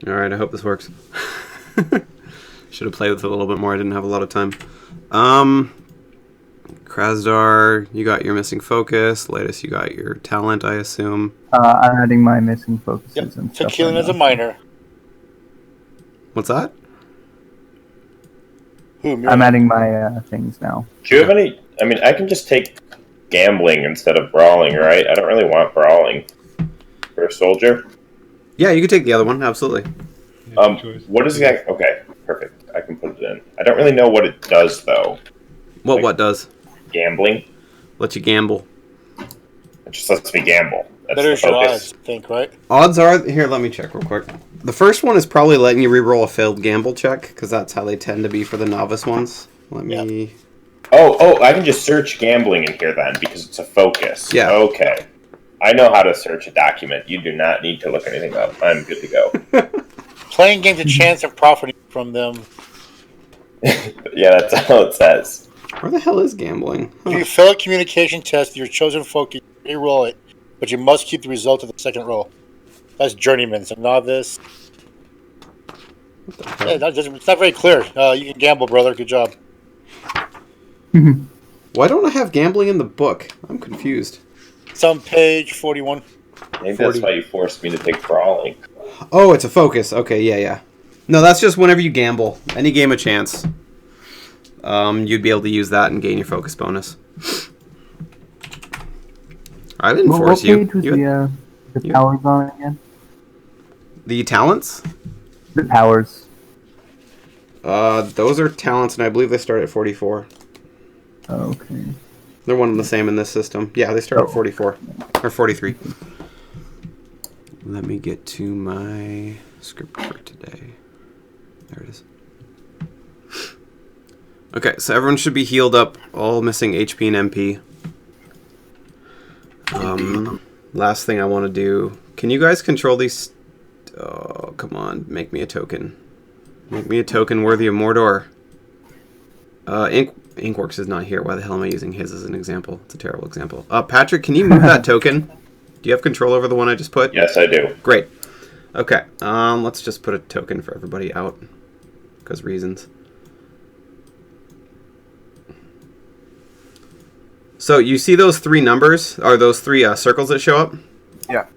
Alright, I hope this works. Should have played with it a little bit more. I didn't have a lot of time. Krasdar, you got your missing focus. Latest, you got your talent, I assume. I'm adding my missing focuses and stuff. Killing as a minor. What's that? I'm adding my things now. Do you have any... I mean, I can just take gambling instead of brawling, right? I don't really want brawling for a soldier. Yeah, you can take the other one, absolutely. What is that? Okay, perfect. I can put it in. I don't really know what it does, though. What does? Gambling. Let you gamble. It just lets me gamble. That's Better the focus. odds, I think, right? Odds are... Here, let me check real quick. The first one is probably letting you reroll a failed gamble check, because that's how they tend to be for the novice ones. Let me... Yep. Oh, I can just search gambling in here then, because it's a focus. Yeah. Okay. I know how to search a document. You do not need to look anything up. I'm good to go. Playing games a chance of profiting from them. Yeah, that's all it says. Where the hell is gambling? If you fail a communication test, your chosen focus, you re-roll it, but you must keep the result of the second roll. That's journeyman, so novice. Yeah, it's not very clear. You can gamble, brother. Good job. Why don't I have gambling in the book? I'm confused. It's on page 41. Maybe that's why you forced me to take brawling. Oh, it's a focus. Okay, yeah. No, that's just whenever you gamble. Any game of chance. You'd be able to use that and gain your focus bonus. I didn't force you. What page was the powers on it again? The talents? The powers. Those are talents, and I believe they start at 44. Okay. They're one and the same in this system. Yeah, they start at 44. Or 43. Let me get to my script for today. There it is. Okay, so everyone should be healed up, all missing HP and MP. Last thing I want to do... Can you guys control these... Oh, come on. Make me a token. Make me a token worthy of Mordor. Inkworks is not here. Why the hell am I using his as an example? It's a terrible example. Patrick, can you move that token? Do you have control over the one I just put? Yes, I do. Great. Okay, let's just put a token for everybody out. Because reasons. So, you see those three numbers? Or those three circles that show up? Yeah.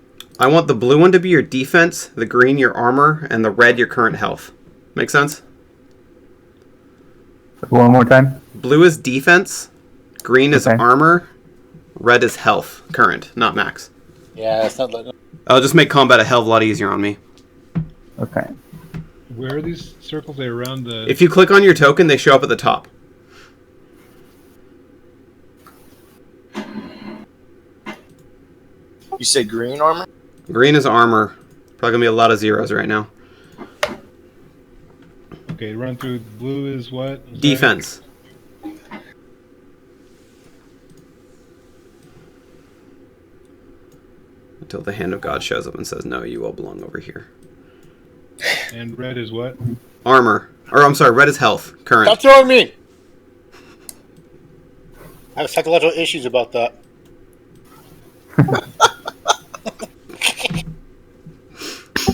I want the blue one to be your defense, the green your armor, and the red your current health. Make sense? One more time. Blue is defense, green is armor, red is health, current, not max. Yeah, it's not like... I'll just make combat a hell of a lot easier on me. Okay. Where are these circles? They're around the... If you click on your token, they show up at the top. You said green armor? Green is armor. Probably gonna be a lot of zeros right now. Okay, run through. Blue is what? Defense. Until the hand of God shows up and says, no, you all belong over here. And red is what? Armor. Or, I'm sorry, red is health. Current. Stop throwing me! I have psychological issues about that.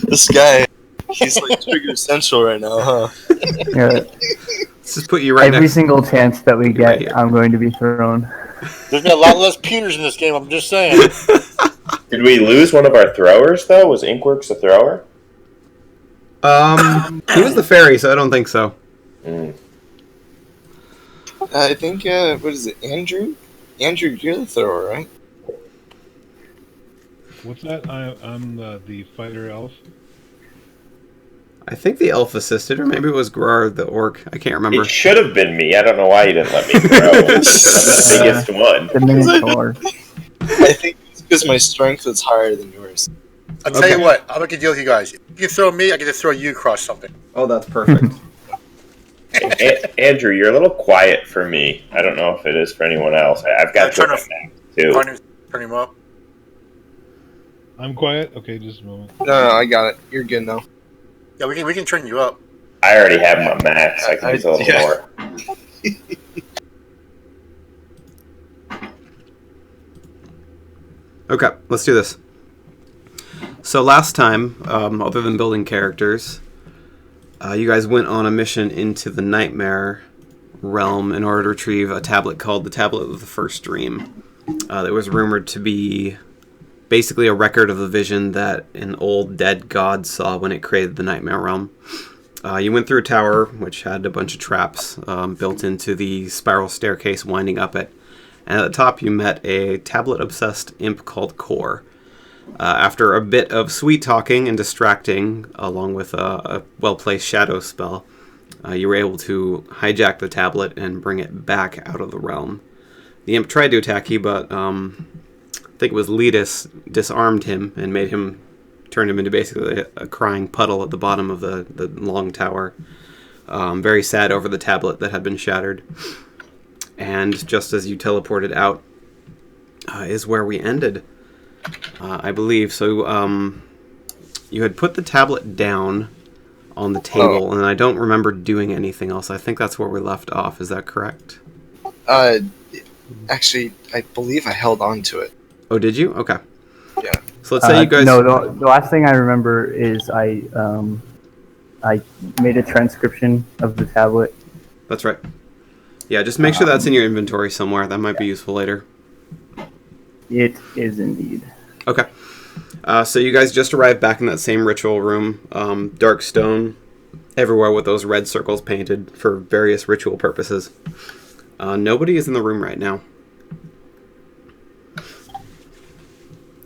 This guy, he's like trigger central right now, huh? Yeah. Let's just put you right Every next. single chance that we get, right I'm going to be thrown. There's been a lot less Peters in this game, I'm just saying. Did we lose one of our throwers, though? Was Inkworks a thrower? He was the fairy, so I don't think so. I think, what is it, Andrew? Andrew, you're the thrower, right? What's that? I'm the fighter elf. I think the elf assisted, or maybe it was Grar the orc. I can't remember. It should have been me. I don't know why you didn't let me throw. I'm the biggest one. The Minotaur. I think it's because my strength was higher than yours. I'll tell you what, I'll make a deal with you guys. If you can throw me, I can just throw you across something. Oh, that's perfect. Andrew, you're a little quiet for me. I don't know if it is for anyone else. I've got to turn back, too. Turn him up. I'm quiet? Okay, just a moment. No, I got it. You're good now. Yeah, we can turn you up. I already have my max. I can use a little more. Okay, let's do this. So last time, other than building characters, you guys went on a mission into the Nightmare realm in order to retrieve a tablet called the Tablet of the First Dream. That was rumored to be basically a record of the vision that an old dead god saw when it created the Nightmare realm. You went through a tower which had a bunch of traps built into the spiral staircase winding up it. And at the top you met a tablet-obsessed imp called Core. After a bit of sweet talking and distracting, along with a well-placed shadow spell, you were able to hijack the tablet and bring it back out of the realm. The imp tried to attack you, but I think it was Letus disarmed him and turned him into basically a crying puddle at the bottom of the long tower. Very sad over the tablet that had been shattered. And just as you teleported out is where we ended, I believe. So you had put the tablet down on the table, and I don't remember doing anything else. I think that's where we left off. Is that correct? Actually, I believe I held on to it. Oh, did you? Okay. Yeah. So let's say you guys... No, the last thing I remember is I made a transcription of the tablet. That's right. Yeah, just make sure that's in your inventory somewhere. That might be useful later. It is indeed. Okay. So you guys just arrived back in that same ritual room. Dark stone everywhere with those red circles painted for various ritual purposes. Nobody is in the room right now.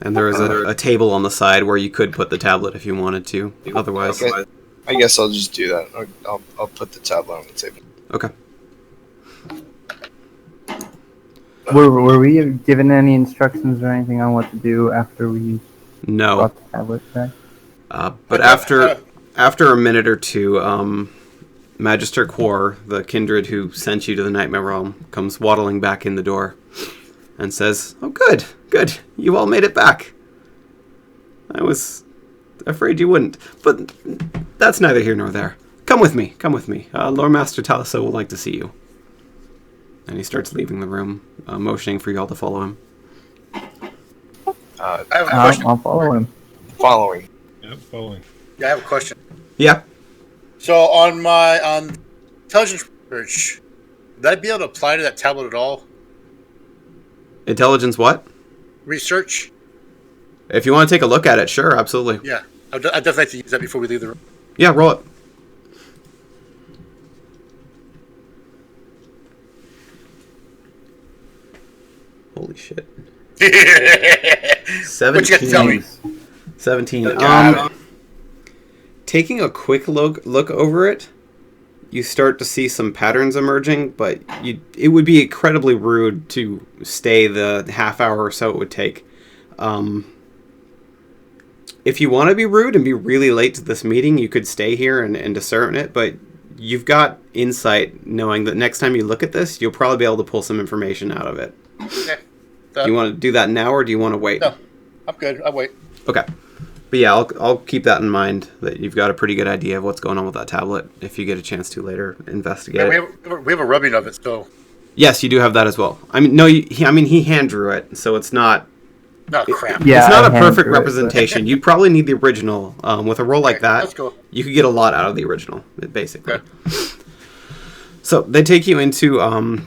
And there is a table on the side where you could put the tablet if you wanted to. Otherwise... Okay. I guess I'll just do that. I'll put the tablet on the table. Okay. Were we given any instructions or anything on what to do after we No. brought the tablet back? But after a minute or two, Magister Quor, the kindred who sent you to the Nightmare Realm, comes waddling back in the door and says, "Oh, good. You all made it back. I was afraid you wouldn't, but that's neither here nor there. Come with me. Lord Master Taliso would like to see you." And he starts leaving the room, motioning for you all to follow him. I have a question. I'll follow him. Following. Yep, following. Yeah, I have a question. Yeah. So on intelligence research, would I be able to apply to that tablet at all? Intelligence what? Research? If you want to take a look at it, sure, absolutely. Yeah. I'd definitely like to use that before we leave the room. Yeah, roll it. Holy shit. 17. What you got to tell me? 17. Taking a quick look over it, you start to see some patterns emerging, but it would be incredibly rude to stay the half hour or so it would take. If you want to be rude and be really late to this meeting, you could stay here and discern it, but you've got insight knowing that next time you look at this, you'll probably be able to pull some information out of it. Okay. Do you want to do that now, or do you want to wait? No, I'm good. I'll wait. Okay. But yeah, I'll keep that in mind, that you've got a pretty good idea of what's going on with that tablet if you get a chance to later investigate Yeah, we have a rubbing of it, so... Yes, you do have that as well. I mean, no, he hand drew it, so it's not... No, crap. Yeah, it's not I a hand perfect drew it, representation. You'd probably need the original. With a roll like that, let's go. you could get a lot out of the original, basically. Okay. So they take you into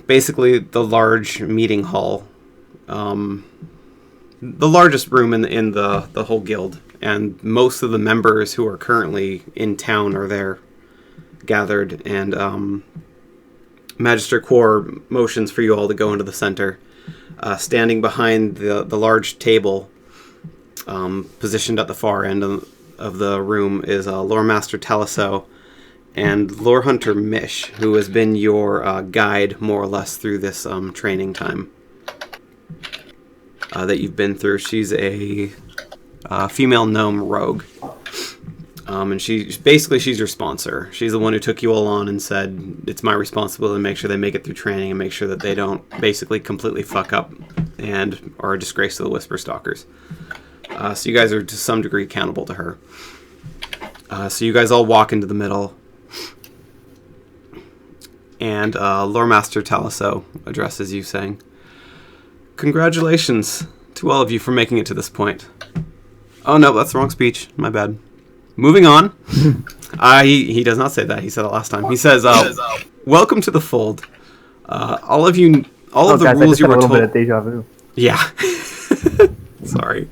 basically the large meeting hall, the largest room in the whole guild, and most of the members who are currently in town are there, gathered, and Magister Quor motions for you all to go into the center. Standing behind the large table, positioned at the far end of the room, is Lore Master Taliso and Lore Hunter Mish, who has been your guide more or less through this training time that you've been through. She's a female gnome rogue, and she's your sponsor. She's the one who took you all on and said, it's my responsibility to make sure they make it through training and make sure that they don't basically completely fuck up and are a disgrace to the Whisperstalkers. So you guys are to some degree accountable to her. So you guys all walk into the middle, and Lore Master Taliso addresses you saying, "Congratulations to all of you for making it to this point. Oh, no, that's the wrong speech. My bad. Moving on. He does not say that. He said it last time. He says, welcome to the fold. All of the guys, rules you were a little told... bit of deja vu. Yeah. Sorry.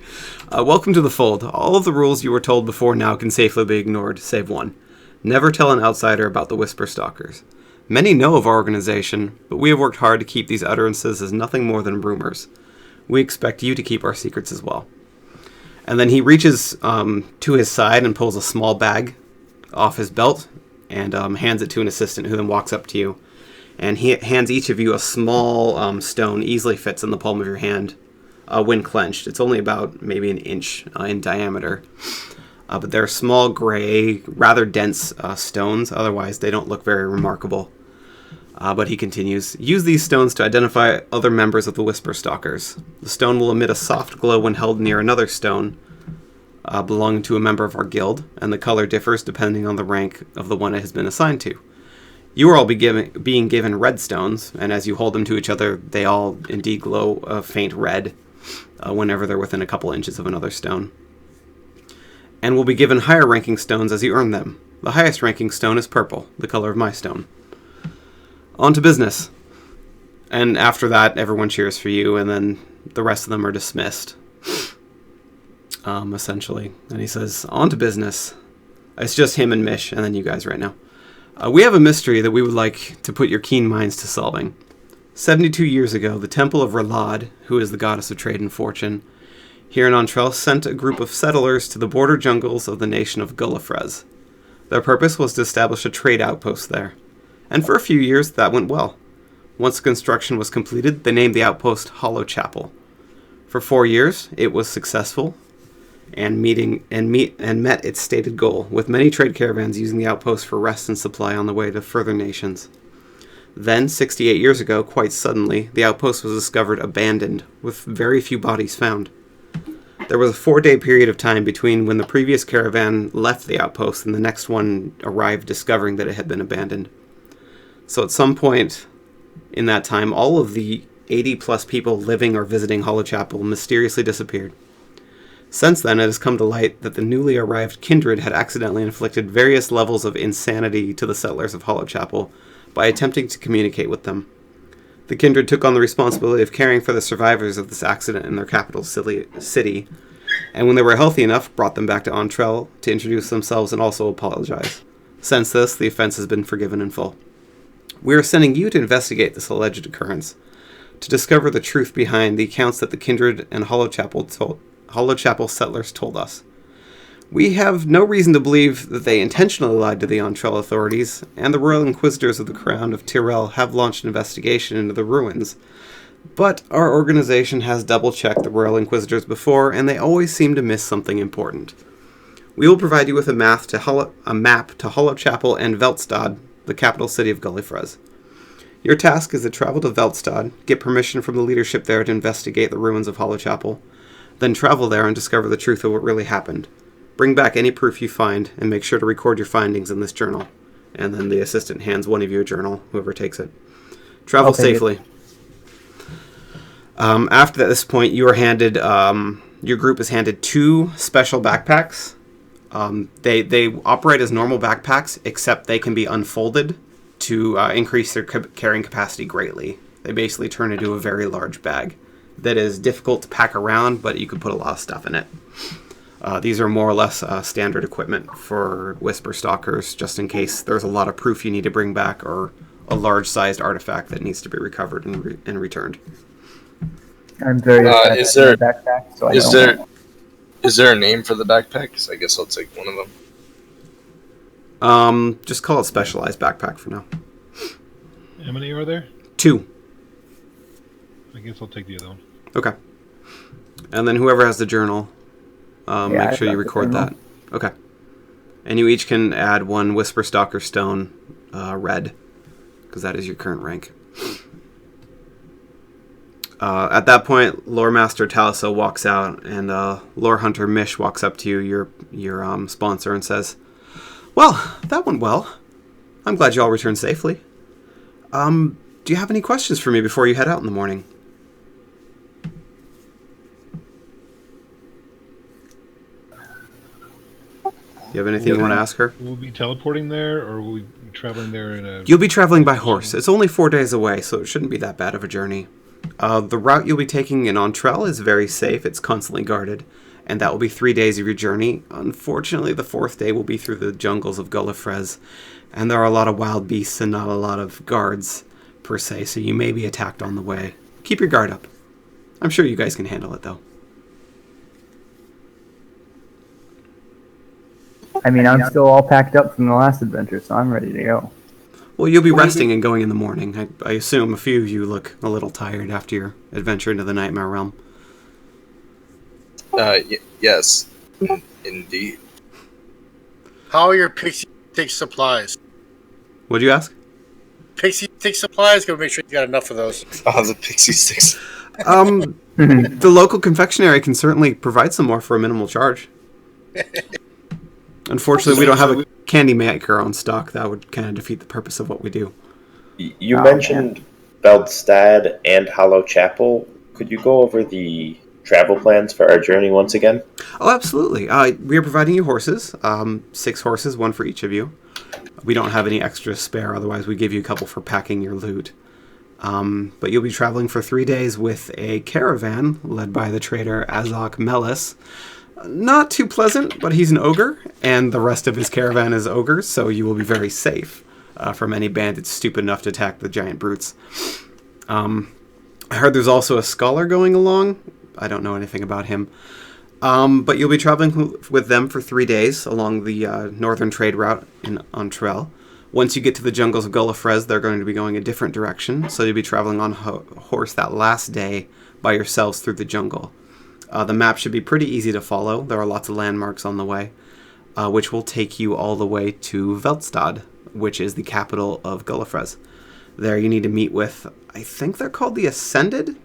Welcome to the fold. All of the rules you were told before now can safely be ignored, save one. Never tell an outsider about the Whisperstalkers. Many know of our organization, but we have worked hard to keep these utterances as nothing more than rumors. We expect you to keep our secrets as well. And then he reaches to his side and pulls a small bag off his belt and hands it to an assistant who then walks up to you. And he hands each of you a small stone, easily fits in the palm of your hand when clenched. It's only about maybe an inch in diameter. But they're small, gray, rather dense stones. Otherwise, they don't look very remarkable. But he continues, use these stones to identify other members of the Whisperstalkers. The stone will emit a soft glow when held near another stone belonging to a member of our guild, and the color differs depending on the rank of the one it has been assigned to. You are all being given red stones, and as you hold them to each other, they all indeed glow a faint red whenever they're within a couple inches of another stone. And will be given higher ranking stones as you earn them. The highest ranking stone is purple, the color of my stone. On to business. And after that, everyone cheers for you, and then the rest of them are dismissed. Essentially. And he says, on to business. It's just him and Mish, and then you guys right now. We have a mystery that we would like to put your keen minds to solving. 72 years ago, the Temple of Ralad, who is the goddess of trade and fortune, here in Antrel, sent a group of settlers to the border jungles of the nation of Gullifrez. Their purpose was to establish a trade outpost there. And for a few years, that went well. Once construction was completed, they named the outpost Hollow Chapel. For 4 years, it was successful and met its stated goal, with many trade caravans using the outpost for rest and supply on the way to further nations. Then, 68 years ago, quite suddenly, the outpost was discovered abandoned, with very few bodies found. There was a 4-day period of time between when the previous caravan left the outpost and the next one arrived discovering that it had been abandoned. So at some point in that time, all of the 80-plus people living or visiting Hollow Chapel mysteriously disappeared. Since then, it has come to light that the newly arrived kindred had accidentally inflicted various levels of insanity to the settlers of Hollow Chapel by attempting to communicate with them. The kindred took on the responsibility of caring for the survivors of this accident in their capital city, and when they were healthy enough, brought them back to Antrel to introduce themselves and also apologize. Since this, the offense has been forgiven in full. We are sending you to investigate this alleged occurrence, to discover the truth behind the accounts that the kindred and Hollow Chapel settlers told us. We have no reason to believe that they intentionally lied to the Antrel authorities, and the Royal Inquisitors of the Crown of Tyrell have launched an investigation into the ruins. But our organization has double-checked the Royal Inquisitors before, and they always seem to miss something important. We will provide you with a map to Hollow Chapel and Veltstad, the capital city of Gullifrez. Your task is to travel to Veltstad, get permission from the leadership there to investigate the ruins of Hollow Chapel, then travel there and discover the truth of what really happened. Bring back any proof you find, and make sure to record your findings in this journal. And then the assistant hands one of you a journal, whoever takes it. Travel safely. After this point, you are handed, your group is handed 2 special backpacks. They operate as normal backpacks, except they can be unfolded to increase their carrying capacity greatly. They basically turn into a very large bag that is difficult to pack around, but you can put a lot of stuff in it. These are more or less standard equipment for Whisperstalkers, just in case there's a lot of proof you need to bring back or a large-sized artifact that needs to be recovered and returned. I'm very excited is there- about the backpack, so Is there a name for the backpack? 'Cause I guess I'll take one of them. Just call it specialized backpack for now. How many are there? 2. I guess I'll take the other one. Okay. And then whoever has the journal, make sure you record that. Okay. And you each can add 1 Whisperstalker stone red, because that is your current rank. At that point, Lore Master Taliso walks out, and Lore Hunter Mish walks up to you, your sponsor, and says, "Well, that went well. I'm glad you all returned safely. Do you have any questions for me before you head out in the morning?" You have anything you want to ask her? Will we be teleporting there, or will we be traveling there in a... You'll be traveling by horse. It's only 4 days away, so it shouldn't be that bad of a journey. The route you'll be taking in Entrell is very safe. It's constantly guarded. And that will be 3 days of your journey. Unfortunately, the 4th day will be through the jungles of Gullifrez. And there are a lot of wild beasts and not a lot of guards, per se, so you may be attacked on the way. Keep your guard up. I'm sure you guys can handle it, though. I mean, I'm still all packed up from the last adventure, so I'm ready to go. Well, you'll be resting and going in the morning. I assume a few of you look a little tired after your adventure into the Nightmare Realm. Yes, indeed. How are your pixie stick supplies? What'd you ask? Pixie stick supplies? Gotta make sure you got enough of those. Oh, the pixie sticks. The local confectionery can certainly provide some more for a minimal charge. Unfortunately, we don't have a candy maker on stock. That would kind of defeat the purpose of what we do. You mentioned Veldstad and Hollow Chapel. Could you go over the travel plans for our journey once again? Oh, absolutely. We are providing you horses. 6 horses, 1 for each of you. We don't have any extra spare, otherwise we give you a couple for packing your loot. But you'll be traveling for 3 days with a caravan led by the trader Azok Melis. Not too pleasant, but he's an ogre, and the rest of his caravan is ogres, so you will be very safe from any bandits stupid enough to attack the giant brutes. I heard there's also a scholar going along. I don't know anything about him. But you'll be traveling with them for 3 days along the northern trade route in Entrell. Once you get to the jungles of Gullifrez, they're going to be going a different direction, so you'll be traveling on horse that last day by yourselves through the jungle. The map should be pretty easy to follow. There are lots of landmarks on the way, which will take you all the way to Veldstad, which is the capital of Gullifrez. There you need to meet with, I think they're called the Ascended?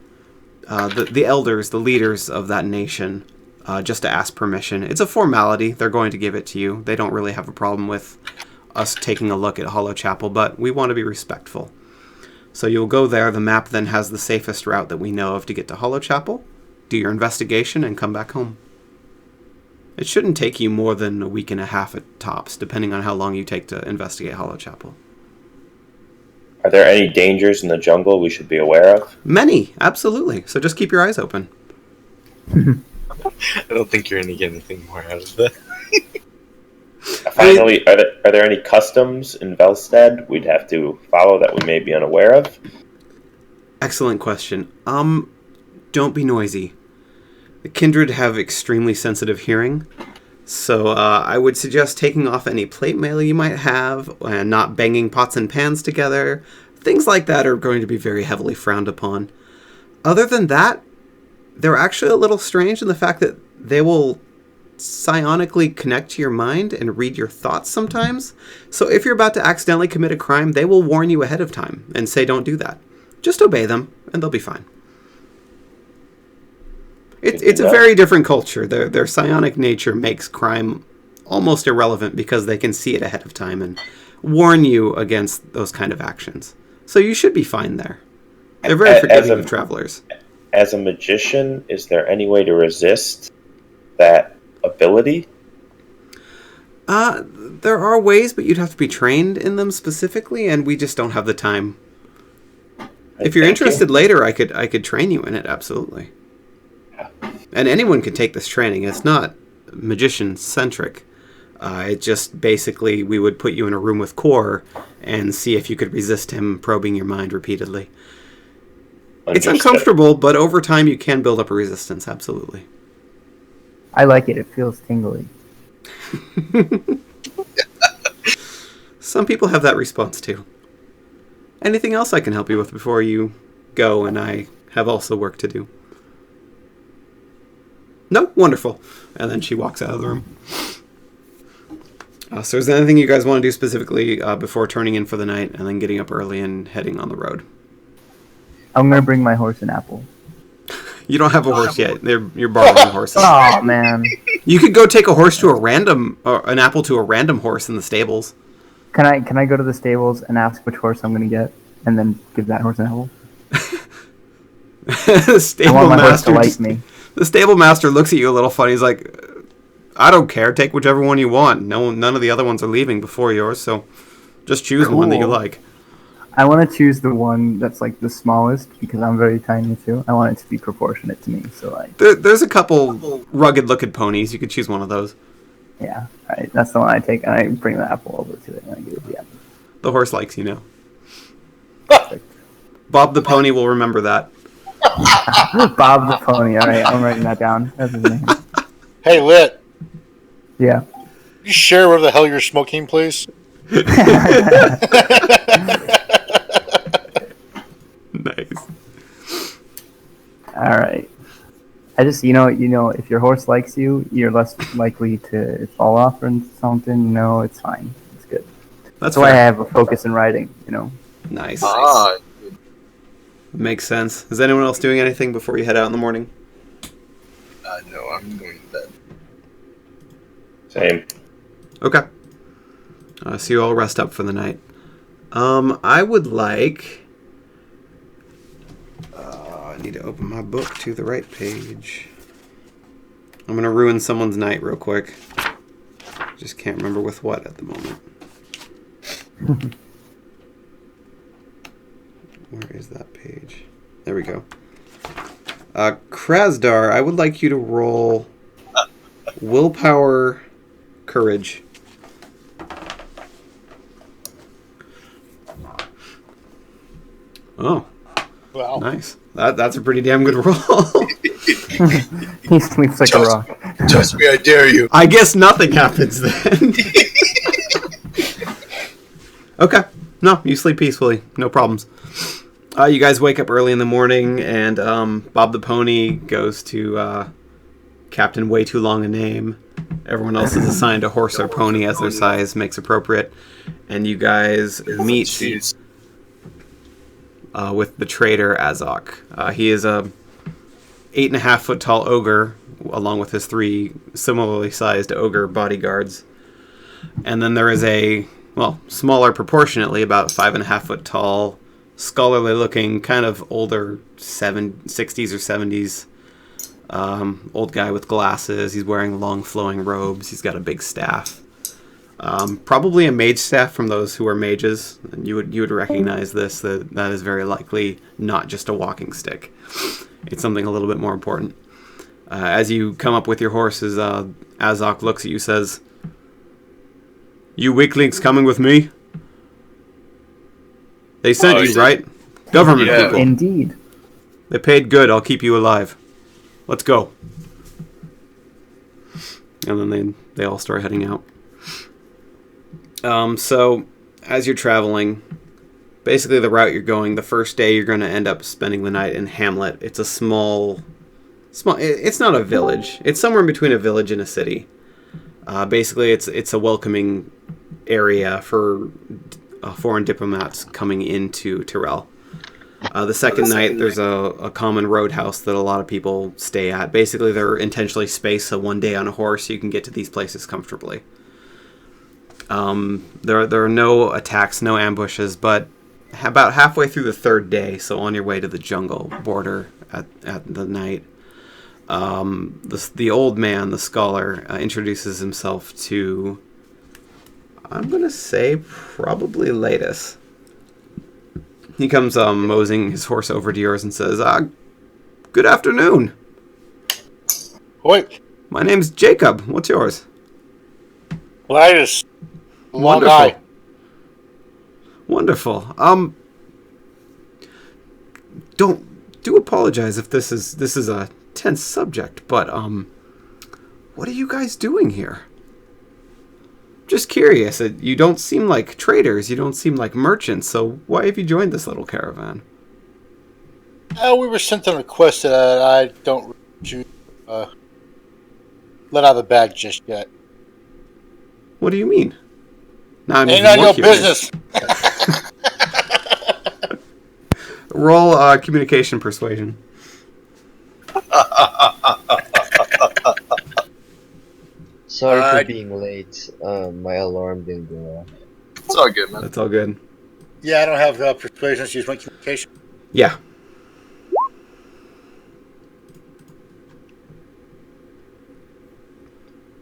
The elders, the leaders of that nation, just to ask permission. It's a formality. They're going to give it to you. They don't really have a problem with us taking a look at Hollow Chapel, but we want to be respectful. So you'll go there. The map then has the safest route that we know of to get to Hollow Chapel. Do your investigation and come back home. It shouldn't take you more than a week and a half at tops, depending on how long you take to investigate Hollow Chapel. Are there any dangers in the jungle we should be aware of? Many, absolutely. So just keep your eyes open. I don't think you're going to get anything more out of that. Finally, are there any customs in Veldstad we'd have to follow that we may be unaware of? Excellent question. Don't be noisy. The Kindred have extremely sensitive hearing, so I would suggest taking off any plate mail you might have and not banging pots and pans together. Things like that are going to be very heavily frowned upon. Other than that, they're actually a little strange in the fact that they will psionically connect to your mind and read your thoughts sometimes. So if you're about to accidentally commit a crime, they will warn you ahead of time and say don't do that. Just obey them, and they'll be fine. It's a very different culture. Their psionic nature makes crime almost irrelevant because they can see it ahead of time and warn you against those kind of actions. So you should be fine there. They're very forgiving of travelers. As a magician, is there any way to resist that ability? There are ways, but you'd have to be trained in them specifically, and we just don't have the time. If you're interested later, I could train you in it, absolutely. And anyone can take this training. It's not magician-centric. It just basically, we would put you in a room with Core and see if you could resist him probing your mind repeatedly. It's uncomfortable, but over time you can build up a resistance, absolutely. I like it. It feels tingly. Some people have that response too. Anything else I can help you with before you go and I have also work to do? No? Wonderful. And then she walks out of the room. So is there anything you guys want to do specifically before turning in for the night and then getting up early and heading on the road? I'm going to bring my horse an apple. You don't have a horse yet. You're borrowing horses. Oh, man. You could go take a horse to an apple to a random horse in the stables. Can I go to the stables and ask which horse I'm going to get and then give that horse an apple? The I want my horse to like me. The stable master looks at you a little funny. He's like, I don't care. Take whichever one you want. None of the other ones are leaving before yours, so just choose one that you Cool. like. I want to choose the one that's like the smallest because I'm very tiny too. I want it to be proportionate to me. So like, There's a couple rugged-looking ponies. You could choose one of those. yeah, all right, that's the one I take, and I bring the apple over to it, and I give it the apple. The horse likes you now. Perfect. Bob the pony will remember that. Bob the pony. All right, I'm writing that down. That's his name. Hey, Lit, Yeah. you share where the hell you're smoking, please? Nice. All right. I just, if your horse likes you, you're less likely to fall off or something. No, it's fine. It's good. That's why I fair. have a focus in riding. Nice. Ah, Makes sense. Is anyone else doing anything before you head out in the morning? no, I'm going to bed. Same. Okay. So you all rest up for the night. I would like... I need to open my book to the right page. I'm going to ruin someone's night real quick. Just can't remember with what at the moment. Where is that page? There we go. Krasdar, I would like you to roll willpower courage. Oh, Wow. nice. That's a pretty damn good roll. He sleeps like a rock. Trust me, I dare you. I guess nothing happens then. Okay. No, you sleep peacefully. No problems. You guys wake up early in the morning, and Bob the Pony goes to Captain Way Too Long a Name. Everyone else is assigned a horse or pony as their size makes appropriate. And you guys meet Jeez. with the trader Azok. He is a 8.5 foot tall ogre, along with his 3 similarly sized ogre bodyguards. And then there is a, smaller proportionately, about 5.5 foot tall, scholarly looking, kind of older 60s or 70s old guy with glasses. He's wearing long flowing robes. He's got a big staff. Probably a mage staff from those who are mages. And you would recognize this. That is very likely not just a walking stick. It's something a little bit more important. As you come up with your horses, Azok looks at you, says, "You weaklings coming with me? They sent you, right? Government Yeah. people. Indeed. They paid good. I'll keep you alive. Let's go." And then they all start heading out. So as you're traveling, basically the route you're going, the first day you're going to end up spending the night in Hamlet. It's a small. It's not a village. It's somewhere in between a village and a city. Basically, it's a welcoming area for foreign diplomats coming into Tyrell. The second night, there's a common roadhouse that a lot of people stay at. Basically, they're intentionally spaced so one day on a horse you can get to these places comfortably. There are no attacks, no ambushes, but about halfway through the third day, so on your way to the jungle border at the night, the old man, the scholar, introduces himself to, I'm going to say, probably Latus. He comes moseying his horse over to yours and says, "Good afternoon. Wait, My name's Jacob. What's yours?" Linus. Long Wonderful. eye. Wonderful. Do apologize if this is a tense subject, but what are you guys doing here? Just curious. You don't seem like traders. You don't seem like merchants. So why have you joined this little caravan? We were sent on a quest that I don't choose, let out of the bag just yet. What do you mean? Now I'm Ain't even none more of your curious. business. Roll communication persuasion. Sorry I- for being late. My alarm didn't go off. It's all good, man. That's all good. Yeah, I don't have persuasion. Use my communication. Yeah.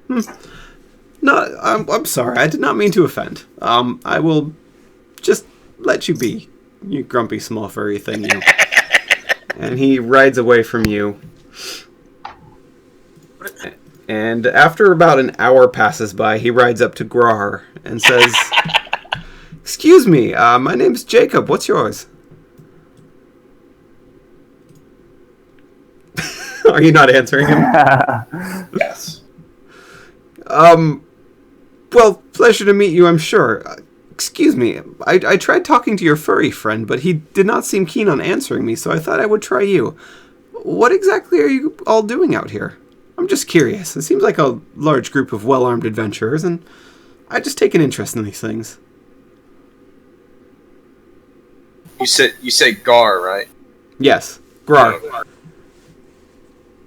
No, I'm sorry. I did not mean to offend. I will just let you be, you grumpy small furry thing, you. And he rides away from you. And after about an hour passes by, he rides up to Grar and says, "Excuse me, my name's Jacob. What's yours?" Are you not answering him? Yes. Well, pleasure to meet you, I'm sure. Excuse me, I tried talking to your furry friend, but he did not seem keen on answering me, so I thought I would try you. What exactly are you all doing out here? I'm just curious. It seems like a large group of well-armed adventurers, and I just take an interest in these things. You say Gar, right? Yes, Grar.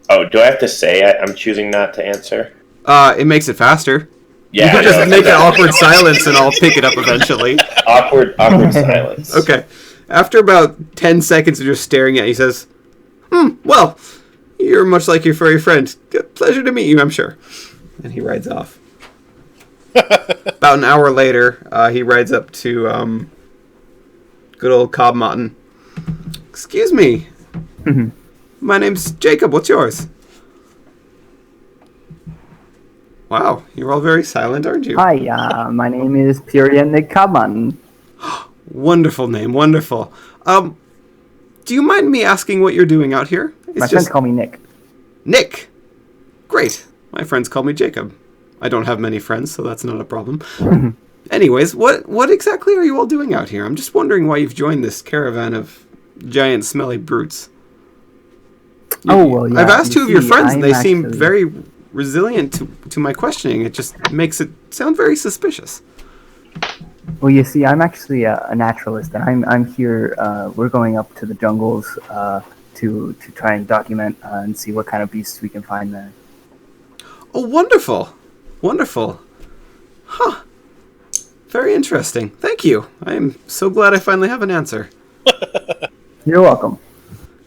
Oh, do I have to say I'm choosing not to answer? It makes it faster. Yeah, You can just no, make an awkward silence and I'll pick it up eventually. Awkward silence. Okay. After about 10 seconds of just staring at you, he says, well, you're much like your furry friend. Pleasure to meet you, I'm sure. And he rides off. About an hour later, he rides up to good old Cobb Mutton. Excuse me. My name's Jacob. What's yours? Wow, you're all very silent, aren't you? Hi, my name is Purian Kaman. Wonderful name, wonderful. Do you mind me asking what you're doing out here? My friends call me Nick. Nick! Great. My friends call me Jacob. I don't have many friends, so that's not a problem. Anyways, what exactly are you all doing out here? I'm just wondering why you've joined this caravan of giant smelly brutes. Oh, well, yeah. I've asked two of your friends, and they seem actually very resilient to my questioning. It just makes it sound very suspicious. Well, you see, I'm actually a naturalist, and I'm here. We're going up to the jungles to try and document and see what kind of beasts we can find there. Oh, wonderful. Wonderful. Huh. Very interesting. Thank you. I am so glad I finally have an answer. You're welcome.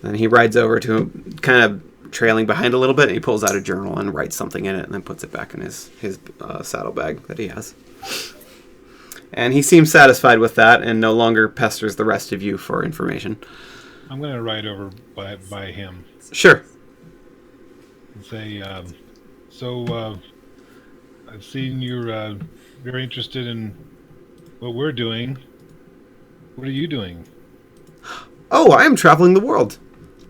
And he rides over to him, kind of trailing behind a little bit, and he pulls out a journal and writes something in it and then puts it back in his saddlebag that he has. And he seems satisfied with that and no longer pesters the rest of you for information. I'm going to ride over by him Sure. and say, I've seen you're very interested in what we're doing. What are you doing? Oh, I am traveling the world.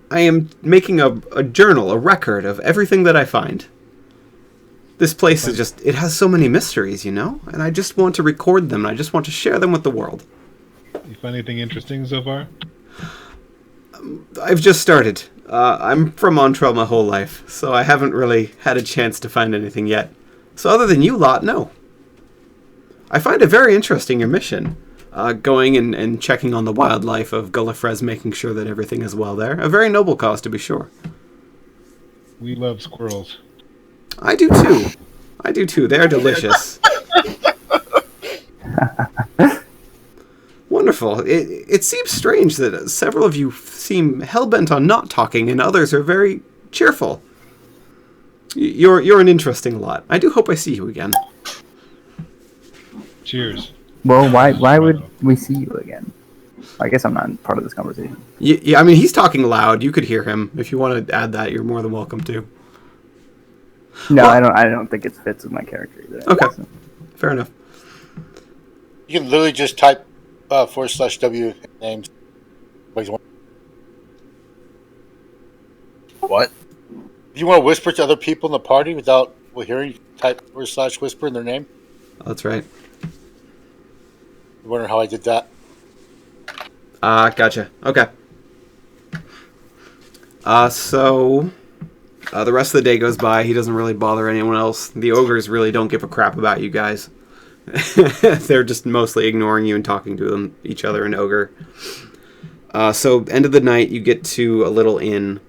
I am making a journal, a record of everything that I find. This place is just, it has so many mysteries, you know? And I just want to record them, and I just want to share them with the world. You find anything interesting so far? I've just started. I'm from Montreal my whole life, so I haven't really had a chance to find anything yet. So other than you lot, no. I find it very interesting, your mission. Going and checking on the wildlife of Gullifrez, making sure that everything is well there. A very noble cause, to be sure. We love squirrels. I do too. I do too. They are delicious. Wonderful. It seems strange that several of you seem hell-bent on not talking, and others are very cheerful. You're an interesting lot. I do hope I see you again. Cheers. Well, why would we see you again? I guess I'm not part of this conversation. Yeah, I mean, he's talking loud. You could hear him. If you want to add that, you're more than welcome to. No, Well- I don't think it fits with my character either. Okay. Fair enough. You can literally just type /W names. What? If you want to whisper to other people in the party without hearing, type /whisper in their name. Oh, that's right. You wonder how I did that? Gotcha. Okay. So the rest of the day goes by. He doesn't really bother anyone else. The ogres really don't give a crap about you guys. They're just mostly ignoring you and talking to each other in ogre. So end of the night, you get to a little inn.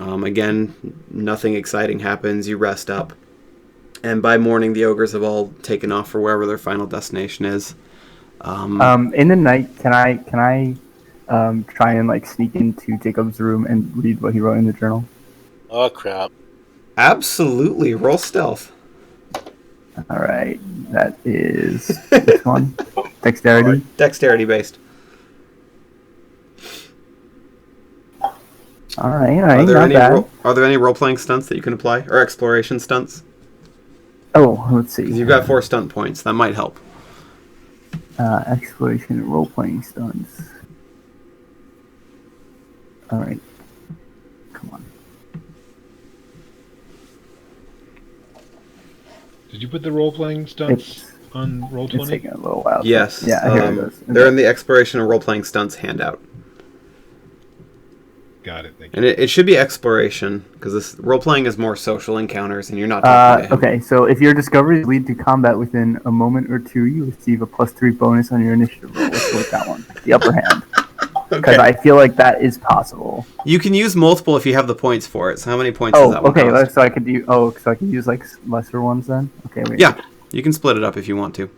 Again, nothing exciting happens. You rest up. And by morning, the ogres have all taken off for wherever their final destination is. In the night, can I try and like sneak into Jacob's room and read what he wrote in the journal? Oh crap! Absolutely. Roll stealth. All right, that is this one. Dexterity. Dexterity based. All right, not bad. Are there any role playing stunts that you can apply, or exploration stunts? Oh, let's see. Because you've got 4 stunt points. That might help. Exploration and role-playing stunts. All right, come on. Did you put the role-playing stunts on Roll20? It's taking a little while. Yes. Yeah, here it is. They're in the exploration and role playing stunts handout. Got it. Thank you. And it should be exploration, because this role-playing is more social encounters, and you're not talking to him. Okay, so if your discoveries lead to combat within a moment or two, you receive a +3 bonus on your initiative roll. Let's go with that one. The upper hand. Because I feel like that is possible. You can use multiple if you have the points for it. So how many points does that one okay, cost? so I could use. So I can use like lesser ones then. Okay, wait. Yeah, you can split it up if you want to.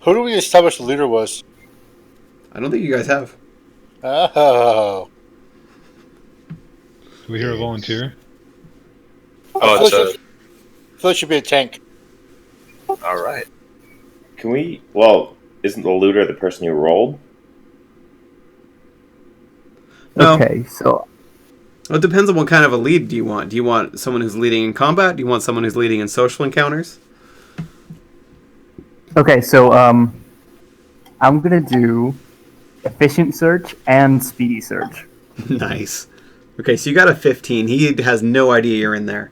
Who do we establish the leader was? I don't think you guys have. Oh. Do we hear a volunteer? Oh, it's a. I feel it should be a tank. All right. Can we? Well, isn't the looter the person who rolled? No. Okay, so Well, it depends on what kind of a lead do you want. Do you want someone who's leading in combat? Do you want someone who's leading in social encounters? okay, so I'm gonna do efficient search and speedy search. Nice. Okay, so you got a 15. He has no idea you're in there.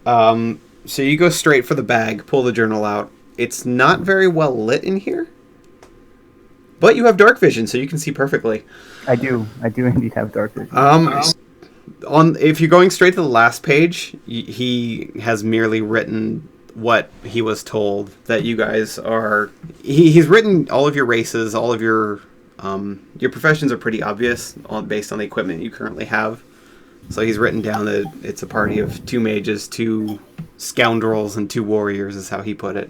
So you go straight for the bag, pull the journal out. It's not very well lit in here, but you have dark vision, so you can see perfectly. I do indeed have dark vision. If you're going straight to the last page, he has merely written what he was told that you guys are. He's written all of your races, all of your professions are pretty obvious based on the equipment you currently have. So he's written down that it's a party of 2 mages, 2 scoundrels, and 2 warriors, is how he put it.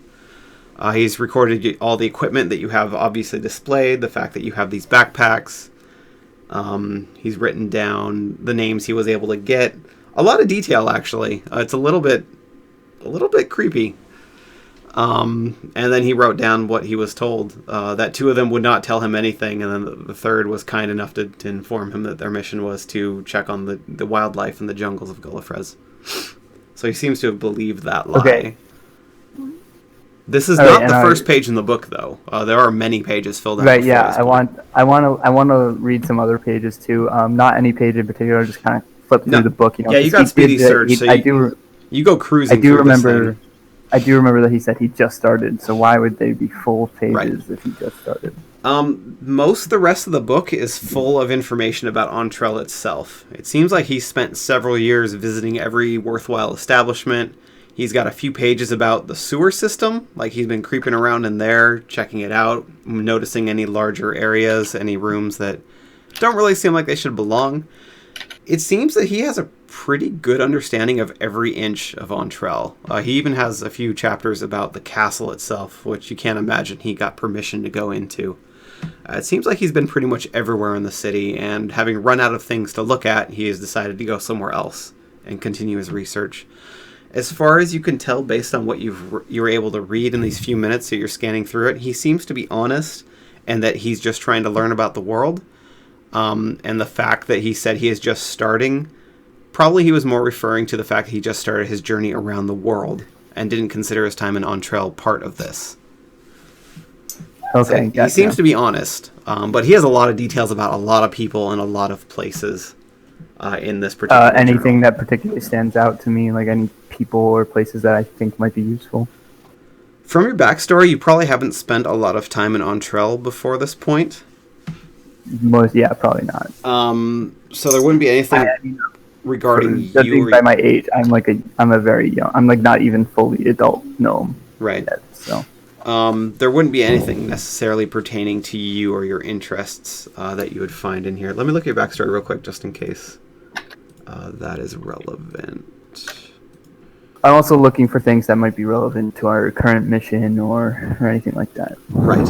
He's recorded all the equipment that you have obviously displayed, the fact that you have these backpacks. He's written down the names he was able to get. A lot of detail, actually. It's a little bit creepy. And then he wrote down what he was told, that 2 of them would not tell him anything, and then the third was kind enough to inform him that their mission was to check on the wildlife in the jungles of Gallifrez. So he seems to have believed that lie. Okay. This is not the first page in the book, though. There are many pages filled out. Right. Yeah. I want to read some other pages too. Not any page in particular. Just kind of flip through the book. You know, you got speedy search. You go cruising. I do remember that he said he just started. So why would they be full pages if he just started? Most of the rest of the book is full of information about Ontrell itself. It seems like he spent several years visiting every worthwhile establishment. He's got a few pages about the sewer system, like he's been creeping around in there, checking it out, noticing any larger areas, any rooms that don't really seem like they should belong. It seems that he has a pretty good understanding of every inch of Ontrell. He even has a few chapters about the castle itself, which you can't imagine he got permission to go into. It seems like he's been pretty much everywhere in the city, and having run out of things to look at, he has decided to go somewhere else and continue his research. As far as you can tell, based on what you were able to read in these few minutes that you're scanning through it, he seems to be honest, and that he's just trying to learn about the world. And the fact that he said he is just starting, probably he was more referring to the fact that he just started his journey around the world and didn't consider his time in Ontrell part of this. Okay, so he seems to be honest, but he has a lot of details about a lot of people and a lot of places in this particular anything journal. that particularly stands out to me, like any people or places that I think might be useful? From your backstory, you probably haven't spent a lot of time in Ontrell before this point. Probably not. So there wouldn't be anything regarding you. By my age, I'm a very young. I'm like not even fully adult gnome. Right. Yet, so. There wouldn't be anything necessarily pertaining to you or your interests that you would find in here. Let me look at your backstory real quick, just in case that is relevant. I'm also looking for things that might be relevant to our current mission or anything like that. Right.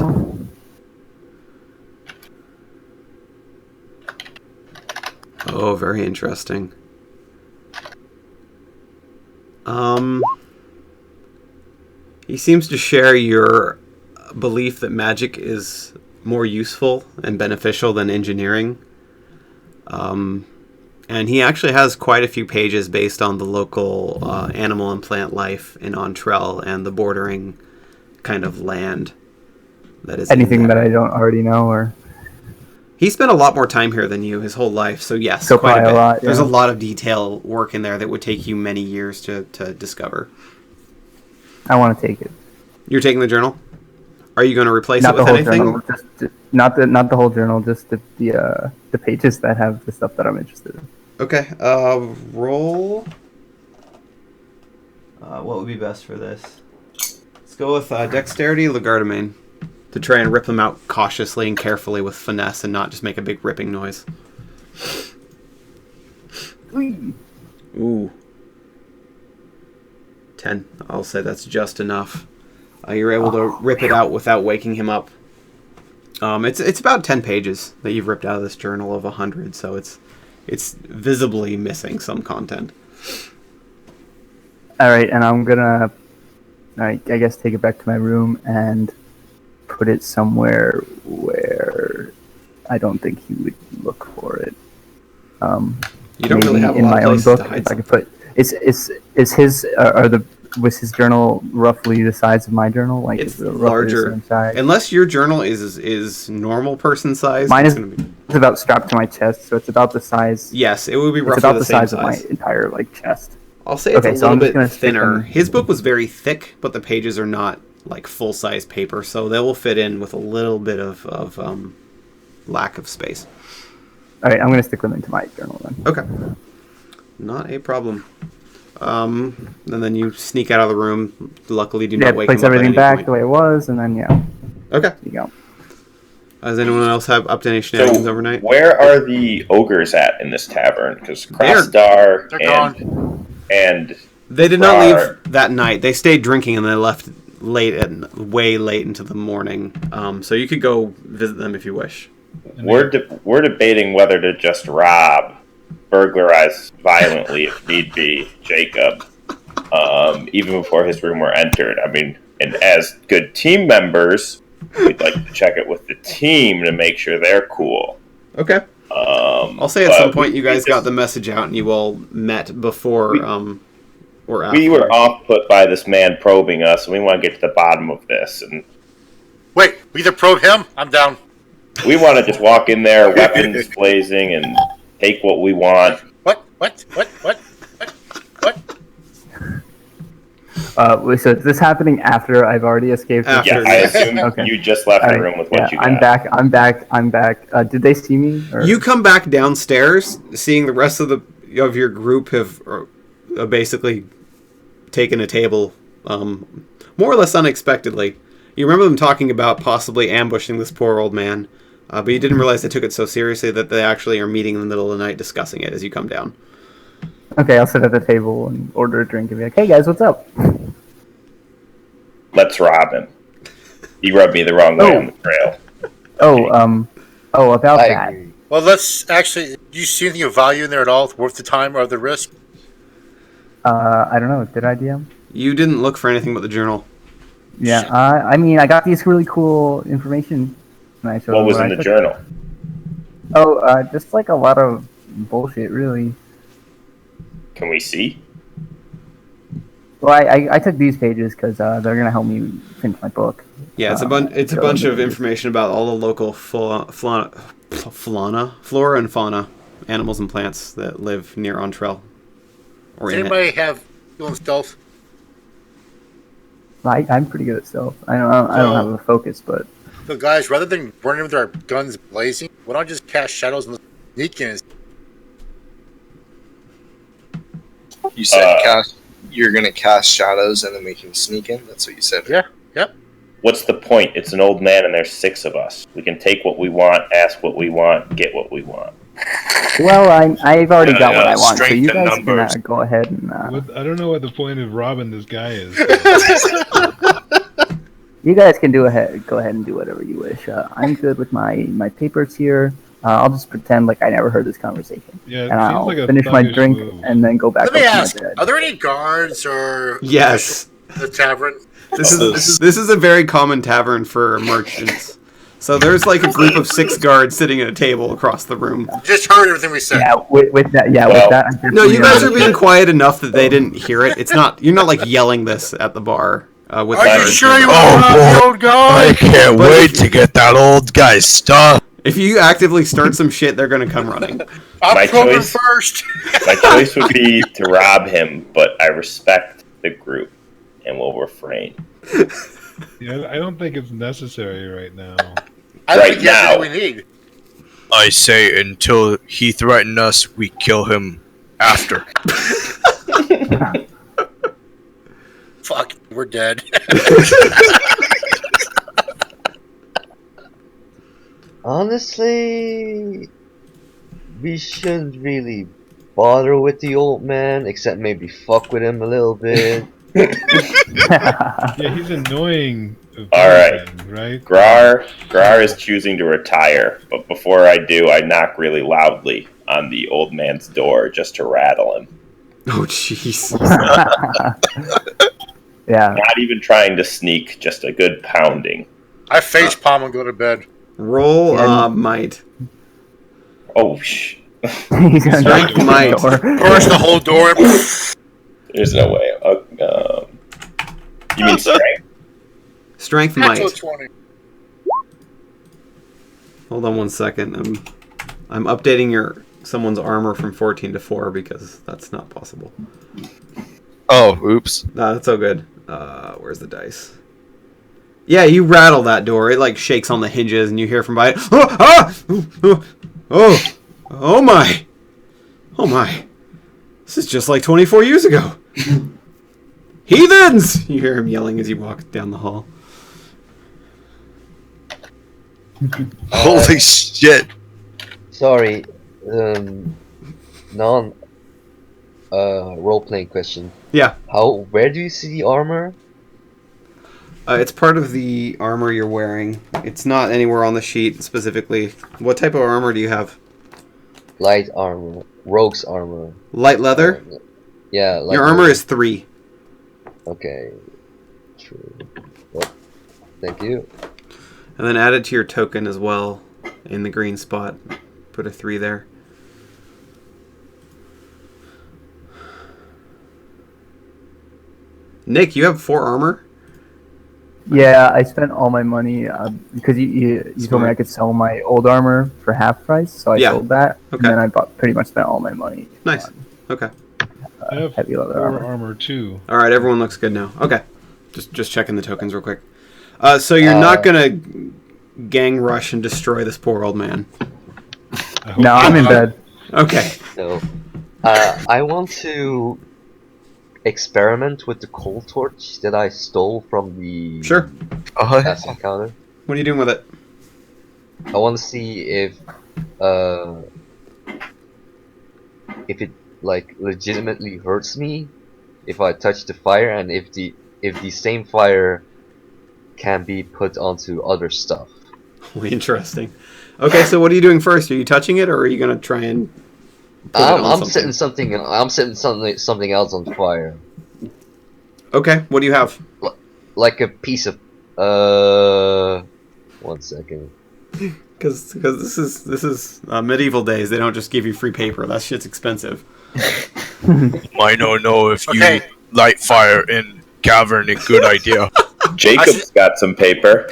Oh, very interesting. He seems to share your belief that magic is more useful and beneficial than engineering. And he actually has quite a few pages based on the local animal and plant life in Entrell and the bordering kind of land that is Anything that I don't already know, or he spent a lot more time here than you his whole life, so yes, So quite a probably a bit. lot, There's yeah. a lot of detail work in there that would take you many years to discover. I want to take it. You're taking the journal? Are you going to replace Not it the with whole anything? journal, just not the whole journal, just the pages that have the stuff that I'm interested in. Okay, roll. What would be best for this? Let's go with Dexterity Legardemain to try and rip them out cautiously and carefully with finesse and not just make a big ripping noise. Ooh. 10. I'll say that's just enough. You're able to rip it out without waking him up. It's about 10 pages that you've ripped out of this journal of 100, so it's visibly missing some content. All right, and I'm gonna, I guess, take it back to my room and put it somewhere where I don't think he would look for it. You don't really maybe have a in lot my of own places book. to hide If I could put, was his journal roughly the size of my journal? Like It's is it roughly larger. the same size? Unless your journal is normal person size. Mine it's is gonna be... It's about strapped to my chest, so it's about the size. Yes, it would be It's roughly about the the same size of my entire chest. I'll say it's Okay, a so little I'm just bit gonna stick thinner. them- His book was very thick, but the pages are not like full-size paper, so they will fit in with a little bit of lack of space. All right, I'm gonna stick them into my journal then. Okay. Not a problem. And then you sneak out of the room. Luckily, do Yeah, not wake him place up everything at back any the point. way it was, and then yeah, Okay. you go. Does anyone else have up to any shenanigans overnight? Where are the ogres at in this tavern? Because They're Krasdar They're gone. and They did not Rar- leave that night. They stayed drinking and they left way late into the morning. So you could go visit them if you wish. we're debating whether to just rob, burglarize violently if need be, Jacob, even before his room were entered. I mean, and as good team members, we'd like to check it with the team to make sure they're cool. Okay. I'll say at but some point you we guys just- got the message out and you all met before or after. We were off put by this man probing us, and we want to get to the bottom of this. And Wait, we either probe him? I'm down. we want to just walk in there, weapons blazing, and take what we want. What? So is this happening after I've already escaped? After. Yeah, I assume Okay. you just left All the right, room with what you got. I'm back. Did they see me? Or? You come back downstairs, seeing the rest of your group have basically taken a table, more or less unexpectedly. You remember them talking about possibly ambushing this poor old man, but you didn't realize they took it so seriously that they actually are meeting in the middle of the night discussing it as you come down. Okay, I'll sit at the table and order a drink and be like, "Hey guys, what's up?" Let's rob him. He rubbed me the wrong way Oh. on the trail. About I that. agree. Well, let's actually. Do you see anything of value in there at all, worth the time or the risk? I don't know. Did I DM? You didn't look for anything but the journal. Yeah. I mean, I got these really cool information. And I showed What them was I in the took. journal? Just like a lot of bullshit, really. Can we see? Well, I took these pages because they're gonna help me finish my book. Yeah, it's a so bunch of maybe- information about all the local flora and fauna, animals and plants that live near Entrell. Or Does in it. anybody have feeling stealth? I'm pretty good at stealth. I don't have a focus, but So, guys, rather than burning with our guns blazing, why don't I just cast shadows and sneak in? You said you're gonna cast shadows and then we can sneak in. That's what you said. Yeah. Yep. What's the point? It's an old man and there's 6 of us. We can take what we want, ask what we want, get what we want. well, I've already Yeah, got what yeah, I want, so strength you in guys can numbers. go ahead and I don't know what the point of robbing this guy is. you guys can go ahead and do whatever you wish. I'm good with my papers here. I'll just pretend like I never heard this conversation. Yeah, it And seems I'll like a finish my thuggish drink move. and then go back Let me up ask: to my bed. are there any guards or Yes. the tavern? This is a very common tavern for merchants. So there's like a group of 6 guards sitting at a table across the room. Just heard everything we said. Yeah, with that. Yeah, Well, with that. I No, you guys are definitely being quiet enough that they didn't hear it. You're not like yelling this at the bar. With Are you guards. sure you want to rob the old guy? I can't But wait if- to get that old guy's stuff. If you actively start some shit, they're gonna come running. I'm My probing choice- first. My choice would be to rob him, but I respect the group and will refrain. Yeah, I don't think it's necessary right now. I Right think that's now. what we need. I say until he threatens us, we kill him after. Fuck, we're dead. Honestly, we shouldn't really bother with the old man, except maybe fuck with him a little bit. Yeah, he's annoying. All right. Right? Grar is choosing to retire, but before I do, I knock really loudly on the old man's door just to rattle him. Oh, jeez. Yeah. Not even trying to sneak, just a good pounding. I face palm and go to bed. Roll might. Oh, shh. He's gonna Strength knock on the might. door. Burst the whole door. There's no way. You mean strength? Strength Natural might. 20. Hold on one second. I'm updating someone's armor from 14 to 4 because that's not possible. Oh, oops. No, that's so good. Where's the dice? Yeah, you rattle that door. It like shakes on the hinges, and you hear from behind. Oh my! Oh my! This is just like 24 years ago. Heathens! You hear him yelling as you walk down the hall. Holy shit. Sorry, non role-playing question. Yeah, Where do you see the armor? it's part of the armor you're wearing. It's not anywhere on the sheet specifically. What type of armor do you have? Light armor, rogue's armor. Light leather? Yeah, light Your armor leather. is 3. Okay. True. Well, thank you. And then add it to your token as well in the green spot. Put a 3 there. Nick, you have 4 armor? Yeah, I spent all my money because you told me Smart. I could sell my old armor for half price, so I Yeah. sold that, Okay. and then I pretty much spent all my money Nice. on Okay. I have heavy leather 4 armor. armor too. All right, everyone looks good now. Okay. Just checking the tokens real quick. So you're not going to gang rush and destroy this poor old man. I hope No, I'm in not. bed. Okay. No. I want to experiment with the coal torch that I stole from the Sure. last encounter. What are you doing with it? I want to see if it like legitimately hurts me if I touch the fire, and if the same fire can be put onto other stuff. Interesting. Okay, so what are you doing first? Are you touching it, or are you going to try and put it on I'm setting something. I'm setting something else on fire, Okay, what do you have? like a piece of. 1 second. Because this is medieval days. They don't just give you free paper. That shit's expensive. I don't know if you Okay. light fire in cavern a good idea. Jacob's got some paper.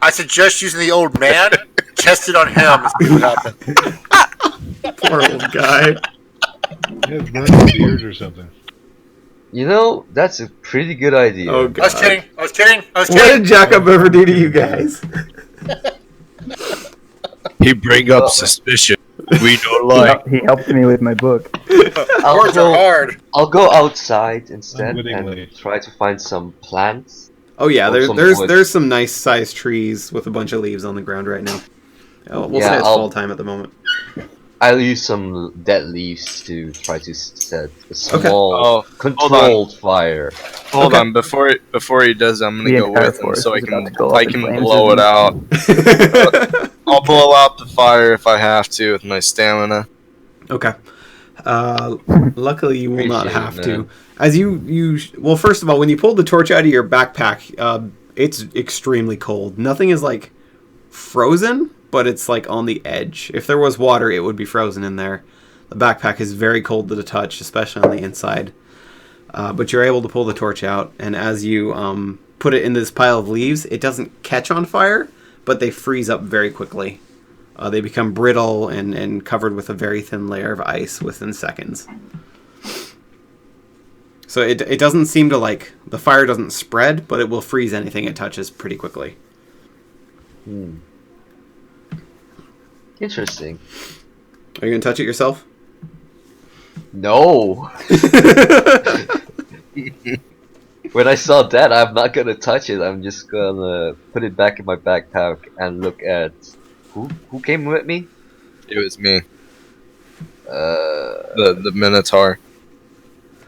I suggest using the old man, test it on him, and see what happens. Poor old guy. Yeah, it's burning his ears or something. You know, that's a pretty good idea. Oh I god. was kidding. I was kidding. I was What kidding. did Jacob ever do to you guys? He bring up suspicion. We don't like. He helped me with my book. Words are hard. I'll go outside instead Unwittingly. and try to find some plants. Oh yeah, Or some there's wood. there's some nice sized trees with a bunch of leaves on the ground right now. We'll Yeah, say it's I'll- fall time at the moment. I'll use some dead leaves to try to set a Okay. small, Oh, controlled fire. Hold Okay. on, before he does, I'm gonna The go entire with him forest so I is about can to go up in blow flames, it out. I'll blow out the fire if I have to with my stamina. Okay. Luckily, you will not Appreciate it, have man. to. As well, first of all, when you pull the torch out of your backpack, it's extremely cold. Nothing is like frozen, but it's like on the edge. If there was water, it would be frozen in there. The backpack is very cold to the touch, especially on the inside. But you're able to pull the torch out, and as you put it in this pile of leaves, it doesn't catch on fire, but they freeze up very quickly. They become brittle and covered with a very thin layer of ice within seconds. So it doesn't seem to like, the fire doesn't spread, but it will freeze anything it touches pretty quickly. Interesting. Are you going to touch it yourself? No. When I saw that, I'm not gonna touch it. I'm just gonna put it back in my backpack and look at who came with me. It was me. Uh, The Minotaur.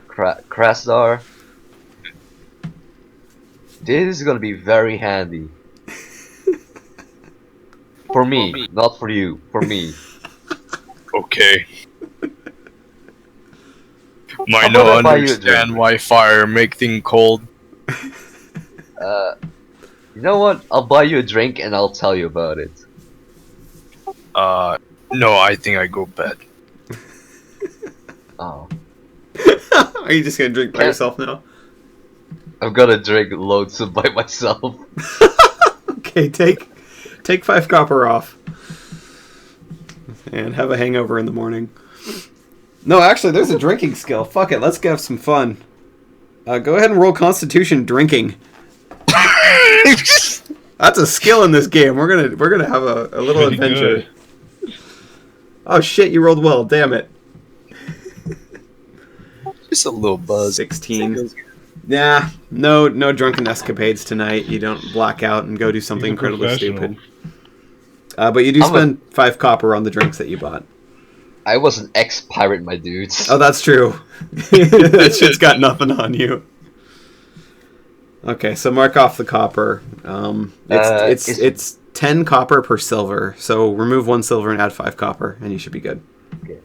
Krasdar. This is gonna be very handy. For me, not for you. For me. Okay. Might How not about I buy you a understand drink? why fire make things cold. You know what? I'll buy you a drink and I'll tell you about it. No, I think I go bed. Oh. Are you just going to drink by Can't- yourself now? I'm gonna drink loads by myself. Okay, take 5 copper off. And have a hangover in the morning. No, actually, there's a drinking skill. Fuck it, let's have some fun. Go ahead and roll Constitution drinking. That's a skill in this game. We're gonna have a little Pretty adventure. good. Oh shit, you rolled well. Damn it. Just a little buzz. 16. Nah, no drunken escapades tonight. You don't black out and go do something He's a incredibly professional. stupid. But you do I'm a- spend 5 copper on the drinks that you bought. I was an ex-pirate, my dudes. Oh, that's true. That shit's got nothing on you. Okay, so mark off the copper. It's 10 copper per silver. So remove 1 silver and add 5 copper, and you should be good. Okay.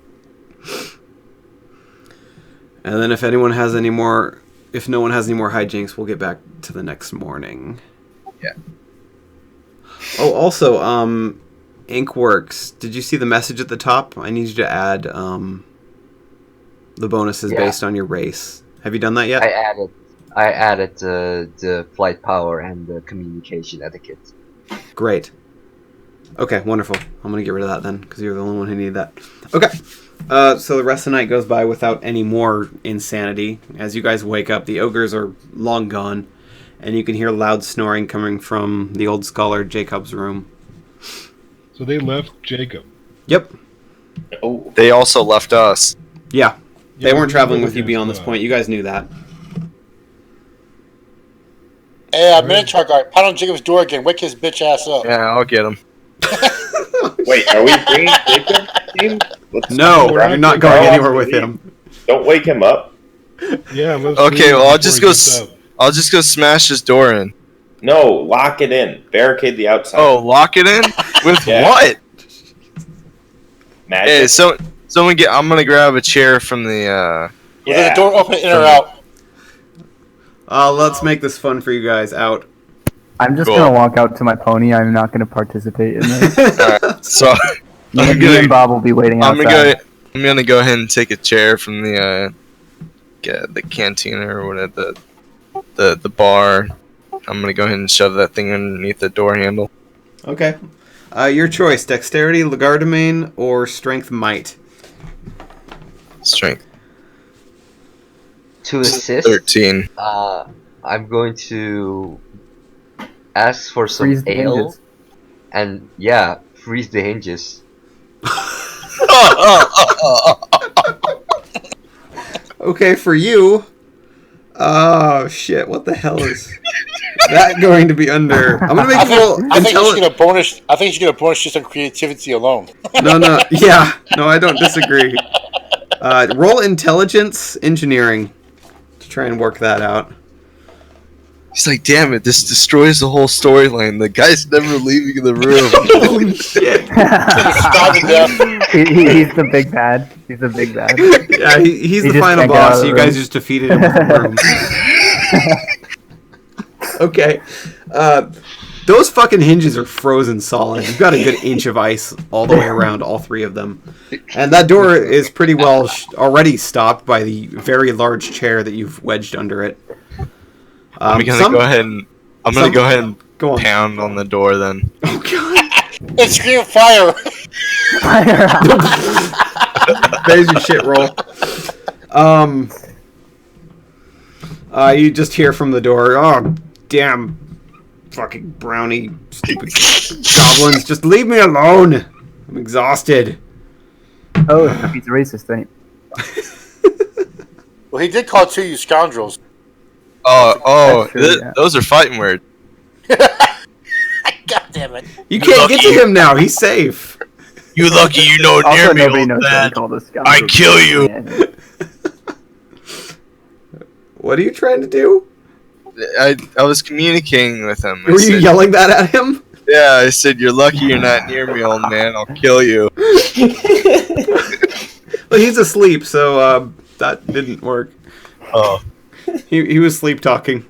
And then if no one has any more hijinks, we'll get back to the next morning. Yeah. Oh, also, Inkworks. Did you see the message at the top? I need you to add the bonuses Yeah. based on your race. Have you done that yet? I added the flight power and the communication etiquette. Great. Okay, wonderful. I'm going to get rid of that then, because you're the only one who needed that. Okay. So the rest of the night goes by without any more insanity. As you guys wake up, the ogres are long gone, and you can hear loud snoring coming from the old scholar Jacob's room. So they left Jacob. Yep. Oh, They also left us. Yeah. They Yeah, weren't we traveling were with you against beyond this that. point. You guys knew that. Hey, Minotaur guard, pound on Jacob's door again. Wake his bitch ass up. Yeah, I'll get him. wait, are we bringing Jacob? Team? Let's No, we're you're not not going going anywhere off with the him. Don't wake him up. Yeah. Let's Okay, leave well, I'll before just he go gets up. I'll just go smash his door in. No, lock it in. Barricade the outside. Oh, lock it in? With Yeah. what? Magic. Hey, someone get. I'm gonna grab a chair from the. With the door open in or out. Let's make this fun for you guys. Out. I'm just Cool. gonna walk out to my pony. I'm not gonna participate in this. So I'm Me and gonna. Bob will be waiting I'm outside. gonna go ahead and take a chair from the cantina or whatever the bar. I'm gonna go ahead and shove that thing underneath the door handle. Okay. Your choice. Dexterity, Legardemain, or Strength Might. Strength To assist, 13. I'm going to ask for some Freeze the ale, hinges. and yeah, freeze the hinges. Okay, for you. Oh shit! What the hell is that going to be under? I'm gonna make you roll. I think you should get a bonus. I think you should get a bonus just on creativity alone. No. Yeah. No, I don't disagree. Roll intelligence engineering to try and work that out. He's like, damn it, this destroys the whole storyline. The guy's never leaving the room. Holy shit! He's the big bad. He's the big bad. Yeah, he's He the just final can't get out boss. of the You guys room. just defeated him with the room. Okay. Those fucking hinges are frozen solid. You've got a good inch of ice all the way around all three of them. And that door is pretty well already stopped by the very large chair that you've wedged under it. I'm gonna go ahead and Go on. pound on the door then. Oh god. It's scream fire. There's your shit roll. You just hear from the door, oh, damn fucking brownie, stupid goblins, just leave me alone. I'm exhausted. Oh, he's racist, ain't Well, he did call two you scoundrels. That's true, yeah. Those are fighting words. God damn it. You can't get to him now, he's safe. You lucky you know Also, near me, nobody old knows what man. to call this guy. I kill you. What are you trying to do? I was communicating with him. I Were you said, yelling that at him? Yeah, I said, you're lucky you're not near me, old man. I'll kill you. Well, he's asleep, so that didn't work. Oh. He was sleep talking.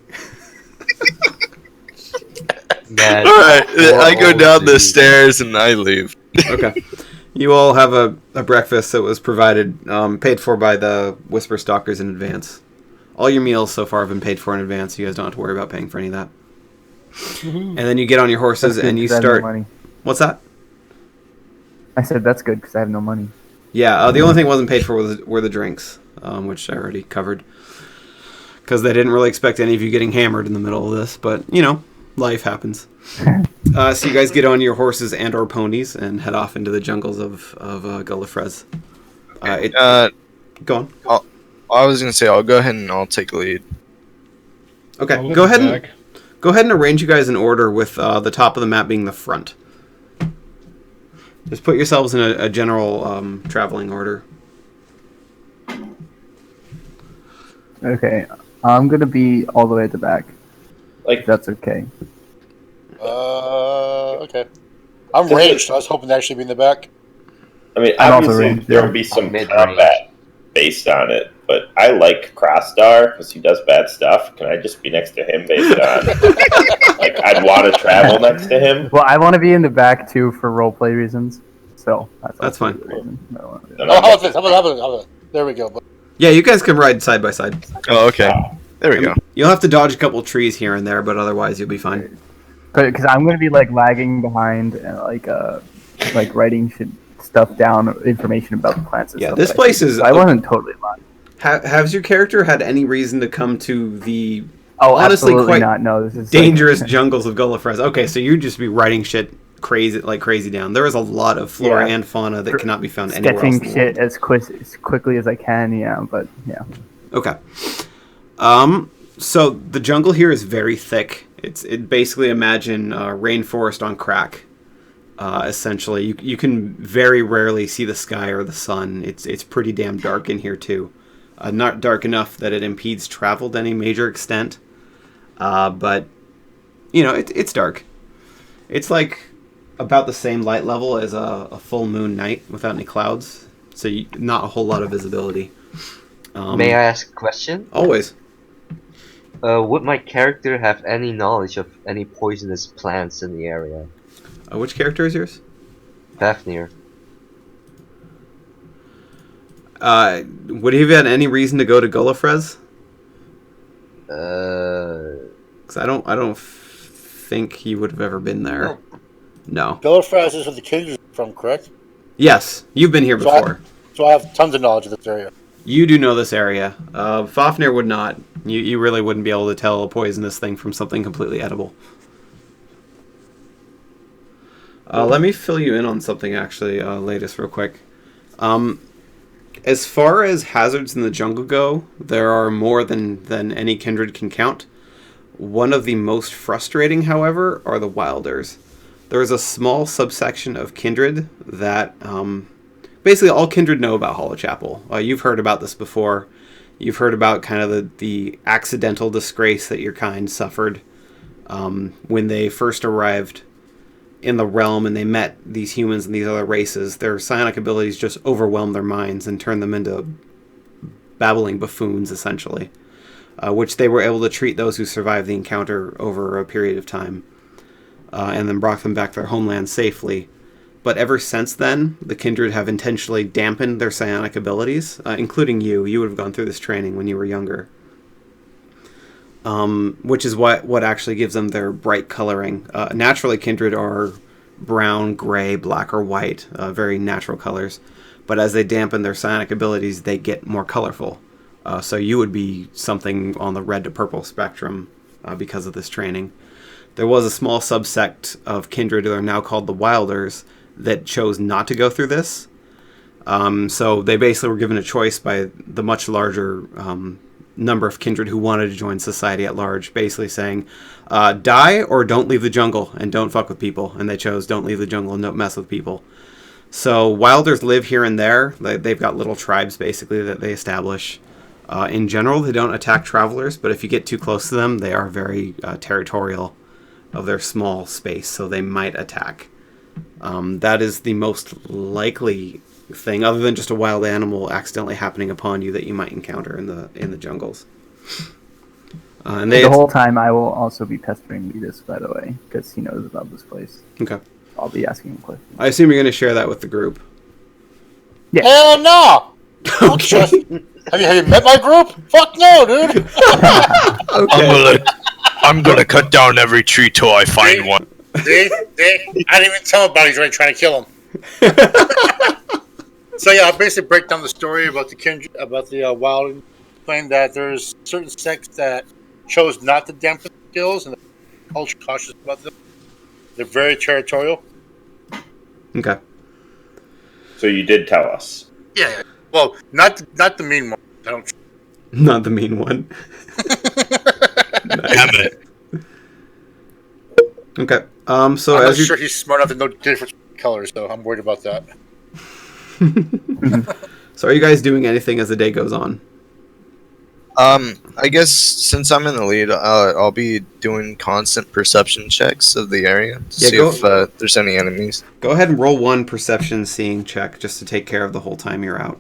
Man, Alright, I go down the dude. stairs and I leave. Okay. You all have a breakfast that was provided, paid for by the Whisperstalkers in advance. All your meals so far have been paid for in advance. You guys don't have to worry about paying for any of that. And then you get on your horses and you That's good 'cause I have start... no money. What's that? I said that's good because I have no money. Yeah, the only thing wasn't paid for were the drinks, which I already covered. Because they didn't really expect any of you getting hammered in the middle of this, but, you know, life happens. So you guys get on your horses and or ponies and head off into the jungles of Gallifrez. Go on. I was gonna say I'll go ahead and I'll take a lead. Okay, I'll go look ahead back. and arrange you guys in order with the top of the map being the front. Just put yourselves in a general traveling order. Okay, I'm gonna be all the way at the back. Like, If that's okay. Okay. I'm ranged, so I was hoping to actually be in the back. I mean, I'm also obviously ranged, there yeah. will be some Mid-range. combat based on it, but I like Crossstar because he does bad stuff. Can I just be next to him based on like I'd want to travel next to him? Well, I want to be in the back too for roleplay reasons. So That's also fine. the reason I don't wanna do Then that. Oh, I'm how about next this? How about this? There we go. Yeah, you guys can ride side by side. Oh, okay. There we go. You'll have to dodge a couple trees here and there, but otherwise you'll be fine. Because I'm gonna be like lagging behind and like writing stuff down, information about the plants. And Yeah, stuff this that I place see. is- So I wasn't totally lying. Has your character had any reason to come to the Oh, honestly absolutely quite not. No, this is dangerous Like, jungles of Gallifrez? Okay, so you'd just be writing shit crazy down. There is a lot of flora Yeah. and fauna that cannot be found anywhere else. sketching In the world. shit as quickly as I can. Yeah, but yeah. Okay. So the jungle here is very thick. It basically imagine rainforest on crack. Essentially, you can very rarely see the sky or the sun. It's pretty damn dark in here too. Not dark enough that it impedes travel to any major extent. But you know, it's dark. It's like about the same light level as a full moon night without any clouds. So not a whole lot of visibility. May I ask a question? Always. Would my character have any knowledge of any poisonous plants in the area? Which character is yours? Fafnir. Would he have had any reason to go to Gallifrez? Because I don't think he would have ever been there. No. Gallifrez is where the kings are from, correct? Yes, you've been here before. So I have tons of knowledge of this area. You do know this area. Fafnir would not. You really wouldn't be able to tell a poisonous thing from something completely edible. Let me fill you in on something, actually, latest real quick. As far as hazards in the jungle go, there are more than any kindred can count. One of the most frustrating, however, are the Wilders. There is a small subsection of kindred that... basically, all kindred know about Hollow Chapel. You've heard about this before. You've heard about kind of the accidental disgrace that your kind suffered when they first arrived in the realm and they met these humans and these other races. Their psionic abilities just overwhelmed their minds and turned them into babbling buffoons, essentially, which they were able to treat those who survived the encounter over a period of time, and then brought them back to their homeland safely. But ever since then, the Kindred have intentionally dampened their psionic abilities, including you. You would have gone through this training when you were younger. Which is what actually gives them their bright coloring. Naturally, Kindred are brown, gray, black, or white, very natural colors. But as they dampen their psionic abilities, they get more colorful. So you would be something on the red to purple spectrum because of this training. There was a small subsect of Kindred who are now called the Wilders that chose not to go through this. So they basically were given a choice by the much larger number of Kindred who wanted to join society at large, basically saying, die or don't leave the jungle and don't fuck with people. And they chose don't leave the jungle and don't mess with people. So Wilders live here and there. They've got little tribes, basically, that they establish. In general, they don't attack travelers, but if you get too close to them, they are very territorial of their small space, so they might attack. That is the most likely thing, other than just a wild animal accidentally happening upon you, that you might encounter in the jungles. And the whole time I will also be pestering Letus, by the way, because he knows about this place. Okay. I'll be asking him questions. I assume you're going to share that with the group. Yeah. Hell no! Okay. Have you met my group? Fuck no, dude! Okay. I'm gonna cut down every tree till I find one. See? I didn't even tell him about he's already trying to kill him. So yeah, I'll basically break down the story about the Kindred, about the wild, explain that there's certain sects that chose not to dampen skills and they're ultra cautious about them. They're very territorial. Okay. So you did tell us. Yeah. Well, not the mean one. I don't. Not the mean one. Damn it. Okay. So I'm as not you sure he's smart enough to know different colors, though. I'm worried about that. So are you guys doing anything as the day goes on? I guess since I'm in the lead, I'll be doing constant perception checks of the area to see if there's any enemies. Go ahead and roll one perception seeing check just to take care of the whole time you're out.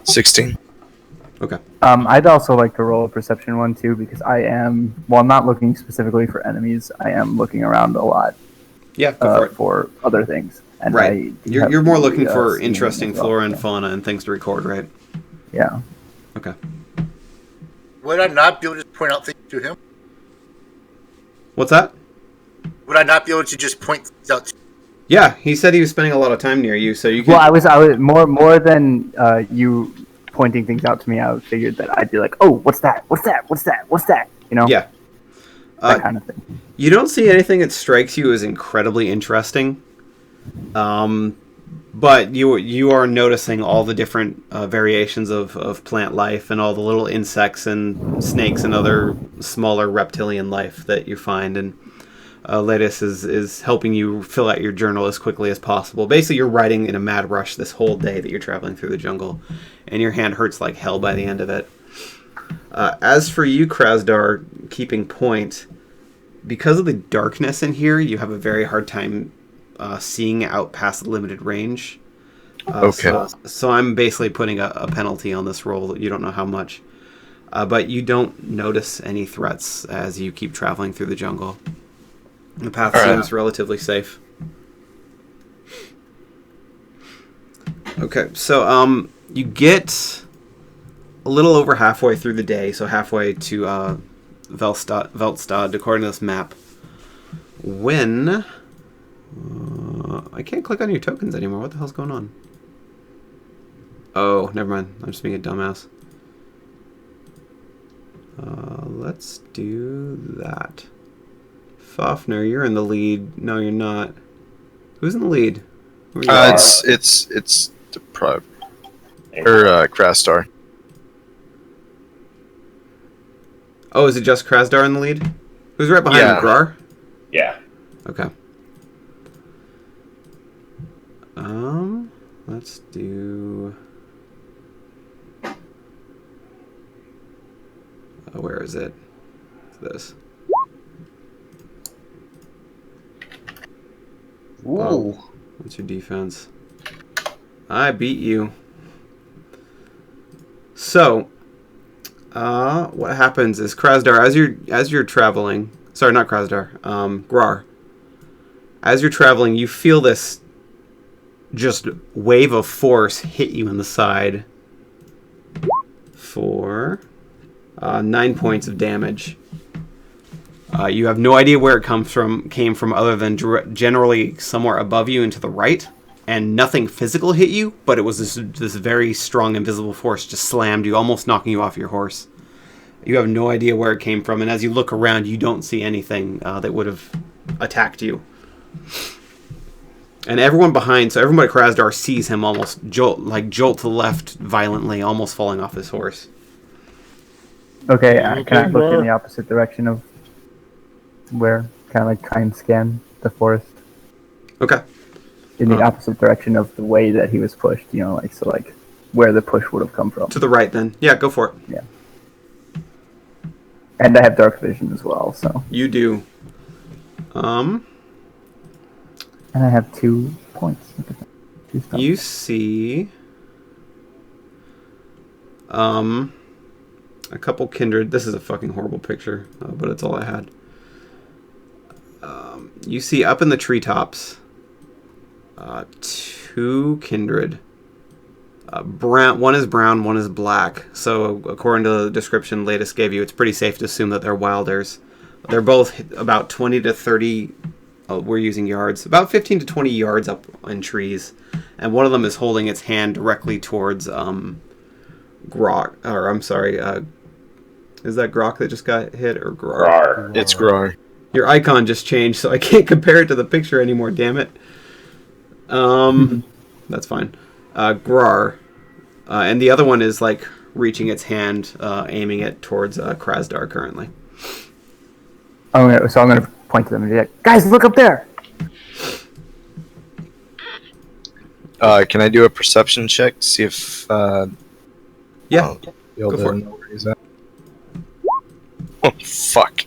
16. Okay. I'd also like to roll a perception one too, because I'm not looking specifically for enemies. I am looking around a lot. Yeah, go for other things. And right. You're more looking for interesting flora and fauna and things to record, right? Yeah. Okay. Would I not be able to just point out things to him? What's that? Would I not be able to just point things out to him? Yeah, he said he was spending a lot of time near you, so you can... Well, I was more than you pointing things out to me. I figured that I'd be like, oh, what's that? What's that? What's that? What's that? You know? Yeah. That kind of thing. You don't see anything that strikes you as incredibly interesting. But you are noticing all the different variations of plant life and all the little insects and snakes and other smaller reptilian life that you find. And Lattice is helping you fill out your journal as quickly as possible. Basically, you're writing in a mad rush this whole day that you're traveling through the jungle, and your hand hurts like hell by the end of it. As for you, Krasdar, keeping point, because of the darkness in here, you have a very hard time seeing out past the limited range. Okay. So I'm basically putting a penalty on this roll. You don't know how much. But you don't notice any threats as you keep traveling through the jungle. The path seems relatively safe. Okay, so you get a little over halfway through the day, so halfway to Veltstad, according to this map, when... I can't click on your tokens anymore. What the hell's going on? Oh, never mind. I'm just being a dumbass. Let's do that. Fafner, you're in the lead. No, you're not. Who's in the lead? It's the Krasdar. Oh, is it just Krasdar in the lead? Who's right behind him? Grar? Yeah. Okay. Let's do... Where is it? This. Ooh. What's your defense? I beat you. So, what happens is Krasdar, as you're traveling. Sorry, not Krasdar. Grar. As you're traveling, you feel this just wave of force hit you in the side for 9 points of damage. You have no idea where it came from other than generally somewhere above you and to the right, and nothing physical hit you, but it was this very strong invisible force just slammed you, almost knocking you off your horse. You have no idea where it came from, and as you look around, you don't see anything that would have attacked you. And everyone behind, so everybody at Krasdar sees him almost jolt to the left violently, almost falling off his horse. Okay, can I look in the opposite direction of where? Kind of like try and scan the forest. Okay. In the opposite direction of the way that he was pushed, like where the push would have come from. To the right, then. Yeah, go for it. Yeah. And I have dark vision as well, so. You do. And I have 2 points. You see a couple kindred. This is a fucking horrible picture, but it's all I had. You see up in the treetops 2 kindred. Brown. One is brown, one is black. So according to the description Latest gave you, it's pretty safe to assume that they're wilders. They're both about 20 to 30... we're using yards. About 15 to 20 yards up in trees. And one of them is holding its hand directly towards Grok. Or, I'm sorry. Is that Grok that just got hit? Or Grar? It's Grar. Your icon just changed, so I can't compare it to the picture anymore, damn it. That's fine. Grar. And the other one is, like, reaching its hand, aiming it towards Krasdar currently. So I'm going to point to them and be like, guys, look up there! Can I do a perception check to see if... Yeah, go for it. Know where he's at? Oh, fuck.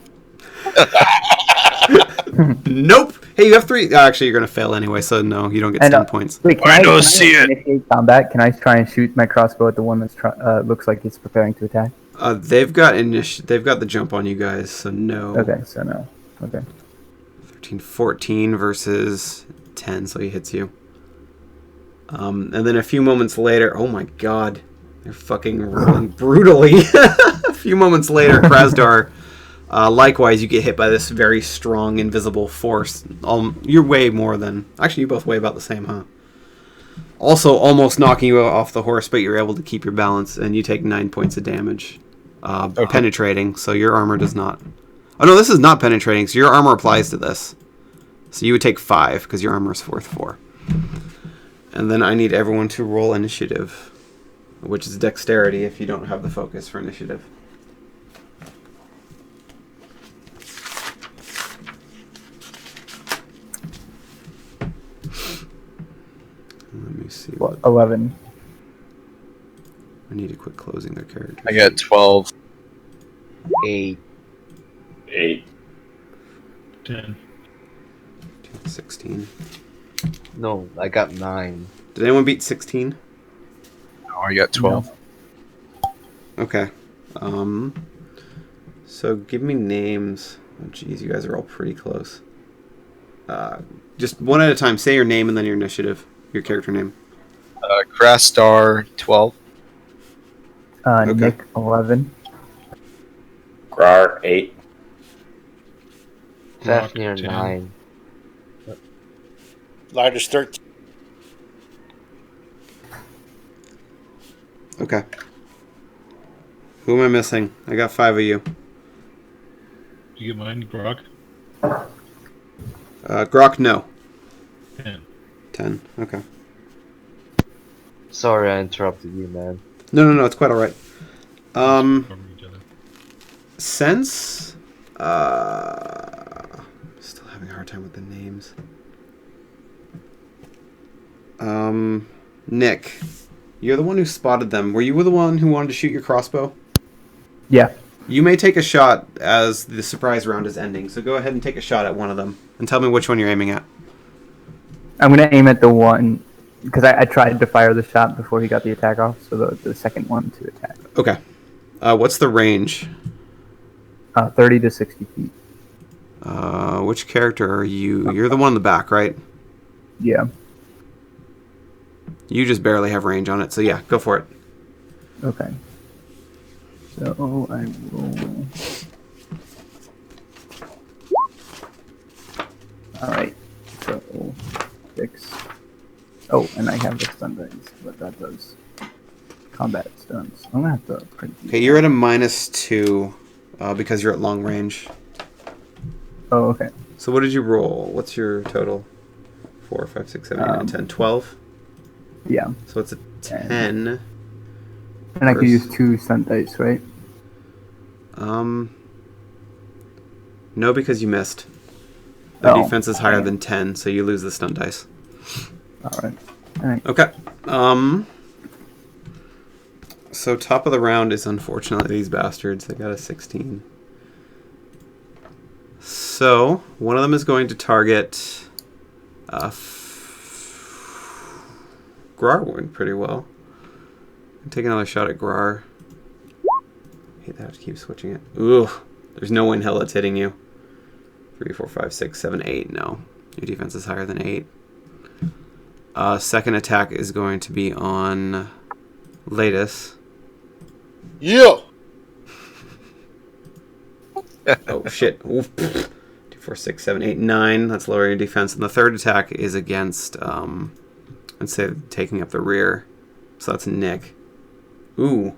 Nope! Hey, you have 3... actually, you're going to fail anyway, so no, you don't get 10 points. Wait, can I initiate combat? Can I try and shoot my crossbow at the one that's looks like it's preparing to attack? They've got the jump on you guys, so no. Okay, so no. Okay. 14 versus 10, so he hits you. And then a few moments later, oh my god, they're fucking rolling brutally. A few moments later, Krasdar, likewise, you get hit by this very strong invisible force. You're way more than... Actually, you both weigh about the same, huh? Also, almost knocking you off the horse, but you're able to keep your balance, and you take 9 points of damage. Penetrating, so your armor does not... Oh no, this is not penetrating, so your armor applies to this. So you would take 5, because your armor is 4. And then I need everyone to roll initiative, which is dexterity if you don't have the focus for initiative. Let me see. What? 11. I need to quit closing their characters. I got 12. 8. 10. 16. No, I got 9. Did anyone beat 16? Oh, I got 12. Okay. So give me names. Oh, geez, you guys are all pretty close. Just one at a time. Say your name and then your initiative. Your character name. Krasdar, 12. Okay. Nick, 11. Grar, 8. Fafnir, 10. 9. Lighters 13. Okay. Who am I missing? I got 5 of you. Did you get mine, Grok? Grok, no. 10. 10. Okay. Sorry I interrupted you, man. No, it's quite alright. Cover each other. Since... still having a hard time with the names. Nick, you're the one who spotted them. Were you the one who wanted to shoot your crossbow? Yeah. You may take a shot as the surprise round is ending, so go ahead and take a shot at one of them, and tell me which one you're aiming at. I'm gonna aim at the one because I tried to fire the shot before he got the attack off, so the second one to attack. Okay. What's the range? 30 to 60 feet. Which character are you? You're the one in the back, right? Yeah. You just barely have range on it, so yeah, go for it. Okay. So I roll. Alright. So 6. Oh, and I have the stun dice, but that does combat stuns. I'm gonna have to print these. Okay, you're at a -2 because you're at long range. Oh, okay. So what did you roll? What's your total? 4, 5, 6, 7, 8, 9, 10, 12? Yeah. So it's a 10. And I could use 2 stun dice, right? No, because you missed. The Oh, defense is higher okay. than 10, so you lose the stun dice. Alright. Alright. Okay. So top of the round is unfortunately these bastards. They got a 16. So one of them is going to target Grar went pretty well. Take another shot at Grar. I hate that I have to keep switching it. Ooh, there's no way in hell that's hitting you. 3, 4, 5, 6, 7, 8. No, your defense is higher than 8. Second attack is going to be on Ladus. Yeah. Oh shit. Oof. 2, 4, 6, 7, 8, 9. That's lowering your defense. And the third attack is against, instead of taking up the rear. So that's Nick. Ooh.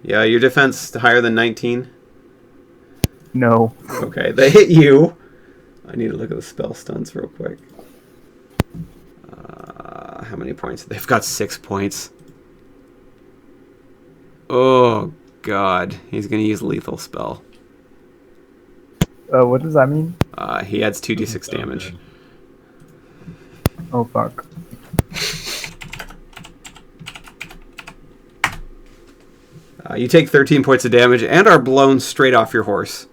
Yeah, your defense higher than 19? No. Okay, they hit you. I need to look at the spell stunts real quick. How many points? They've got 6 points. Oh, God. He's going to use lethal spell. What does that mean? He adds 2d6 damage. Oh, fuck. You take 13 points of damage and are blown straight off your horse.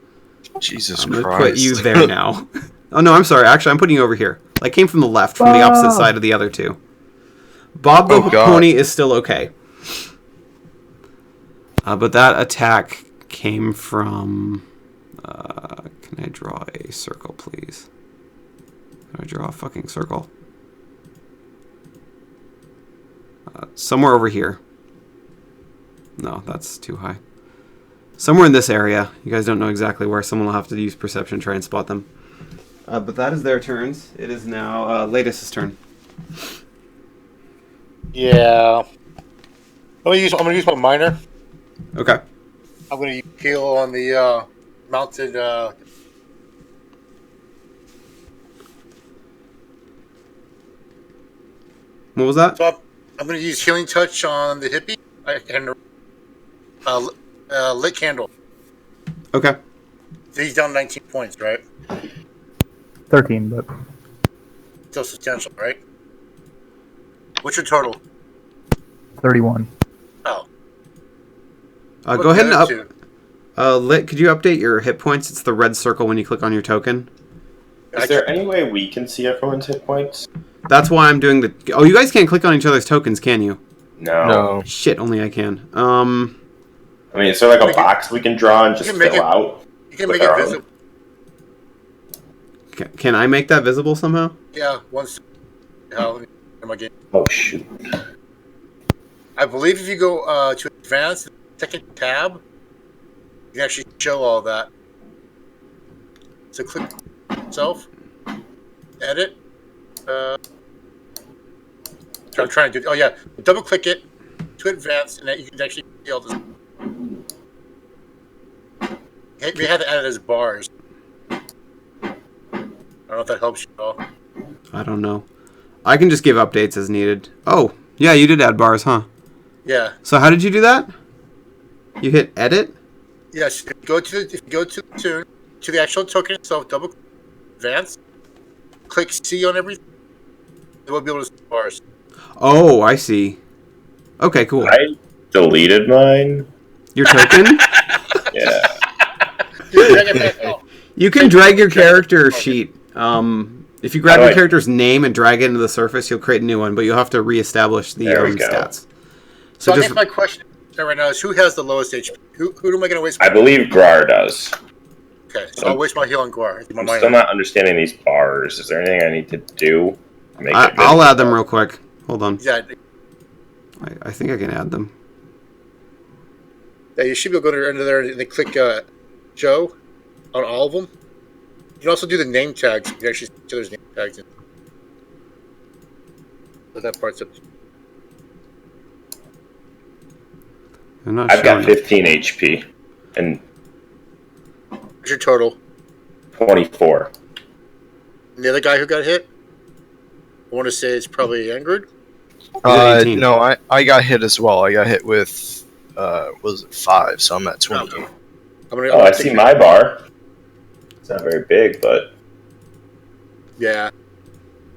Jesus I'm going to Christ. put you there now. Oh, no, I'm sorry. Actually, I'm putting you over here. I came from the left, from the opposite side of the other two. Bob the pony is still okay. But that attack came from... can I draw a circle, please? Can I draw a fucking circle? Somewhere over here. No, that's too high. Somewhere in this area. You guys don't know exactly where. Someone will have to use perception to try and spot them. But that is their turns. It is now Ladus' turn. Yeah. I'm gonna use my miner. Okay. I'm gonna heal on the mounted. What was that? So I'm gonna use healing touch on the hippie and lit candle. Okay. He's down 19 points, right? 13, but Still substantial, right? What's your total? 31. Oh. Go ahead and up. Lit, could you update your hit points? It's the red circle when you click on your token. Is there any way we can see everyone's hit points? That's why I'm doing the... Oh, you guys can't click on each other's tokens, can you? No. Shit, only I can. I mean, is there like a box we can draw and just fill out? You can make it visible. Can I make that visible somehow? Yeah, once. In my game. Oh, shoot. I believe if you go to advanced, second tab, you can actually show all that. So click itself, edit. I'm trying to do. Oh yeah, double click it to advanced, and then you can actually see all this. We had to add it as bars. I don't know if that helps you at all. I don't know. I can just give updates as needed. Oh, yeah, you did add bars, huh? Yeah. So how did you do that? You hit edit? Yes. If you go to the actual token itself, double advance, click C on everything. It will be able to see bars. Oh, I see. Okay, cool. I deleted mine. Your token? Yeah. You can drag your character sheet. If you grab How do your I- character's name and drag it into the surface, you'll create a new one, but you'll have to reestablish the There we go. stats. So I just guess my question right now is who has the lowest HP? Who am I going to waste? I believe Grar does. Okay, so I'll waste my heal on Guar. I'm still not understanding these bars. Is there anything I need to do? To make it good? I'll add them real quick. Hold on. Yeah, I think I can add them. you should be able to go under there and then click Joe on all of them. You can also do the name tags. You can actually see each other's name tags. So that part's up. I'm not I've got showing it. 15 HP and What's your total? 24. And the other guy who got hit? I want to say it's probably Ingrid. He's at 18. No, I got hit as well. I got hit with, was it 5, so I'm at 20. Oh, I see my bar. It's not very big, but Yeah.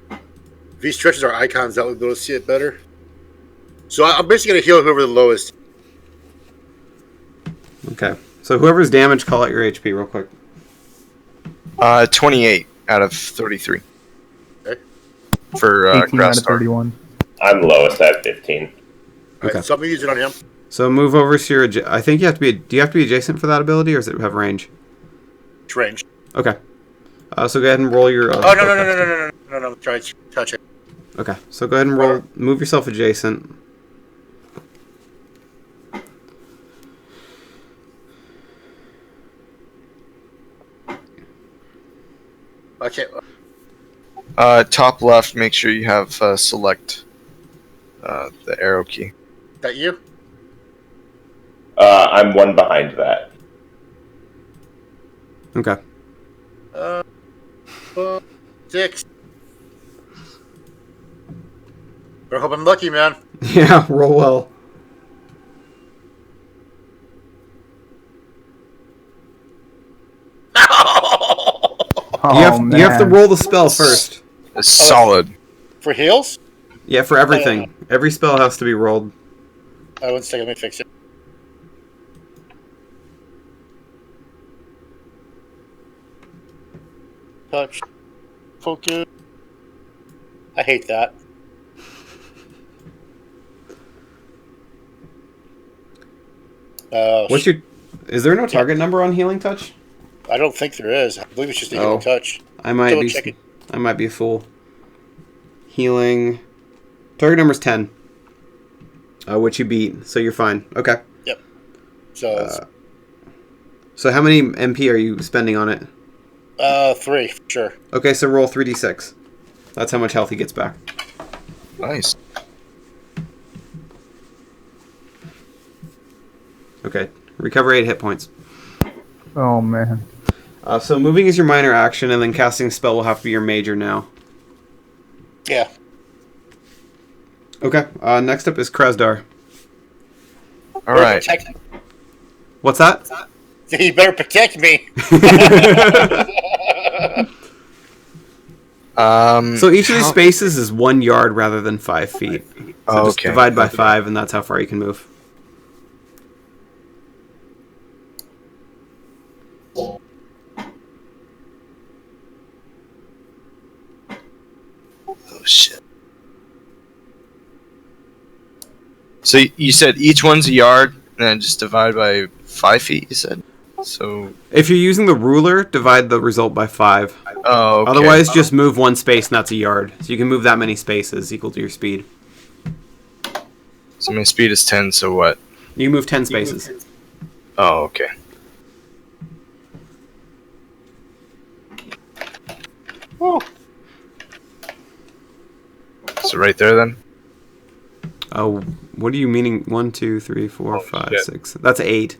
If he stretches our icons out, we'll be able to see it better. So I'm basically going to heal whoever the lowest. Okay. So whoever's damaged, call out your HP real quick. 28 out of 33. Okay. For 18 out of Grass 31. I'm lowest at 15. Okay. So I'm going to use it on him. So move over to your... I think you have to be... Do you have to be adjacent for that ability, or does it have range? It's ranged. Okay. So go ahead and roll your... No. Try to touch it. Okay. So go ahead and roll... Move yourself adjacent. Okay. Top left, make sure you have select the arrow key. That you? I'm one behind that. Okay. 6. I hope I'm lucky, man. Yeah, roll well. Oh, You have to roll the spell first. It's solid. For heals? Yeah, for everything. Every spell has to be rolled. One second, let me fix it. Touch. Focus. I hate that. What's your... Is there no target number on Healing Touch? I don't think there is. I believe it's just a healing touch. I might Double check be... it. I might be a fool. Healing... Target number's 10. Which you beat, so you're fine. Okay. Yep. So... So how many MP are you spending on it? 3, for sure. Okay, so roll 3d6. That's how much health he gets back. Nice. Okay. Recover 8 hit points. Oh, man. So moving is your minor action, and then casting a spell will have to be your major now. Yeah. Okay. Next up is Krasdar. All right. What's that? You better protect me. So each of these spaces is 1 yard rather than 5 feet. So just divide by 5, and that's how far you can move. Oh shit. So you said each one's a yard, and then just divide by 5 feet. You said. So if you're using the ruler, divide the result by 5. Oh. Okay. Otherwise, just move 1 space, and that's a yard. So you can move that many spaces equal to your speed. So my speed is 10. So what? You move 10 spaces. Oh, okay. Woo. So right there then. Oh, what are you meaning? 1, 2, 3, 4, 5, shit. 6. That's 8.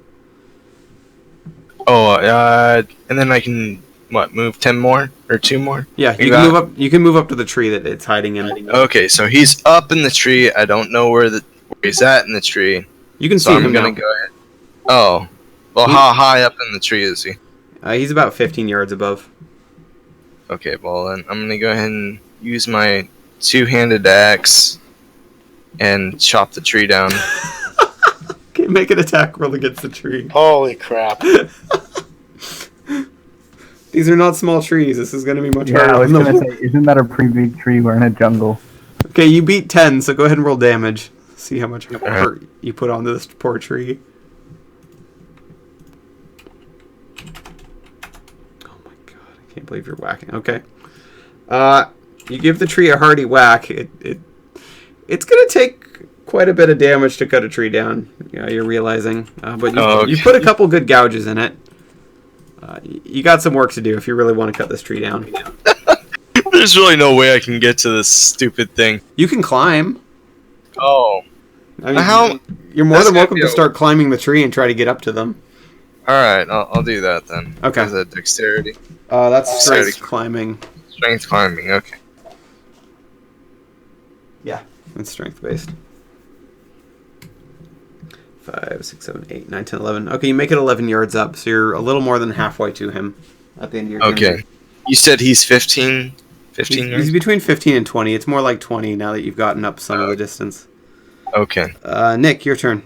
Oh, and then I can move 10 more or 2 more? Yeah, you can move up. You can move up to the tree that it's hiding in. Okay, so he's up in the tree. I don't know where he's at in the tree. You can So see I'm him gonna now. go ahead. Oh, well, how high up in the tree is he? He's about 15 yards above. Okay, well then I'm gonna go ahead and use my 2-handed axe and chop the tree down. Okay, make an attack roll against the tree. Holy crap. These are not small trees. This is going to be much Yeah, I harder. was than gonna the- say, isn't that a pretty big tree? We're in a jungle. Okay, you beat 10, so go ahead and roll damage. See how much hurt you put onto this poor tree. Oh my god, I can't believe you're whacking. Okay. You give the tree a hearty whack. It's going to take quite a bit of damage to cut a tree down. Yeah, you're realizing. But you put a couple good gouges in it. You got some work to do if you really want to cut this tree down. There's really no way I can get to this stupid thing. You can climb. Oh. I mean, How? You're more That's than gonna welcome be to a- start climbing the tree and try to get up to them. Alright, I'll do that then. Okay. Is that dexterity? That's strength Dexterity. climbing. Strength climbing, okay. Yeah, it's strength based. 5, 6, 7, 8, 9, 10, 11. Okay, you make it 11 yards up, so you're a little more than halfway to him at the end of your turn. Okay. You said he's 15? 15 He's yards? between 15 and 20. It's more like 20 now that you've gotten up some of the distance. Okay. Nick, your turn.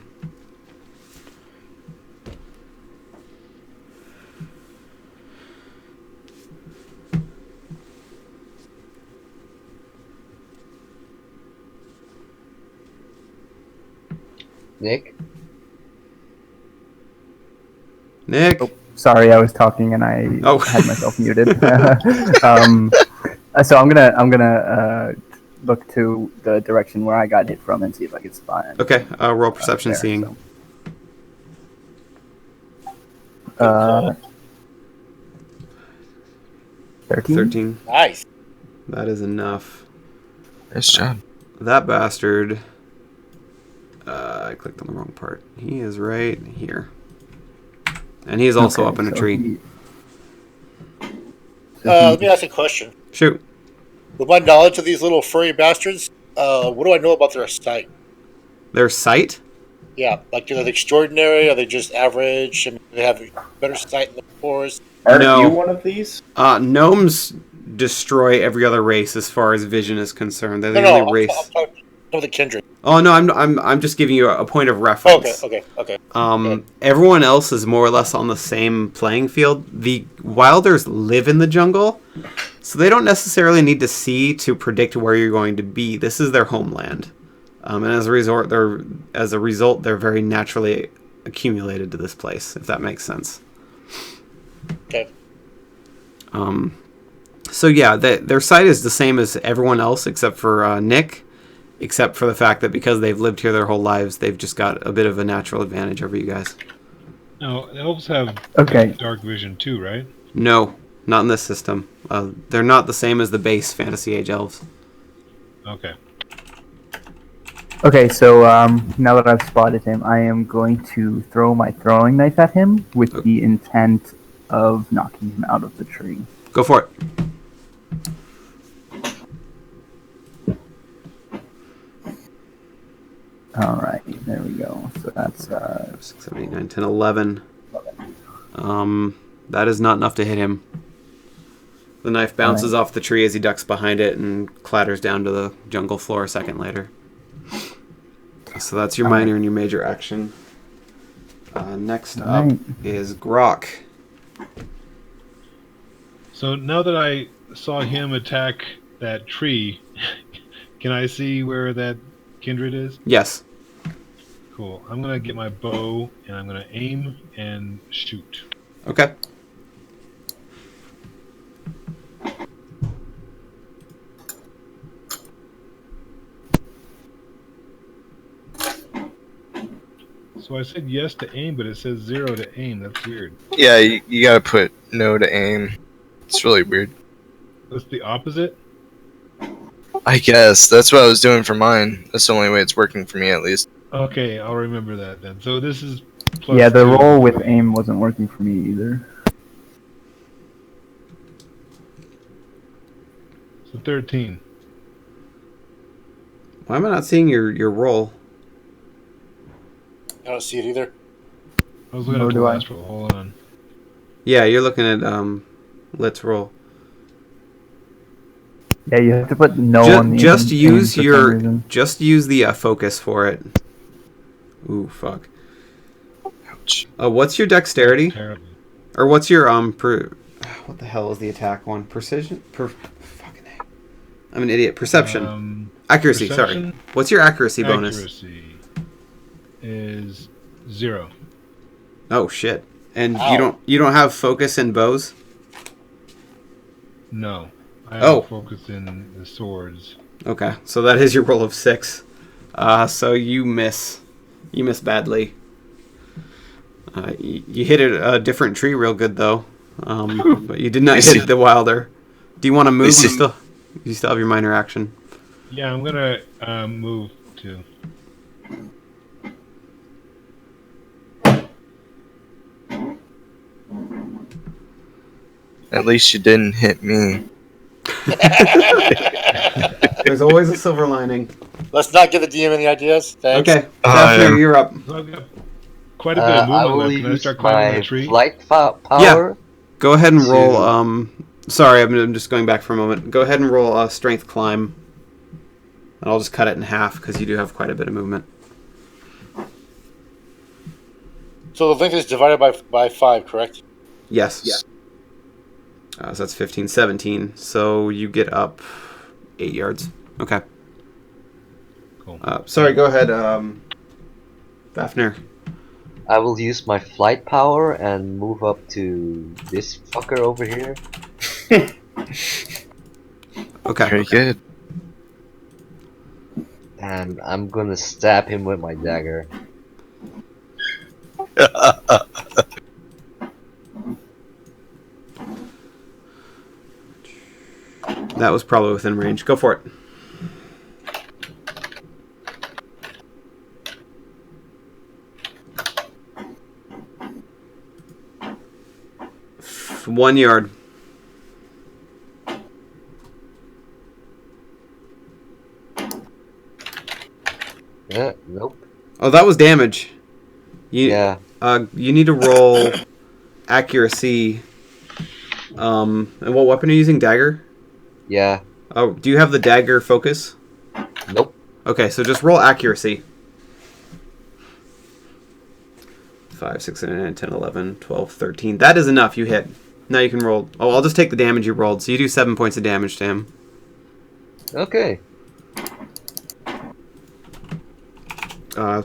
Nick? Nick. Oh, sorry, I was talking and I had myself muted. So I'm gonna look to the direction where I got hit from and see if I can spot it. Okay, roll perception there, seeing. So. 13? 13. Nice. That is enough. Nice job. That bastard. I clicked on the wrong part. He is right here. And he is also Okay, up in a so tree. Let me ask a question. Shoot. With my knowledge of these little furry bastards, what do I know about their sight? Their sight? Yeah, like, are they extraordinary? Are they just average? I mean, do they have better sight in the forest? Aren't No. you one of these? Gnomes destroy every other race as far as vision is concerned. They're the No, only race. I'm talking about the kindred. Oh no, I'm just giving you a point of reference. Okay. Everyone else is more or less on the same playing field. The Wilders live in the jungle, so they don't necessarily need to see to predict where you're going to be. This is their homeland, and as a result, they're very naturally accumulated to this place. If that makes sense. Okay. So yeah, their sight is the same as everyone else except for Nick. Except for the fact that because they've lived here their whole lives, they've just got a bit of a natural advantage over you guys. No, elves have dark vision too, right? No, not in this system. They're not the same as the base Fantasy Age elves. Okay. Okay, so now that I've spotted him, I am going to throw my throwing knife at him with the intent of knocking him out of the tree. Go for it. Alright, there we go. So that's 6, 7, 8, 9, 10, 11. That is not enough to hit him. The knife bounces off the tree as he ducks behind it and clatters down to the jungle floor a second later. So that's your minor and your major action. Next up is Grok. So now that I saw him attack that tree, can I see where that kindred is? Yes. Cool. I'm going to get my bow and I'm going to aim and shoot. Okay. So I said yes to aim, but it says 0 to aim. That's weird. Yeah, you gotta put no to aim. It's really weird. That's the opposite? I guess. That's what I was doing for mine. That's the only way it's working for me, at least. Okay, I'll remember that then. So this is plus yeah, the 2. roll with aim wasn't working for me either. So 13. Why am I not seeing your roll? I don't see it either. I was looking Nor at the do I. last roll. Hold on. Yeah, you're looking at let's roll. Yeah, you have to put no on the Just aim use for some your reason. just use the focus for it. Ooh, fuck. damage. What's your dexterity? Terrible. Or what's your what the hell is the attack one? Precision? Fucking A. I'm an idiot. Perception. Accuracy. Perception? Sorry. What's your accuracy bonus? Accuracy is 0. Oh shit! And Ow. you don't have focus in bows? No. I Oh. focus in the swords. Okay, so that is your roll of 6. So you miss. You miss badly. You hit a different tree real good though, but you did not hit the wilder. Do you want to move? You still have your minor action. Yeah, I'm gonna move to. At least you didn't hit me. There's always a silver lining. Let's not give the DM any ideas. Thanks. Okay, Daphne, you're up. So I've got quite a bit of I movement will left. Can I use start climbing my the tree? flight power. Yeah. Go ahead and To- roll. Sorry, I'm just going back for a moment. Go ahead and roll strength climb. And I'll just cut it in half because you do have quite a bit of movement. So the length is divided by 5, correct? Yes. Yeah. So that's 15, 17. So you get up 8 yards. Okay. Cool. Sorry, go ahead, Fafnir. I will use my flight power and move up to this fucker over here. Okay. Very good. And I'm gonna stab him with my dagger. That was probably within range. Go for it. F- 1 yard. Nope. Oh, that was damage. Yeah. You need to roll accuracy. And what weapon are you using? Dagger? Yeah. Oh, do you have the dagger focus? Nope. Okay, so just roll accuracy. 5, 6, 7, 8, 9, 10, 11, 12, 13. That is enough. You hit. Now you can roll. Oh, I'll just take the damage you rolled. So you do 7 points of damage to him. Okay.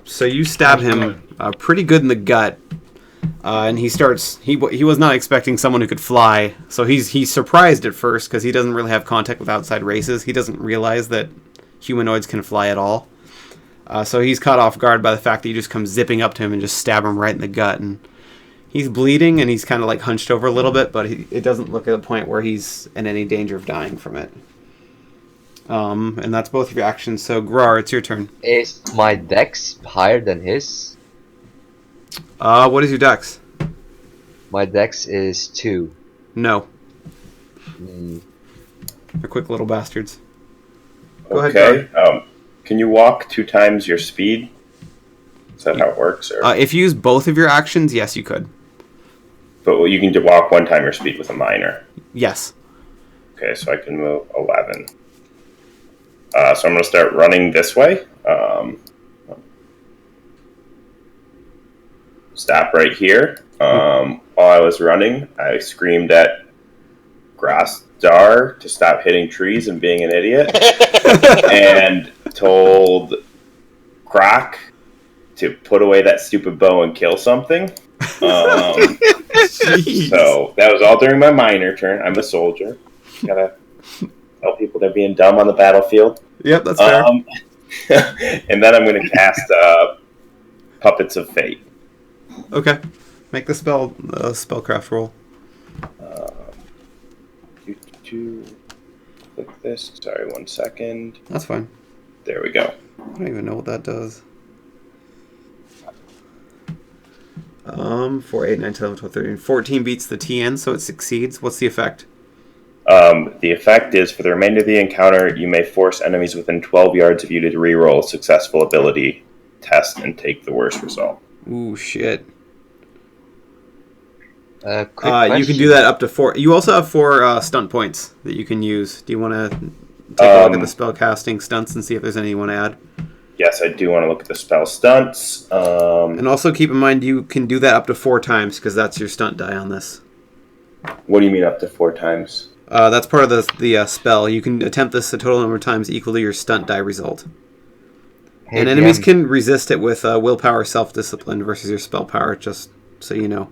So you stab him pretty good in the gut. And he starts. He was not expecting someone who could fly, so he's surprised at first because he doesn't really have contact with outside races. He doesn't realize that humanoids can fly at all. So he's caught off guard by the fact that you just come zipping up to him and just stab him right in the gut, and he's bleeding and he's kind of like hunched over a little bit, but it doesn't look at a point where he's in any danger of dying from it. And that's both of your actions. So Grar, it's your turn. Is my dex higher than his? What is your dex? My dex is 2. No. Mm. They're quick little bastards. Go Okay. ahead, Can you walk 2 times your speed? Is that how it works? Or? If you use both of your actions, yes, you could. But you can walk 1 time your speed with a minor. Yes. Okay, so I can move 11. So I'm going to start running this way. Stop right here. While I was running, I screamed at Grassdar to stop hitting trees and being an idiot, and told Croc to put away that stupid bow and kill something. So that was all during my minor turn. I'm a soldier. Gotta tell people they're being dumb on the battlefield. Yep, that's fair. And then I'm going to cast Puppets of Fate. Okay. Make the spellcraft roll. Click this. Sorry, 1 second. That's fine. There we go. I don't even know what that does. 4, 8, 9, 10, 11, 12, 13. 14 beats the TN, so it succeeds. What's the effect? The effect is, for the remainder of the encounter, you may force enemies within 12 yards of you to reroll a successful ability test and take the worst result. Ooh, shit. Quick You can question. do that up to 4. You also have 4 stunt points that you can use. Do you want to take a look at the spellcasting stunts and see if there's any you want to add? Yes, I do want to look at the spell stunts. And also keep in mind you can do that up to 4 times because that's your stunt die on this. What do you mean up to 4 times? That's part of the spell. You can attempt this a total number of times equal to your stunt die result. Hey, And enemies DM, can resist it with willpower self-discipline versus your spell power, just so you know.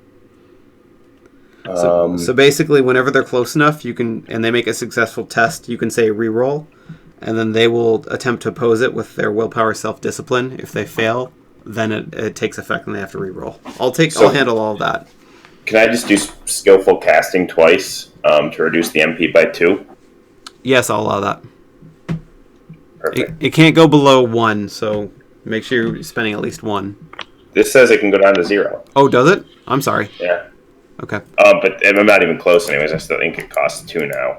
So basically, whenever they're close enough, you can, and they make a successful test, you can say reroll, and then they will attempt to oppose it with their willpower self-discipline. If they fail, then it takes effect and they have to reroll. I'll handle all of that. Can I just do skillful casting twice to reduce the MP by 2? Yes, I'll allow that. Perfect. It can't go below 1, so make sure you're spending at least 1. This says it can go down to 0. Oh, does it? I'm sorry. Yeah. Okay. But I'm not even close anyways. I still think it costs 2 now.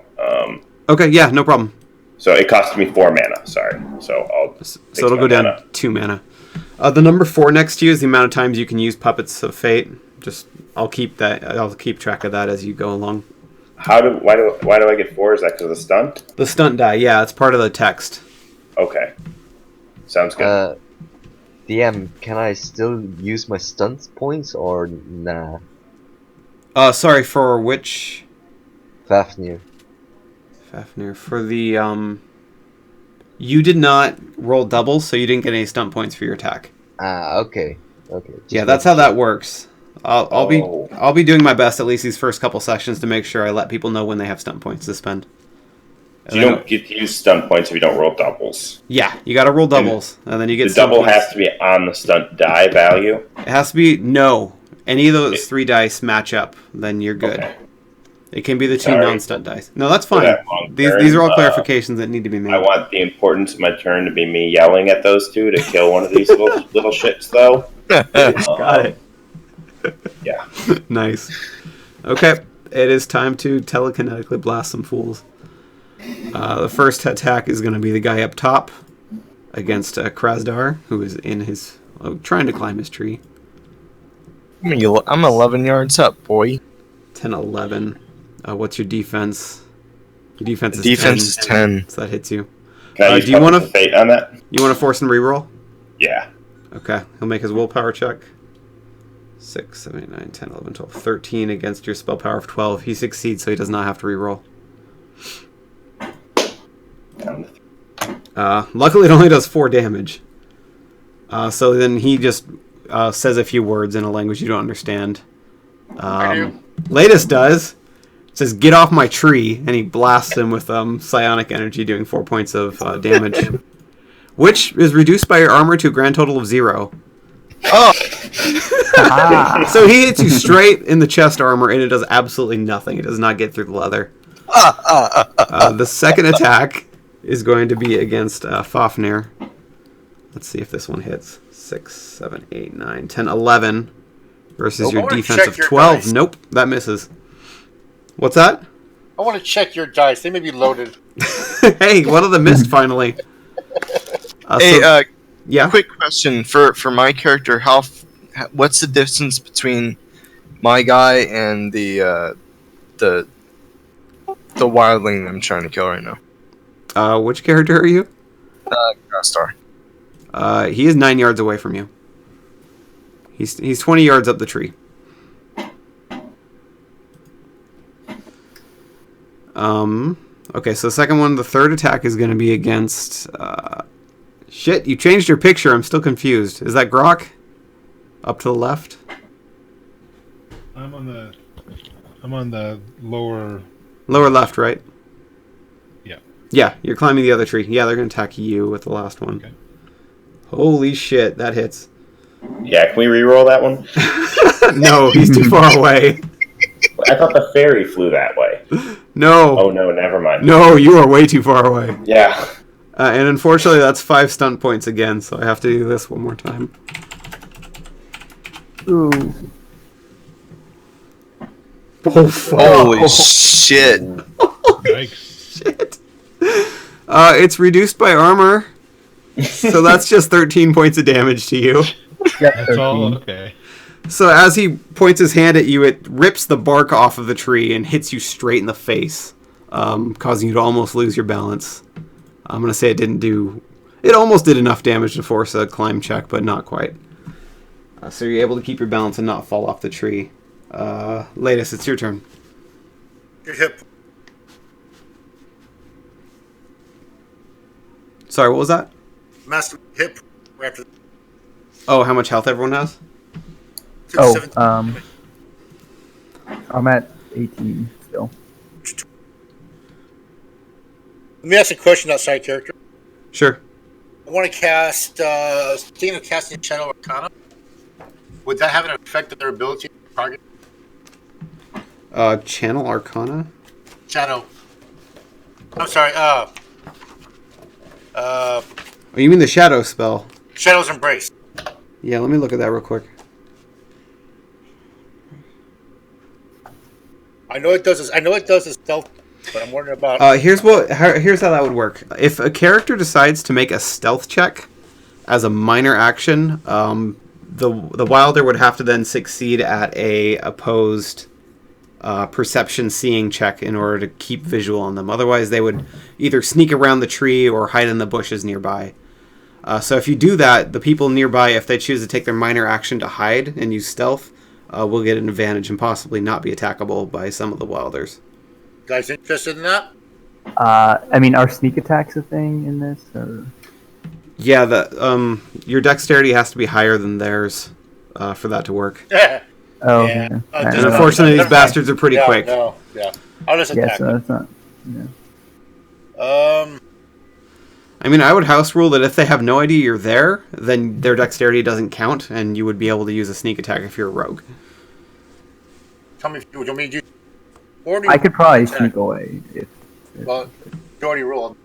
Okay, yeah, no problem. So it cost me 4 mana, sorry. So it'll go down 2 mana. The number 4 next to you is the amount of times you can use Puppets of Fate. I'll keep track of that as you go along. Why do I get 4? Is that because of the stunt? The stunt die, yeah, it's part of the text. Okay. Sounds good. DM, can I still use my stunt points or nah? Sorry, for which? Fafnir. For the, you did not roll doubles, so you didn't get any stunt points for your attack. Okay. Yeah, that's how that works. I'll be doing my best at least these first couple sessions to make sure I let people know when they have stunt points to spend. So you don't get to use stunt points if you don't roll doubles. Yeah, you got to roll doubles, and then you get the stunt double points. has to be on the stunt die value. It has to be any of those 3 dice match up, then you're good. Okay. It can be the 2 Sorry. non-stunt dice. No, that's fine. that long These are all turn, clarifications that need to be made. I want the importance of my turn to be me yelling at those 2 to kill one of these little shits, though. Got it. Yeah. Nice. Okay, it is time to telekinetically blast some fools. The first attack is going to be the guy up top against Krasdar, who is in his trying to climb his tree. I'm 11 yards up, boy. 10, 11. What's your defense? Your defense is Defense 10. is 10. So that hits you. Can I use Puppets of Fate on that? You want to force him to reroll? Yeah. Okay, he'll make his willpower check. 6, 7, 8, 9, 10, 11, 12, 13 against your spell power of 12. He succeeds, so he does not have to reroll. Luckily, it only does 4 damage. So then he just says a few words in a language you don't understand. Latest does. It says, "Get off my tree," and he blasts him with psionic energy, doing 4 points of damage. Which is reduced by your armor to a grand total of 0. Oh! So he hits you straight in the chest armor, and it does absolutely nothing. It does not get through the leather. The second attack is going to be against Fafnir. Let's see if this one hits. 6, 7, 8, 9, 10, 11 versus your defense of 12. Dice. Nope, that misses. What's that? I want to check your dice. They may be loaded. Hey, one of them missed finally. Yeah. Quick question for my character: what's the distance between my guy and the wildling I'm trying to kill right now? Which character are you? Star. He is 9 yards away from you. He's 20 yards up the tree. Okay, so the second one, the third attack is going to be against... shit, you changed your picture. I'm still confused. Is that Grok? Up to the left? I'm on the lower... Lower left, right? Yeah. Yeah, you're climbing the other tree. Yeah, they're going to attack you with the last one. Okay. Holy shit, that hits. Yeah, can we re-roll that one? No, he's too far away. I thought the fairy flew that way. No. Oh, no, never mind. No, you are way too far away. Yeah. And unfortunately, that's 5 stunt points again, so I have to do this one more time. Ooh. Oh, fuck. Holy shit! Yikes. Shit. It's reduced by armor, so that's just 13 points of damage to you. That's all? Okay. So as he points his hand at you, it rips the bark off of the tree and hits you straight in the face, causing you to almost lose your balance. I'm going to say it didn't do It almost did enough damage to force a climb check, but not quite. So you're able to keep your balance and not fall off the tree. Latest, it's your turn. Your hip. Sorry, what was that? Master hip. After Oh, how much health everyone has? I'm at 18 still. Let me ask a question outside character. Sure. I want to cast, thinking of casting Channel Arcana. Would that have an effect on their ability to target? Channel Arcana? Shadow. I'm sorry, Oh, you mean the Shadow spell? Shadow's Embrace. Yeah, let me look at that real quick. I know it does a stealth, but I'm wondering about... Here's how that would work. If a character decides to make a stealth check as a minor action, the Wilder would have to then succeed at a opposed perception seeing check in order to keep visual on them. Otherwise, they would either sneak around the tree or hide in the bushes nearby. So if you do that, the people nearby, if they choose to take their minor action to hide and use stealth, will get an advantage and possibly not be attackable by some of the Wilders. Guys interested in that? I mean, are sneak attacks a thing in this? Or? Yeah, your dexterity has to be higher than theirs for that to work. Oh, Yeah. yeah. And unfortunately, these bastards are pretty quick. No, yeah. I'll just Yeah, attack. so that's not. Yeah. I mean, I would house rule that if they have no idea you're there, then their dexterity doesn't count, and you would be able to use a sneak attack if you're a rogue. Tell me if you want me to do... Or do I could probably attack? sneak away. Well, you already rolled.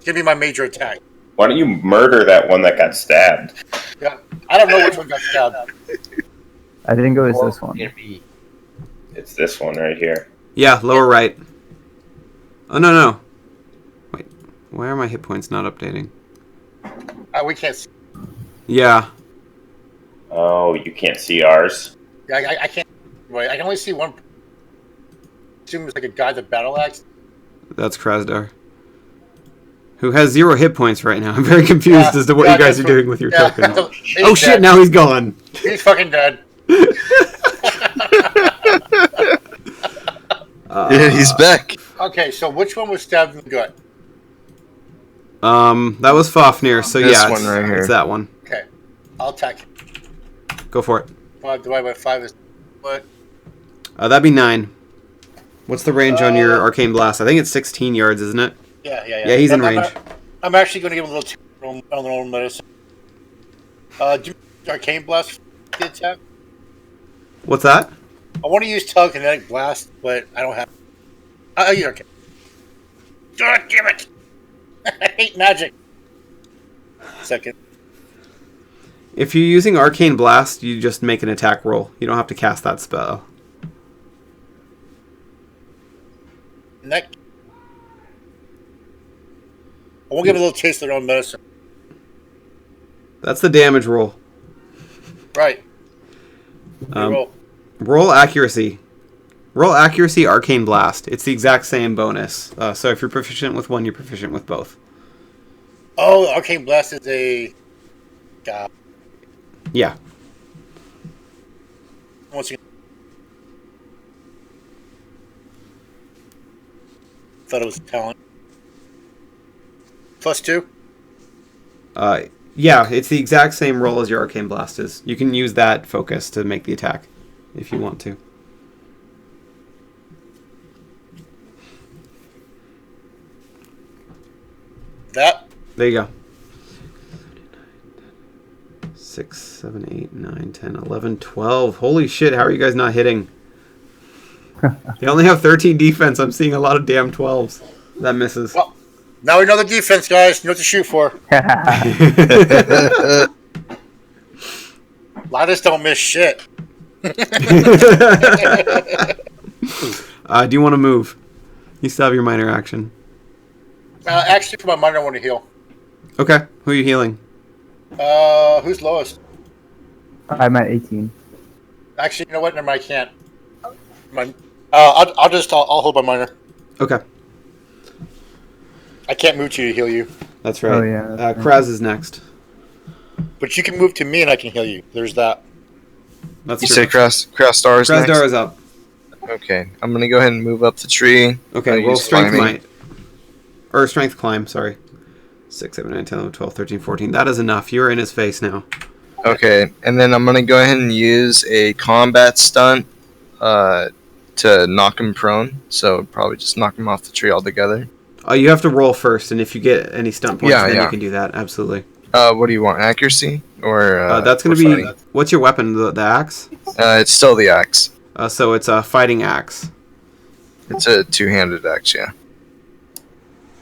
Give me my major attack. Why don't you murder that one that got stabbed? Yeah. I don't know which one got stabbed. I think it was this one. It's this one right here. Yeah, lower right. Oh, no. Wait, why are my hit points not updating? We can't see. Yeah. Oh, you can't see ours? Yeah, I can't... Wait, I can only see one... Assume it's like a guy with a battle axe. That's Krasdar. Who has 0 hit points right now. I'm very confused as to what you guys are doing with your tokens. Oh shit, now he's gone. He's fucking dead. Yeah, he's back. Okay, so which one was stabbed in the gut? That was Fafnir, so This yeah, one right here. it's that one. Okay, I'll attack him. Go for it. 5 divided by 5 is what? That'd be 9. What's the range on your Arcane Blast? I think it's 16 yards, isn't it? Yeah. Yeah, he's in range. I'm actually going to give him a little on their own medicine. Do you Arcane Blast the attack? What's that? I want to use Telekinetic Blast, but I don't have... I'll use Arcane. God damn it! I hate magic. Second. If you're using Arcane Blast, you just make an attack roll. You don't have to cast that spell. Neck. I won't give a little taste of their own medicine. That's the damage roll. Right. Roll accuracy. Roll accuracy, Arcane Blast. It's the exact same bonus. So if you're proficient with one, you're proficient with both. Oh, Arcane Blast is a... God. Yeah. Once again. Thought it was a talent. +2? Yeah, it's the exact same roll as your Arcane Blast is. You can use that focus to make the attack if you want to. That? There you go. 6, 7, 8, 9, 10, 11, 12. Holy shit, how are you guys not hitting? They only have 13 defense. I'm seeing a lot of damn 12s. That misses. Well, now we know the defense, guys. You know what to shoot for. Ladders don't miss shit. Do you want to move? You still have your minor action. Actually, for my minor, I want to heal. Okay, who are you healing? Who's lowest? I'm at 18. Actually, you know what? Never mind, I can't. I'll hold my minor. Okay. I can't move to you to heal you, That's right. Oh, yeah, that's right. Kraz is next. but you can move to me and I can heal you. There's that. That's You true. said Krastar is next? Krasdar is up. Okay, I'm gonna go ahead and move up the tree. Okay, I'll roll use strength climbing. might. Or strength climb, sorry. 6, 7, 9, 10, 11, 12, 13, 14. That is enough. You're in his face now. Okay, and then I'm gonna go ahead and use a combat stunt to knock him prone. So probably just knock him off the tree altogether. You have to roll first, and if you get any stunt points, Yeah, then yeah. you can do that. Absolutely. What do you want? Accuracy or? That's going or to be... fighting? What's your weapon? The axe? It's still the axe. So it's a fighting axe. It's a two-handed axe, yeah.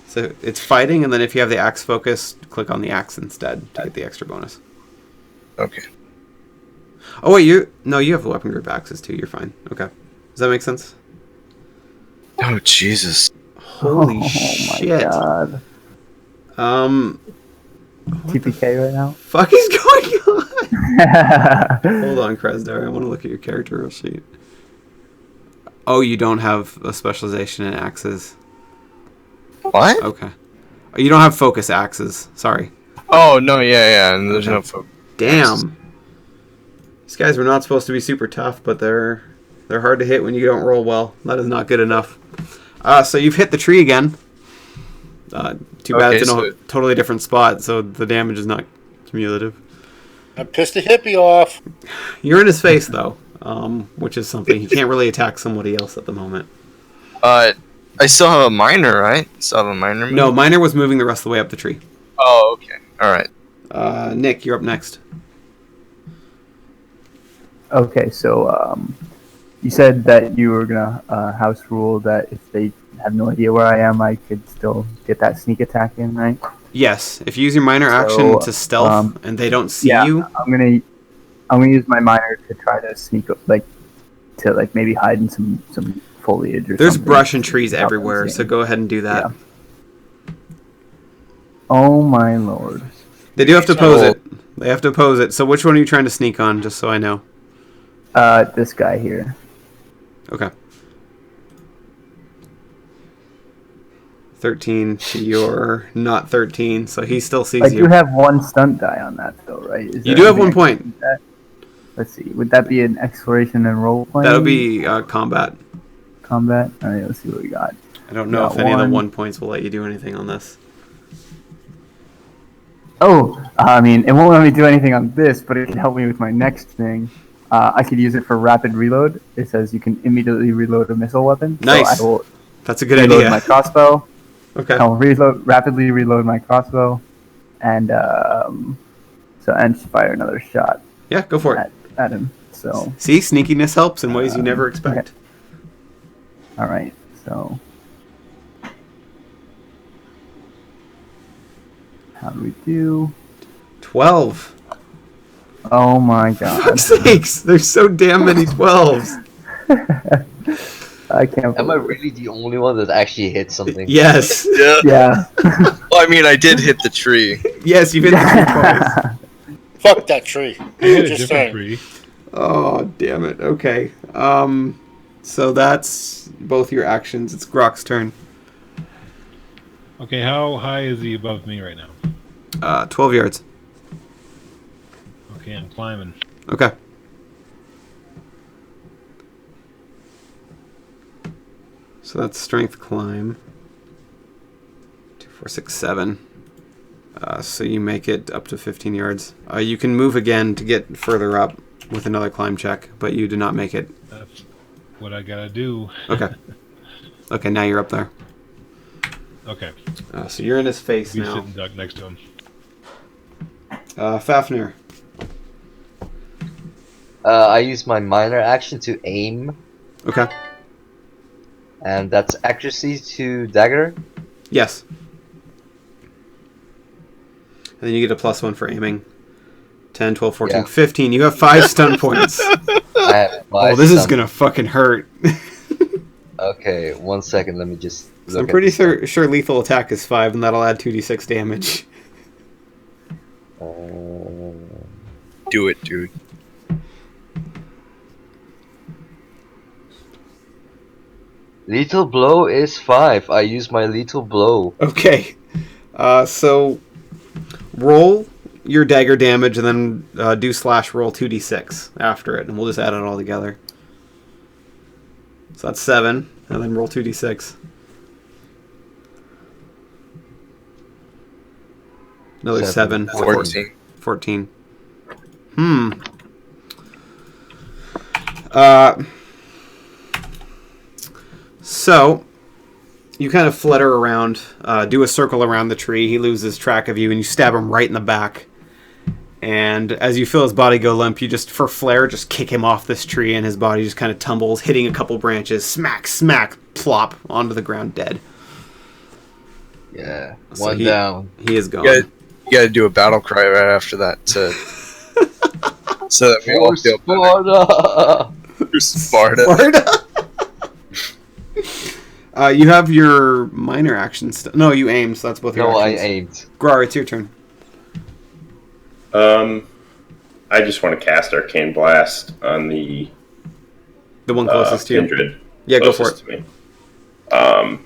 So it's fighting, and then if you have the axe focus, click on the axe instead to get the extra bonus. Okay. Oh, wait, you have weapon group axes, too. You're fine. Okay. Does that make sense? Oh Jesus! Holy oh shit. my god. TPK right now? Fuck is going on? Hold on, Krasdar. I want to look at your character real sheet. Oh, you don't have a specialization in axes. What? Okay. You don't have focus axes. Sorry. Oh no, yeah, and there's no focus. Damn. These guys were not supposed to be super tough, but they're hard to hit when you don't roll well. That is not good enough. So you've hit the tree again. Too bad it's in a totally different spot, so the damage is not cumulative. I pissed a hippie off. You're in his face, though, which is something. He can't really attack somebody else at the moment. I still have a miner, right? Still have a miner move? No, Miner was moving the rest of the way up the tree. Oh, okay. Alright. Nick, you're up next. Okay, so you said that you were gonna house rule that if they have no idea where I am, I could still get that sneak attack in, right? Yes, if you use your minor action to stealth and they don't see you. I'm gonna use my minor to try to sneak up, to maybe hide in some foliage or There's something. brush and trees everywhere, so go ahead and do that. Yeah. Oh my lord. They do have to pose it. They have to pose it. So which one are you trying to sneak on, just so I know? This guy here. Okay. 13 to your not 13, so he still sees I you. do have one stunt die on that, though, right? Is You there do have anything 1 I can point. do with that? Let's see. Would that be an exploration and role playing? That'll be combat. Combat? Alright, let's see what we got. I don't know if any of the 1 points will let you do anything on this. Oh, I mean, it won't let me do anything on this, but it can help me with my next thing. I could use it for rapid reload. It says you can immediately reload a missile weapon. Nice. So I will That's a good reload idea. my crossbow. Okay. I'll rapidly reload my crossbow, and fire another shot. Yeah, go for it. At him. So. See, sneakiness helps in ways you never expect. Okay. All right. So. How do we do? 12. Oh my god. For fuck's sakes, there's so damn many 12s. I can't. Am I really the only one that actually hit something? Yes. Yeah. Well, I mean, I did hit the tree. Yes, you hit the tree twice. Fuck that tree. I hit a Just different saying. tree. Oh, damn it. Okay. So that's both your actions. It's Grok's turn. Okay, how high is he above me right now? 12 yards. Okay, I'm climbing. Okay. So that's strength climb. 2, 4, 6, 7. So you make it up to 15 yards. You can move again to get further up with another climb check, but you did not make it. That's what I gotta do. Okay. Okay, now you're up there. Okay. So you're in his face Be now. sitting duck next to him. Fafnir. I use my minor action to aim, Okay. and that's accuracy to dagger. Yes. And then you get a +1 for aiming. 10, 12, 14, Yeah. 15. You have 5 stun points. I have Oh, this is gonna fucking hurt. Okay, 1 second. Let me just. So I'm pretty sure lethal attack is 5, and that'll add 2d6 damage. Do it, dude. Lethal blow is 5. I use my lethal blow. Okay. So roll your dagger damage and then do slash roll 2d6 after it, and we'll just add it all together. So that's 7, and then roll 2d6. Another 7. 14. 14. So you kind of flutter around, do a circle around the tree. He loses track of you, and you stab him right in the back. And as you feel his body go limp, you just, for flair, just kick him off this tree, and his body just kind of tumbles, hitting a couple branches. Smack, smack, plop, onto the ground, dead. Yeah, So one down. He is gone. You gotta do a battle cry right after that to, so that we all feel better. Sparta! Sparta. You have your minor action no, you aimed, so that's both your No, I actions. aimed. Grar, it's your turn. I just want to cast Arcane Blast on the one closest to you. Kindred. Yeah, go for it. To me.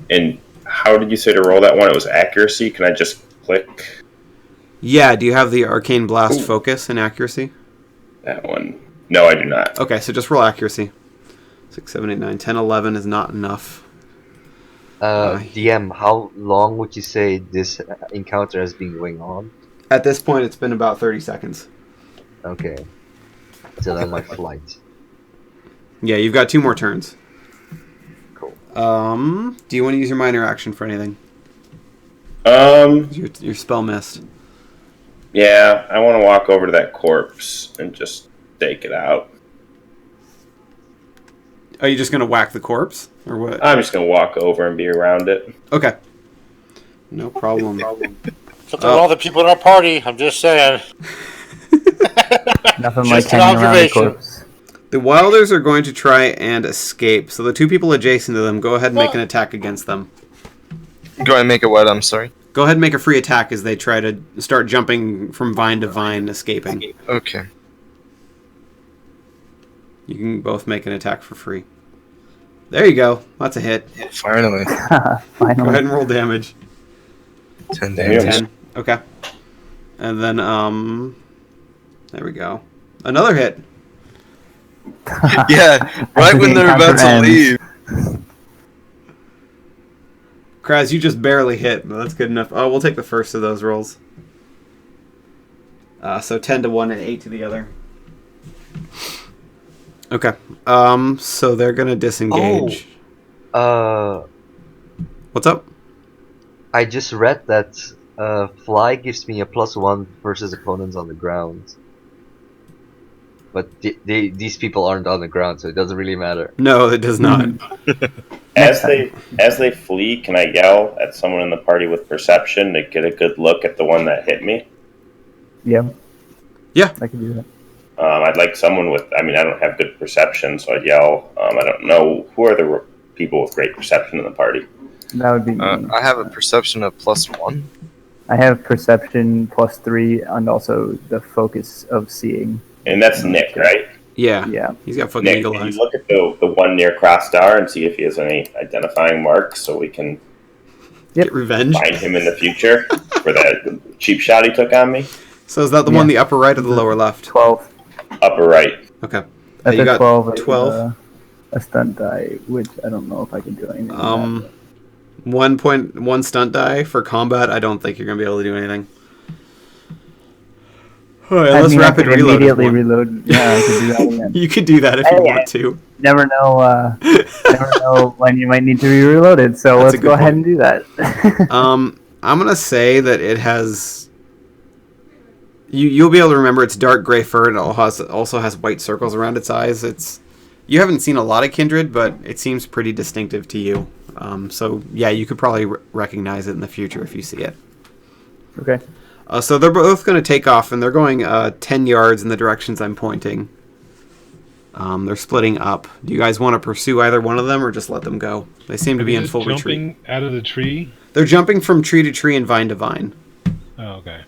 And how did you say to roll that one? It was accuracy. Can I just click Yeah, do you have the Arcane Blast focus and accuracy? that one? No, I do not. Okay, so just roll accuracy. 6, 7, 8, 9, 10, 11 is not enough. DM, how long would you say this encounter has been going on? At this point, it's been about 30 seconds. Okay. Till then, my flight. Yeah, you've got 2 more turns. Cool. Do you want to use your minor action for anything? Your spell missed. Yeah, I want to walk over to that corpse and just stake it out. Are you just going to whack the corpse? Or what? I'm just going to walk over and be around it. Okay. No problem. Something wrong with the people in our party. I'm just saying. Nothing like Just an hanging around the observation. corpse. The Wilders are going to try and escape. So the 2 people adjacent to them, go ahead and make an attack against them. Go ahead and make it what? I'm sorry. Go ahead and make a free attack as they try to start jumping from vine to vine, escaping. Okay. You can both make an attack for free. There you go. That's a hit. Finally. Go Finally. ahead and roll damage. 10 damage. 10. Okay. And then, there we go. Another hit. Yeah, right After when the they're about encounter to ends. leave. Kraz, you just barely hit, but that's good enough. Oh, we'll take the first of those rolls. So 10 to one and 8 to the other. Okay. So they're gonna disengage. What's up? I just read that fly gives me a +1 versus opponents on the ground. But these people aren't on the ground, so it doesn't really matter. No, it does not. As they flee, can I yell at someone in the party with perception to get a good look at the one that hit me? Yeah. Yeah. I can do that. I'd like someone with. I mean, I don't have good perception, so I'd yell. I don't know who are the people with great perception in the party. That would be me. I have a perception of +1. I have perception +3 and also the focus of seeing. And that's Nick, right? Yeah. Yeah. He's got fucking Nick, eagle can you eyes. look at the one near Crossstar and see if he has any identifying marks so we can Get revenge. find him in the future for that cheap shot he took on me? So is that the one in the upper right or the lower left? 12. Upper right. Okay. That's you a got 12. is, 12? a stunt die, which I don't know if I can do anything. with 1 stunt die for combat. I don't think you're gonna be able to do anything. Oh, yeah, that. let's I rapid could reload. immediately reload. Yeah, I can do that again. You could do that if you want to. Never know. Never know when you might need to be reloaded. So That's a let's go good ahead point. and do that. I'm gonna say that it has. You'll be able to remember it's dark gray fur. It also has white circles around its eyes. You haven't seen a lot of Kindred, but it seems pretty distinctive to you. So yeah, you could probably recognize it in the future if you see it. Okay. So they're both going to take off, and they're going 10 yards in the directions I'm pointing. They're splitting up. Do you guys want to pursue either one of them, or just let them go? They seem to be in Just full retreat. jumping out of the tree. They're jumping from tree to tree and vine to vine. Oh, okay.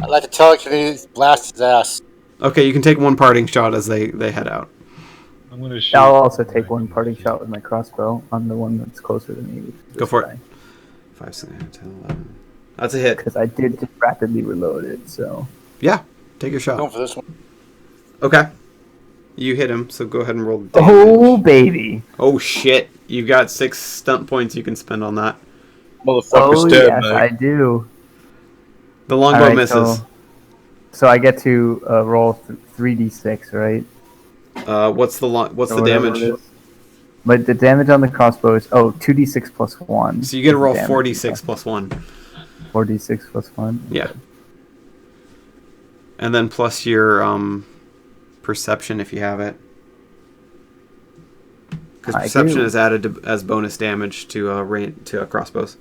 I'd like to telekinesis blast his ass. Okay, you can take one parting shot as they head out. I'm gonna shoot. I'll also take one parting shot with my crossbow on the one that's closer to me. Go for it. 5, 6, 10, 11. That's a hit. Because I did just rapidly reload it, so. Yeah, take your shot. Going for this one. Okay. You hit him, so go ahead and roll damage. Oh, baby. Oh, shit. You've got 6 stunt points you can spend on that. Motherfucker's Oh, dead, yes, man. I do. The longbow Alright, misses. So I get to roll 3d6, right? What's the Or the whatever damage? it is. But the damage on the crossbow is 2d6 plus 1. So you get to roll Damage. 4d6 plus 1. 4d6 plus 1? Yeah. And then plus your perception if you have it. Because I perception do. is added as bonus damage to crossbows.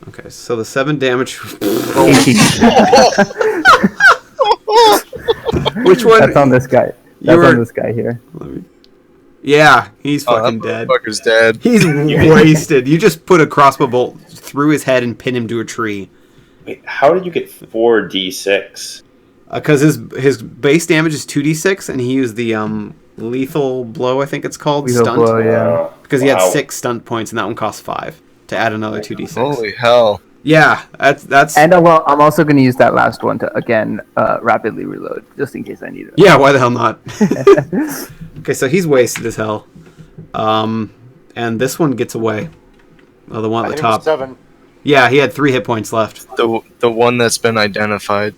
Okay, so the 7 damage. 18. Which one? That's on this guy. That's on this guy here. Yeah, he's Oh, fucking that dead. motherfucker's dead. He's wasted. You just put a crossbow bolt through his head and pin him to a tree. Wait, how did you get 4d6? Because his base damage is 2d6, and he used the lethal blow, I think it's called, Lethal stunt. blow, yeah. Because he had Wow. 6 stunt points, and that one costs 5 to add another 2d6. Holy hell. Yeah, that's. And well, I'm also going to use that last one to, again, rapidly reload, just in case I need it. Yeah, why the hell not? Okay, so he's wasted as hell. And this one gets away. Oh, the one I at the hit him with top. 7. Yeah, he had 3 hit points left. The one that's been identified.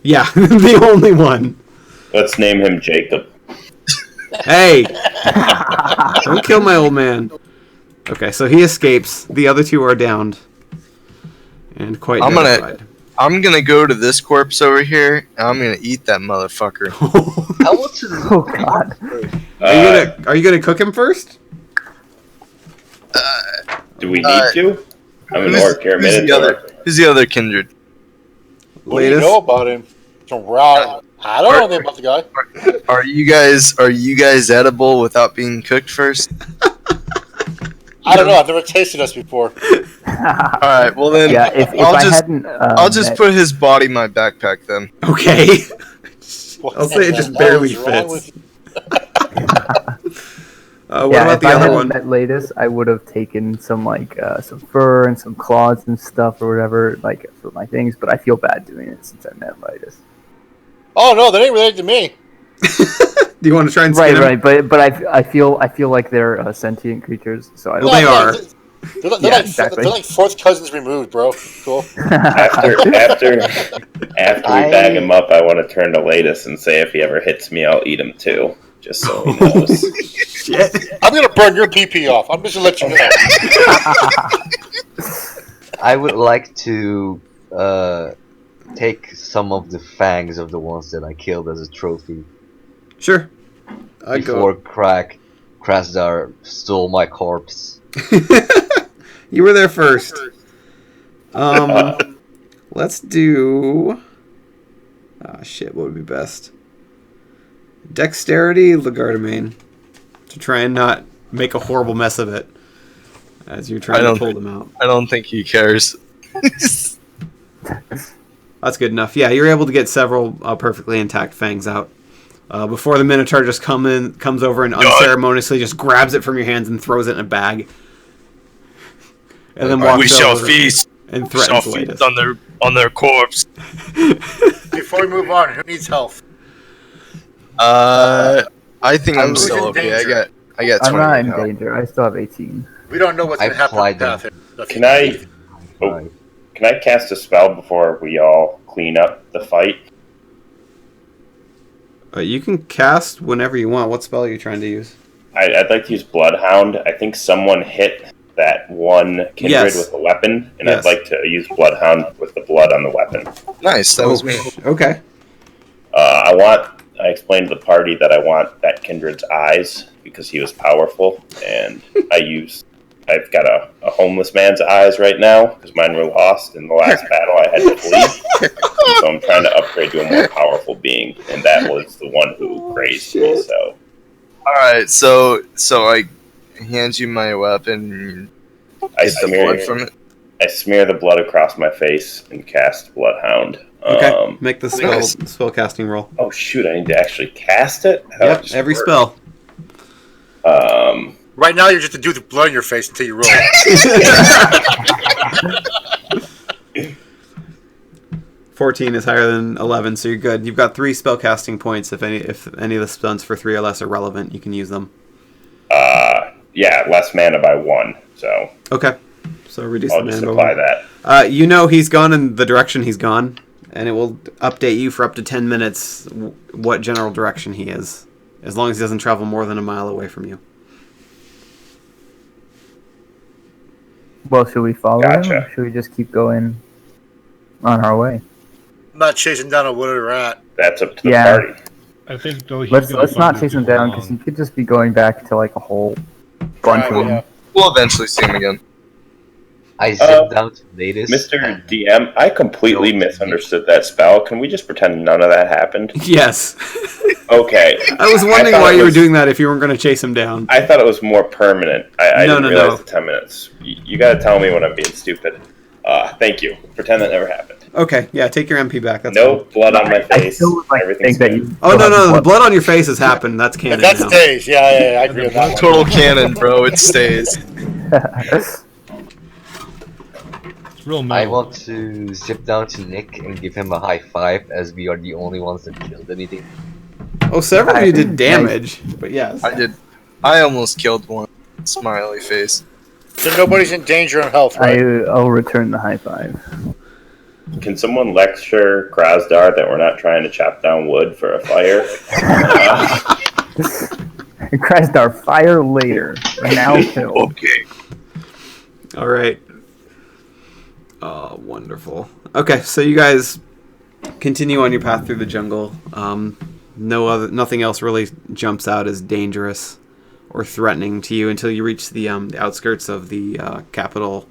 Yeah, the only one. Let's name him Jacob. Hey! Don't kill my old man. Okay, so he escapes. The other 2 are downed. And quite terrified. I'm gonna go to this corpse over here, and I'm gonna eat that motherfucker. I want to. Oh, God. Are you gonna cook him first? Do we need to? I'm an orc. You're a minotaur. Who's the other kindred? What do you know about him? Some raw. I don't know anything about the guy. Are you guys edible without being cooked first? I don't know. I've never tasted us before. Alright, well then Yeah, if I hadn't. I'll just put his body in my backpack then. Okay. What I'll say it the just hell barely is wrong fits. with you? What Yeah, about if the I other hadn't one? met Ladus, I would have taken some some fur and some claws and stuff or whatever, for my things. But I feel bad doing it since I met Ladus. Oh no, that ain't related to me. Do you want to try and skin him? Right. But I feel like they're sentient creatures, so I don't. Well, they are. They're Yeah, like exactly. they're like 4th cousins removed, bro. Cool. After we bag him up, I want to turn to Ladus and say if he ever hits me, I'll eat him too. Just so he knows. Shit. I'm gonna burn your PP off. I'm just gonna let you know. I would like to take some of the fangs of the ones that I killed as a trophy Sure. before Krasdar stole my corpse. You were there first. Let's do. Ah, shit. What would be best? Dexterity, Lagardamain, to try and not make a horrible mess of it as you're trying to pull them out. I don't think he cares. That's good enough. Yeah, you're able to get several perfectly intact fangs out. Before the Minotaur just comes over and unceremoniously just grabs it from your hands and throws it in a bag. And then walks We shall over feast. and Shall threatens feast Ladus. on their corpse. Before we move on, who needs health? I think I'm Who's still in okay. danger? I got I'm 20 not in health. danger. I still have 18. We don't know what's I gonna happen applied on the path here. Can I? Oh, can I cast a spell before we all clean up the fight? You can cast whenever you want. What spell are you trying to use? I'd like to use Bloodhound. I think someone hit that one kindred Yes. with a weapon, and Yes. I'd like to use Bloodhound with the blood on the weapon. Nice, that was me. Okay. I explained to the party that I want that kindred's eyes because he was powerful, and I've got a homeless man's eyes right now because mine were lost in the last battle. I had to flee, so I'm trying to upgrade to a more powerful being, and that was the one who grazed me. So Alright, so I hand you my weapon I and get the blood from it. I smear the blood across my face and cast Bloodhound Okay, make the spell casting roll. Oh shoot! I need to actually cast it. Yep, every spell. Right now, you're just a dude with blood in your face until you roll. 14 is higher than 11, so you're good. You've got 3 spell casting points. If any of the stunts for 3 or less are relevant, you can use them. Yeah, less mana by 1. So okay, so reduce I'll the just mana. apply that. You know he's gone in the direction he's gone, and it will update you for up to 10 minutes what general direction he is, as long as he doesn't travel more than a mile away from you. Well, should we follow him, Gotcha. or should we just keep going on our way? I'm not chasing down a where they're at. That's up to the Yeah. party. I think though he's Let's gonna not find chase him people down, along. because he could just be going back to like a whole bunch of them. Yeah. We'll eventually see him again. I zip down to Natus. Mr. DM, I completely misunderstood that spell. Can we just pretend none of that happened? Yes. Okay. I was wondering thought why it you were was- doing that if you weren't going to chase him down. I thought it was more permanent. I No, didn't no, realize no. the 10 minutes. You gotta tell me when I'm being stupid. Thank you. Pretend that never happened. Okay, yeah, take your MP back. That's No fine. blood on my I face. still would like to Everything's think that good. you. Oh, still no, have no, the blood. blood on your face has happened. That's canon That now. stays. Yeah, I agree with that one. Total canon, bro. It stays. It's real I metal. want to zip down to Nick and give him a high five, as we are the only ones that killed anything. Oh, several of you did damage, but yes. I did. I almost killed one. Smiley face. So nobody's in danger of health, right? I'll return the high five. Can someone lecture Krasdar that we're not trying to chop down wood for a fire? Krasdar, fire later. Now kill. Okay. All right. Oh, wonderful. Okay, so you guys continue on your path through the jungle. Nothing else really jumps out as dangerous or threatening to you until you reach the outskirts of the capital.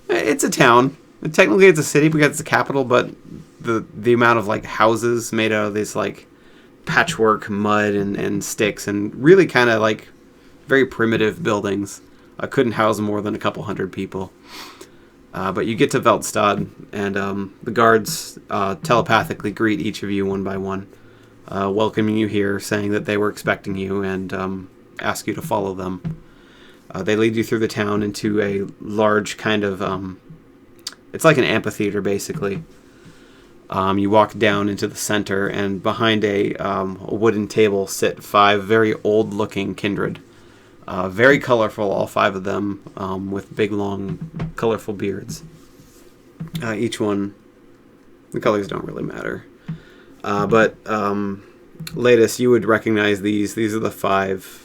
It's a town. Technically, it's a city because it's a capital, but the amount of like houses made out of this like patchwork mud and sticks and really kind of like very primitive buildings couldn't house more than a couple hundred people. But you get to Veltstad, and the guards telepathically greet each of you one by one, welcoming you here, saying that they were expecting you, and ask you to follow them. They lead you through the town into a large kind of... it's like an amphitheater, basically. You walk down into the center, and behind a wooden table sit 5 very old-looking kindred. Very colorful, all 5 of them, with big, long, colorful beards. Each one, the colors don't really matter. But Latest, you would recognize these. These are the 5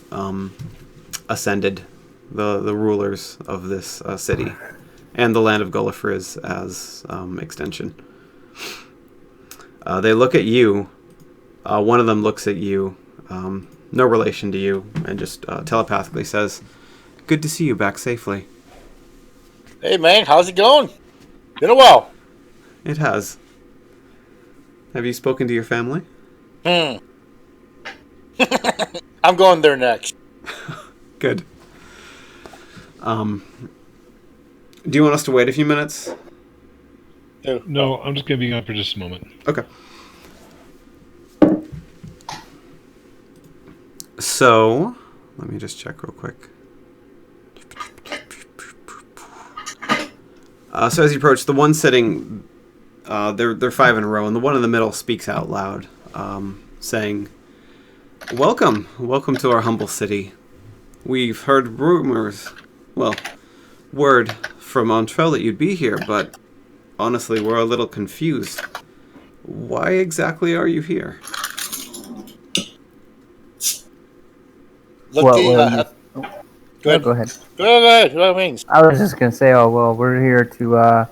Ascended, the rulers of this city, and the land of Gulliffriz as extension. They look at you. One of them looks at you. No relation to you, and just telepathically says, "Good to see you back safely." Hey, man, how's it going? Been a while. It has. Have you spoken to your family? I'm going there next. Good. Do you want us to wait a few minutes? No, I'm just gonna be gone for just a moment. Okay. So, let me just check real quick. So as you approach, the one sitting, they're 5 in a row, and the one in the middle speaks out loud, saying, welcome to our humble city. We've heard rumors, word from Montrell that you'd be here, but honestly, we're a little confused. Why exactly are you here? Look, Well, go ahead. Go ahead. Go ahead. What means? I was just gonna say, we're here to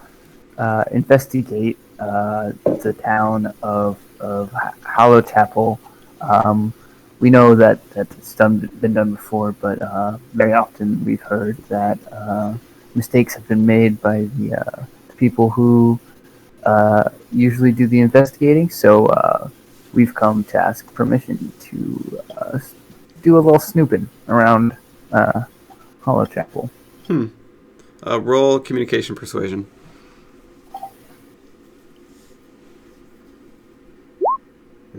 investigate the town of Hollow Chapel. We know that it's been done before, but very often we've heard that mistakes have been made by the people who usually do the investigating. So we've come to ask permission to do a little snooping around Hollow Chapel. Roll communication persuasion.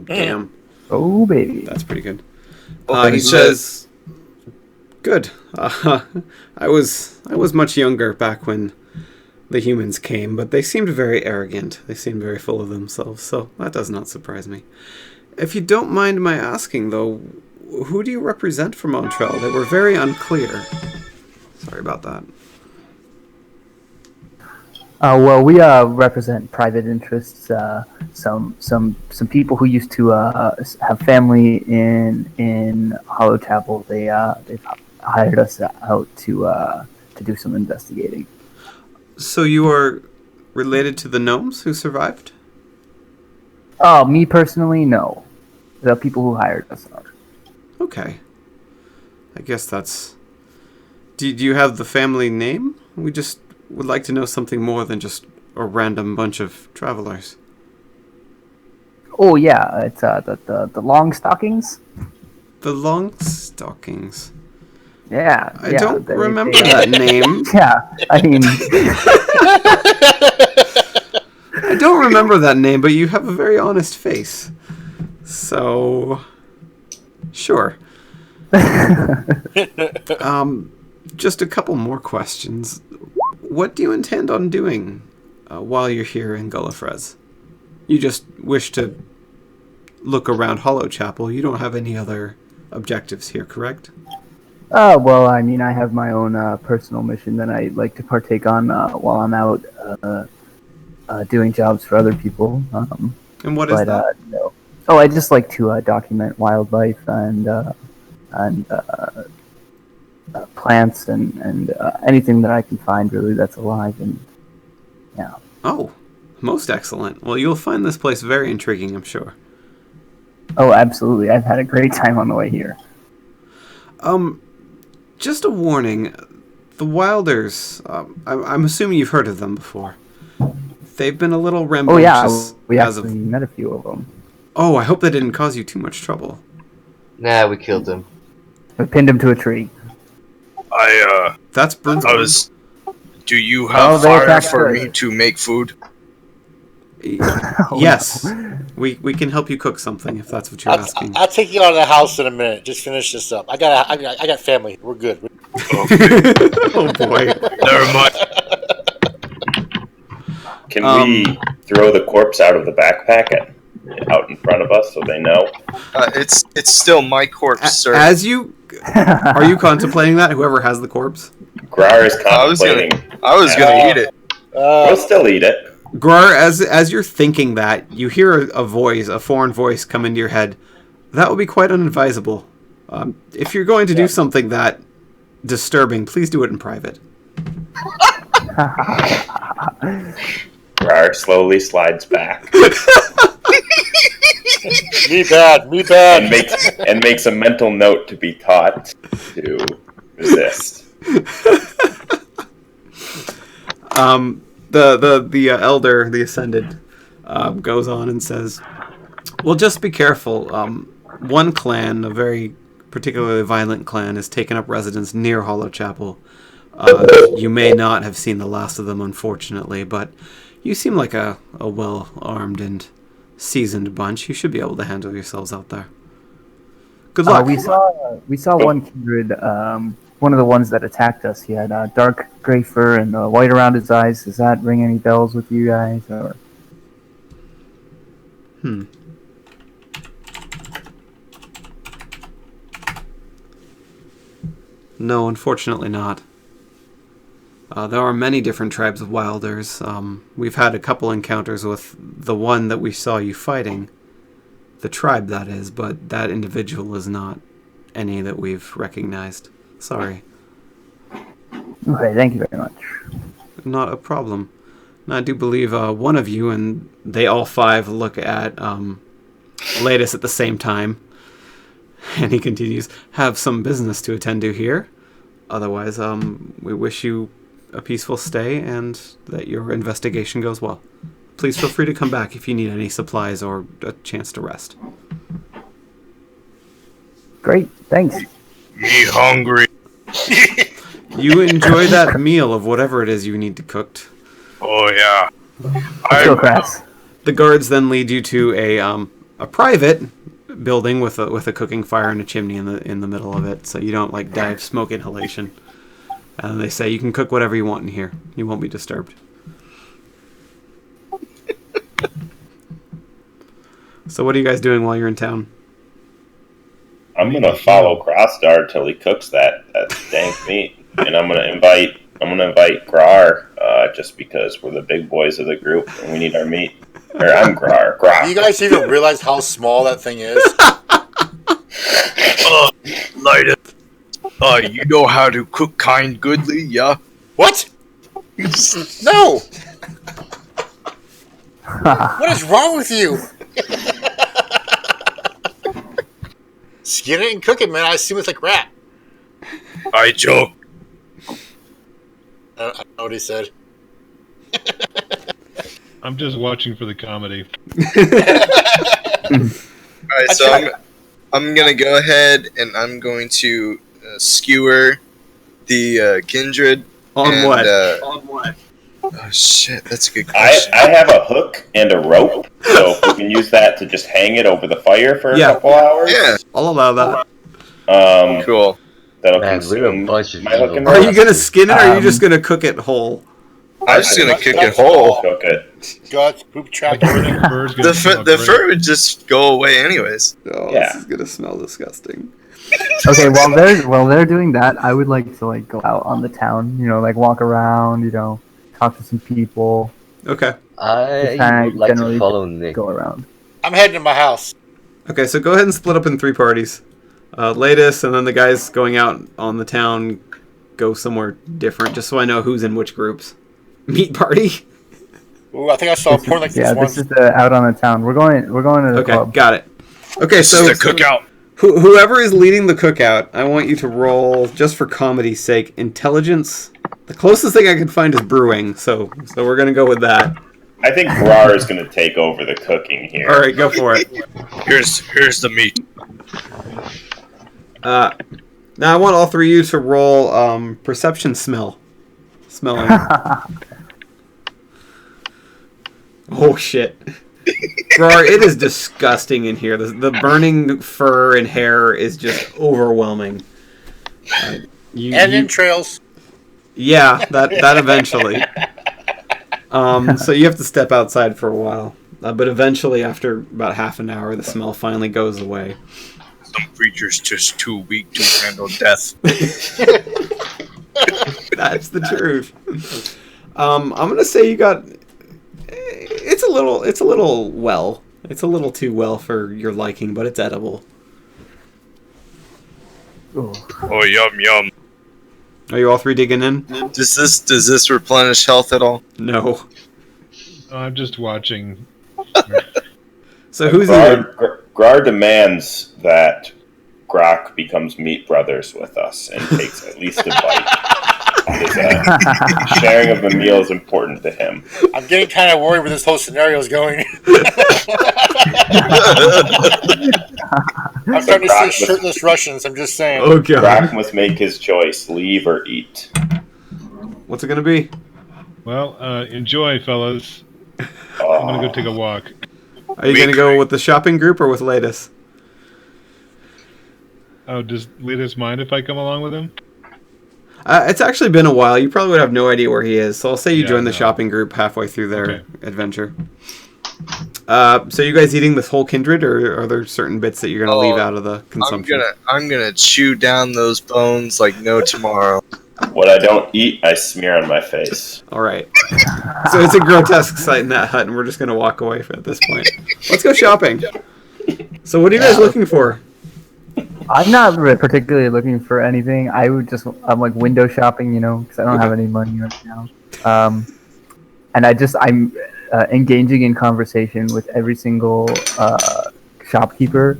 Damn. Oh, baby. That's pretty good. Well, He says, "Good. I was much younger back when the humans came, but they seemed very arrogant. They seemed very full of themselves, so that does not surprise me. If you don't mind my asking, though, who do you represent for Montreal? They were very unclear. Sorry about that." Well, we represent private interests. Some people who used to have family in Hollow Chapel. They've hired us out to do some investigating. So you are related to the gnomes who survived? Oh, me personally, no. The people who hired us are. Okay. I guess that's... Do you have the family name? We just would like to know something more than just a random bunch of travelers. Oh yeah, it's the long stockings. The Longstockings. Yeah, I don't remember that name. Yeah, I mean, I don't remember that name, but you have a very honest face. So, sure. Just a couple more questions. What do you intend on doing while you're here in Gullifrez? You just wish to look around Hollow Chapel. You don't have any other objectives here, correct? well, I mean, I have my own personal mission that I like to partake on while I'm out doing jobs for other people. And what is that? No. Oh, I just like to document wildlife and plants and anything that I can find really that's alive. And yeah. Oh, most excellent. Well, you'll find this place very intriguing, I'm sure. Oh, absolutely. I've had a great time on the way here. Just a warning. The Wilders, I'm assuming you've heard of them before. They've been a little rambunctious. Oh yeah, we actually met a few of them. Oh, I hope that didn't cause you too much trouble. Nah, we killed him. We pinned him to a tree. That's brutal. Do you have fire for me to make food? Yes. We can help you cook something if that's what you're asking. I'll take you out of the house in a minute. Just finish this up. I got family. We're good. Oh boy. Never mind. Can we throw the corpse out of the backpack out in front of us so they know? It's still my corpse, sir. As you... Are you contemplating that? Whoever has the corpse? Grar is contemplating. I was gonna eat it. We'll still eat it. Grar, as you're thinking that, you hear a foreign voice come into your head. That would be quite unadvisable. If you're going to do something that disturbing, please do it in private. Grar slowly slides back. Me bad. And makes a mental note to be taught to resist. The elder, the ascended, goes on and says, "Well, just be careful. One clan, a very particularly violent clan, has taken up residence near Hollow Chapel. You may not have seen the last of them, unfortunately, but you seem like a well-armed and seasoned bunch. You should be able to handle yourselves out there. Good luck." We saw one kindred, one of the ones that attacked us. He had dark gray fur and white around his eyes. Does that ring any bells with you guys? Or? No, unfortunately not. There are many different tribes of Wilders. We've had a couple encounters with the one that we saw you fighting. The tribe, that is, but that individual is not any that we've recognized. Sorry. Okay, thank you very much. Not a problem. And I do believe one of you, and they all five look at Ladus at the same time. And he continues, have some business to attend to here. Otherwise, we wish you a peaceful stay and that your investigation goes well. Please feel free to come back if you need any supplies or a chance to rest. Great, thanks. Me hungry. You enjoy that meal of whatever it is you need to cook. Oh yeah. Let's go, Crass. The guards then lead you to a private building with a cooking fire and a chimney in the middle of it, so you don't like die of smoke inhalation. And they say you can cook whatever you want in here. You won't be disturbed. So what are you guys doing while you're in town? I'm gonna follow Crossstar till he cooks that dank meat, and I'm gonna invite Grar, just because we're the big boys of the group and we need our meat. Or I'm Grar. Do you guys even realize how small that thing is? Light it. You know how to cook kind goodly, yeah? What? No! What is wrong with you? Skin it and cook it, man. I assume it's like rat. I joke. I don't know what he said. I'm just watching for the comedy. Alright, so I'm gonna go ahead and I'm going to skewer the kindred. On what? On what? Oh shit, that's a good question. I have a hook and a rope, so if we can use that to just hang it over the fire for a couple hours. Yeah, I'll allow that. Cool. That'll Man, we're a consume bunch of my hook and evil. Are rope. you gonna skin it, or are you just gonna cook it whole? I'm just gonna kick it That's whole. all. Cook it. Guts, poop track, Everything everything. fur's gonna The smell the great. fur would just go away anyways. Oh, Yeah. this is gonna smell disgusting. Okay, while they're doing that, I would like to like go out on the town. You know, like walk around. You know, talk to some people. Okay. I kinda would like generally to follow Nick. Go around. I'm heading to my house. Okay, so go ahead and split up in 3 parties. Latest, and then the guys going out on the town go somewhere different, just so I know who's in which groups. Meat party. Ooh, I think I saw a porn like Yeah, this once. this is the out on the town. We're going to the Okay, club. got it. Okay, This so is the cookout. whoever is leading the cookout, I want you to roll, just for comedy's sake, intelligence. The closest thing I can find is brewing, so we're gonna go with that. I think Grar is going to take over the cooking here. All right, go for it. Here's the meat. Now I want all 3 of you to roll perception smelling. Oh shit. Grar, it is disgusting in here. The burning fur and hair is just overwhelming. You, entrails. Yeah, that eventually. So you have to step outside for a while. But eventually, after about half an hour, the smell finally goes away. Some creatures just too weak to handle death. That's the truth. I'm gonna say you got. It's a little well. It's a little too well for your liking, but it's edible. Ooh. Oh, yum yum. Are you all 3 digging in? Does this replenish health at all? No. I'm just watching. So who's in? Grar demands that Grok becomes meat brothers with us and takes at least a bite. His, sharing of the meal is important to him. I'm getting kind of worried where this whole scenario is going. I'm starting to see shirtless Russians. I'm just saying. Oh god. Grok must make his choice: leave or eat. What's it gonna be? Well, enjoy, fellas. Oh. I'm gonna go take a walk. Are you gonna go with the shopping group or with Latest? Oh, does Letus mind if I come along with him? It's actually been a while. You probably would have no idea where he is. So I'll say you Yeah, join the no. shopping group halfway through their Okay. adventure. So you guys eating this whole kindred, or are there certain bits that you're gonna leave out of the consumption? I'm gonna chew down those bones like no tomorrow. What I don't eat, I smear on my face. All right. So it's a grotesque sight in that hut, and we're just gonna walk away at this point. Let's go shopping. So what are you guys looking for? I'm not particularly looking for anything. I'm like window shopping, you know, because I don't have any money right now. And I'm engaging in conversation with every single shopkeeper,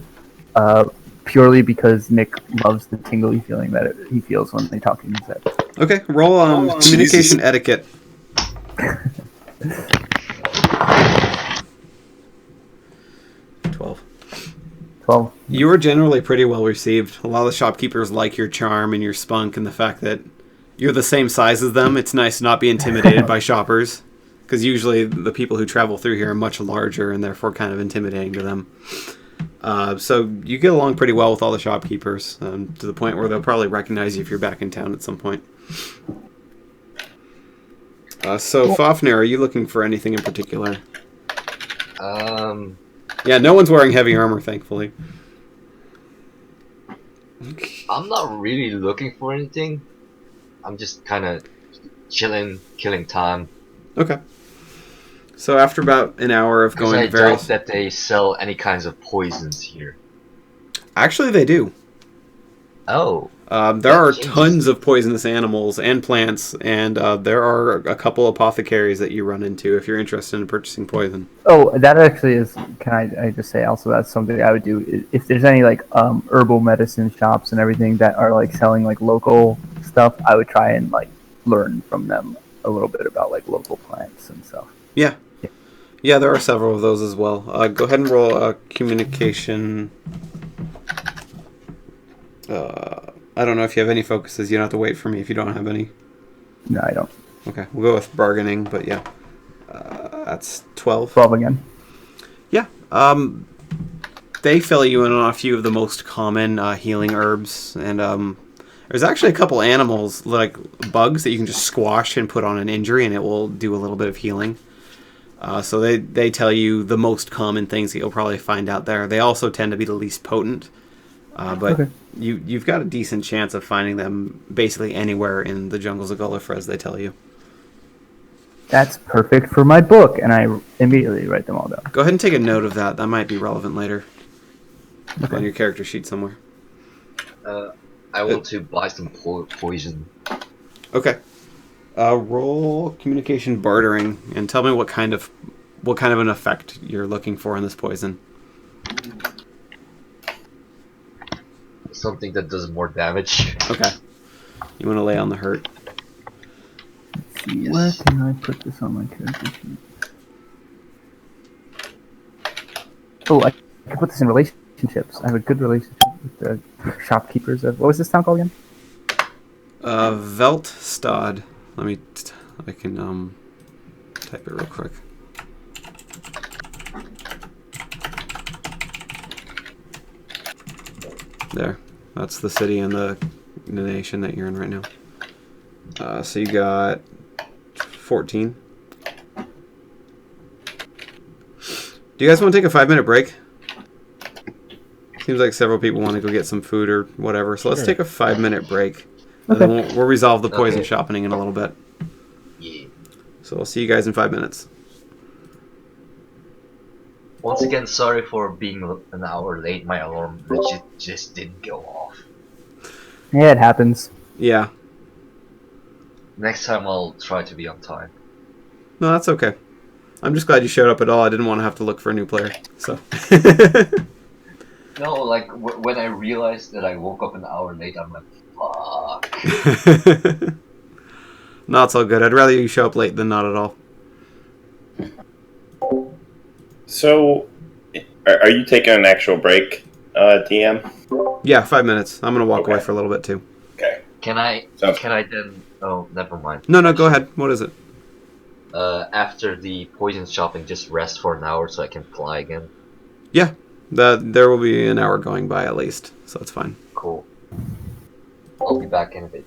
purely because Nick loves the tingly feeling that he feels when they talk in his head. Okay, roll communication etiquette. 12. 12. You were generally pretty well received. A lot of the shopkeepers like your charm and your spunk and the fact that you're the same size as them. It's nice to not be intimidated by shoppers. because usually the people who travel through here are much larger and therefore kind of intimidating to them. So you get along pretty well with all the shopkeepers, to the point where they'll probably recognize you if you're back in town at some point. So Fafnir, are you looking for anything in particular? Yeah, no one's wearing heavy armor, thankfully. I'm not really looking for anything. I'm just kind of chilling, killing time. Okay. So after about an hour of going I to various... doubt that they sell any kinds of poisons here. Actually, they do. Oh. There are tons of poisonous animals and plants, and there are a couple apothecaries that you run into if you're interested in purchasing poison. Oh, that actually is. Can I just say also that's something I would do if there's any like herbal medicine shops and everything that are like selling like local stuff. I would try and like learn from them a little bit about like local plants and stuff. Yeah, there are several of those as well. Go ahead and roll a communication. I don't know if you have any focuses. You don't have to wait for me if you don't have any. No, I don't. Okay, we'll go with bargaining, but yeah. That's 12. 12 again. Yeah. They fill you in on a few of the most common healing herbs, and there's actually a couple animals, like bugs, that you can just squash and put on an injury, and it will do a little bit of healing. So they tell you the most common things that you'll probably find out there. They also tend to be the least potent. But okay. You've got a decent chance of finding them basically anywhere in the jungles of Gallifrey, as they tell you. That's perfect for my book, and I immediately write them all down. Go ahead and take a note of that. That might be relevant later. Okay. On your character sheet somewhere. I want to buy some poison. Okay. Roll communication bartering, and tell me what kind of an effect you're looking for in this poison. Something that does more damage. Okay. You want to lay on the hurt. Let's see, where can I put this on my character sheet? Oh, I can put this in relationships. I have a good relationship with the shopkeepers of... What was this town called again? Veltstad. I can type it real quick. There. That's the city and the nation that you're in right now. So you got 14. Do you guys want to take a 5-minute break? Seems like several people want to go get some food or whatever. So let's take a 5-minute break. And then we'll resolve the poison shopping in a little bit. Yeah. So I'll see you guys in 5 minutes. Once again, sorry for being an hour late. My alarm legit just didn't go off. Yeah, it happens. Yeah. Next time I'll try to be on time. No, that's okay. I'm just glad you showed up at all. I didn't want to have to look for a new player. So. No, like when I realized that I woke up an hour late, I'm like, fuck. No, it's all good. I'd rather you show up late than not at all. So, are you taking an actual break, DM? Yeah, 5 minutes. I'm gonna walk away for a little bit too. Okay. Can I then? Oh, never mind. No, go ahead. What is it? After the poison shopping, just rest for an hour so I can fly again. Yeah, there will be an hour going by at least, so it's fine. Cool. I'll be back in a bit.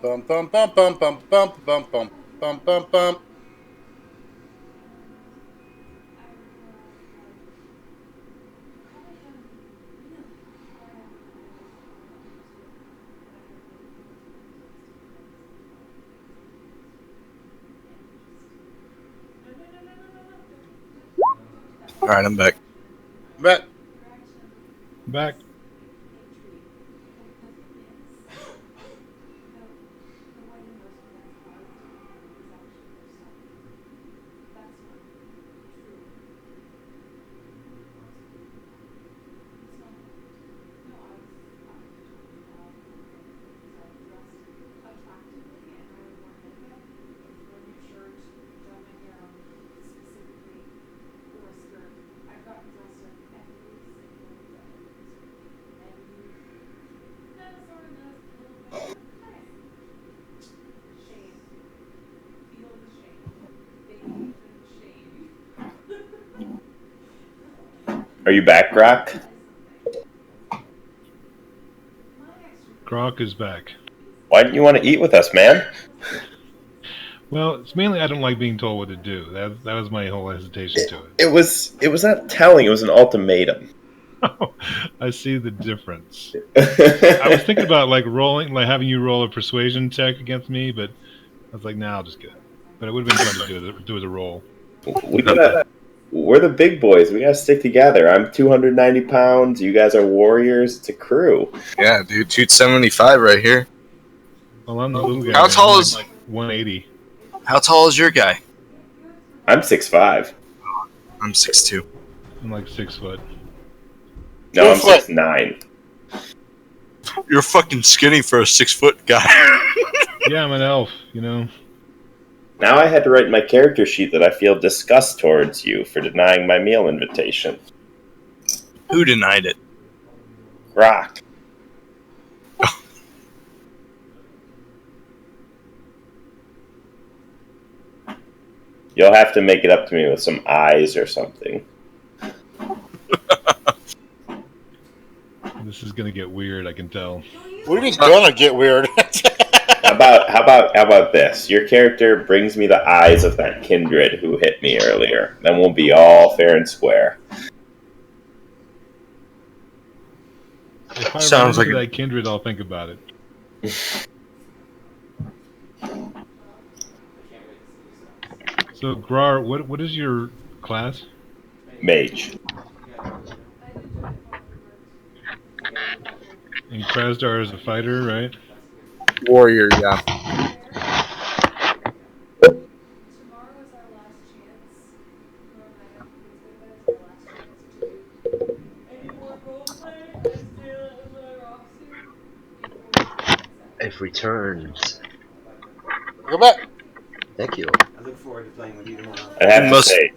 Bum bum bum bum bum bum bum bum bum bum bum. All right, I'm back. But Back. Are you back, Grok? Grok is back. Why didn't you want to eat with us, man? Well, it's mainly I don't like being told what to do. That was my whole hesitation to it. It was not telling. It was an ultimatum. I see the difference. I was thinking about like having you roll a persuasion check against me, but I was like, nah, I'll just get it. But it would have been fun to do as a roll. We're the big boys. We gotta stick together. I'm 290 pounds. You guys are warriors. It's a crew. Yeah, dude, 275 right here. Well, I'm the little guy. How tall I'm is- like 180? How tall is your guy? I'm 6'5". I'm 6'2". I'm like 6 foot. No, I'm 6'9". You're fucking skinny for a 6 foot guy. Yeah, I'm an elf. You know. Now I had to write in my character sheet that I feel disgust towards you for denying my meal invitation. Who denied it? Grok. You'll have to make it up to me with some eyes or something. This is gonna get weird. I can tell. what are you gonna get weird? How about this? Your character brings me the eyes of that kindred who hit me earlier. Then we'll be all fair and square. If I Sounds run into like that kindred, I'll think about it. So, Grar, what is your class? Mage. And Krasdar is a fighter, right? Warrior, yeah. It returns. Go back. Thank you. I look forward to playing with you tomorrow. I have to say,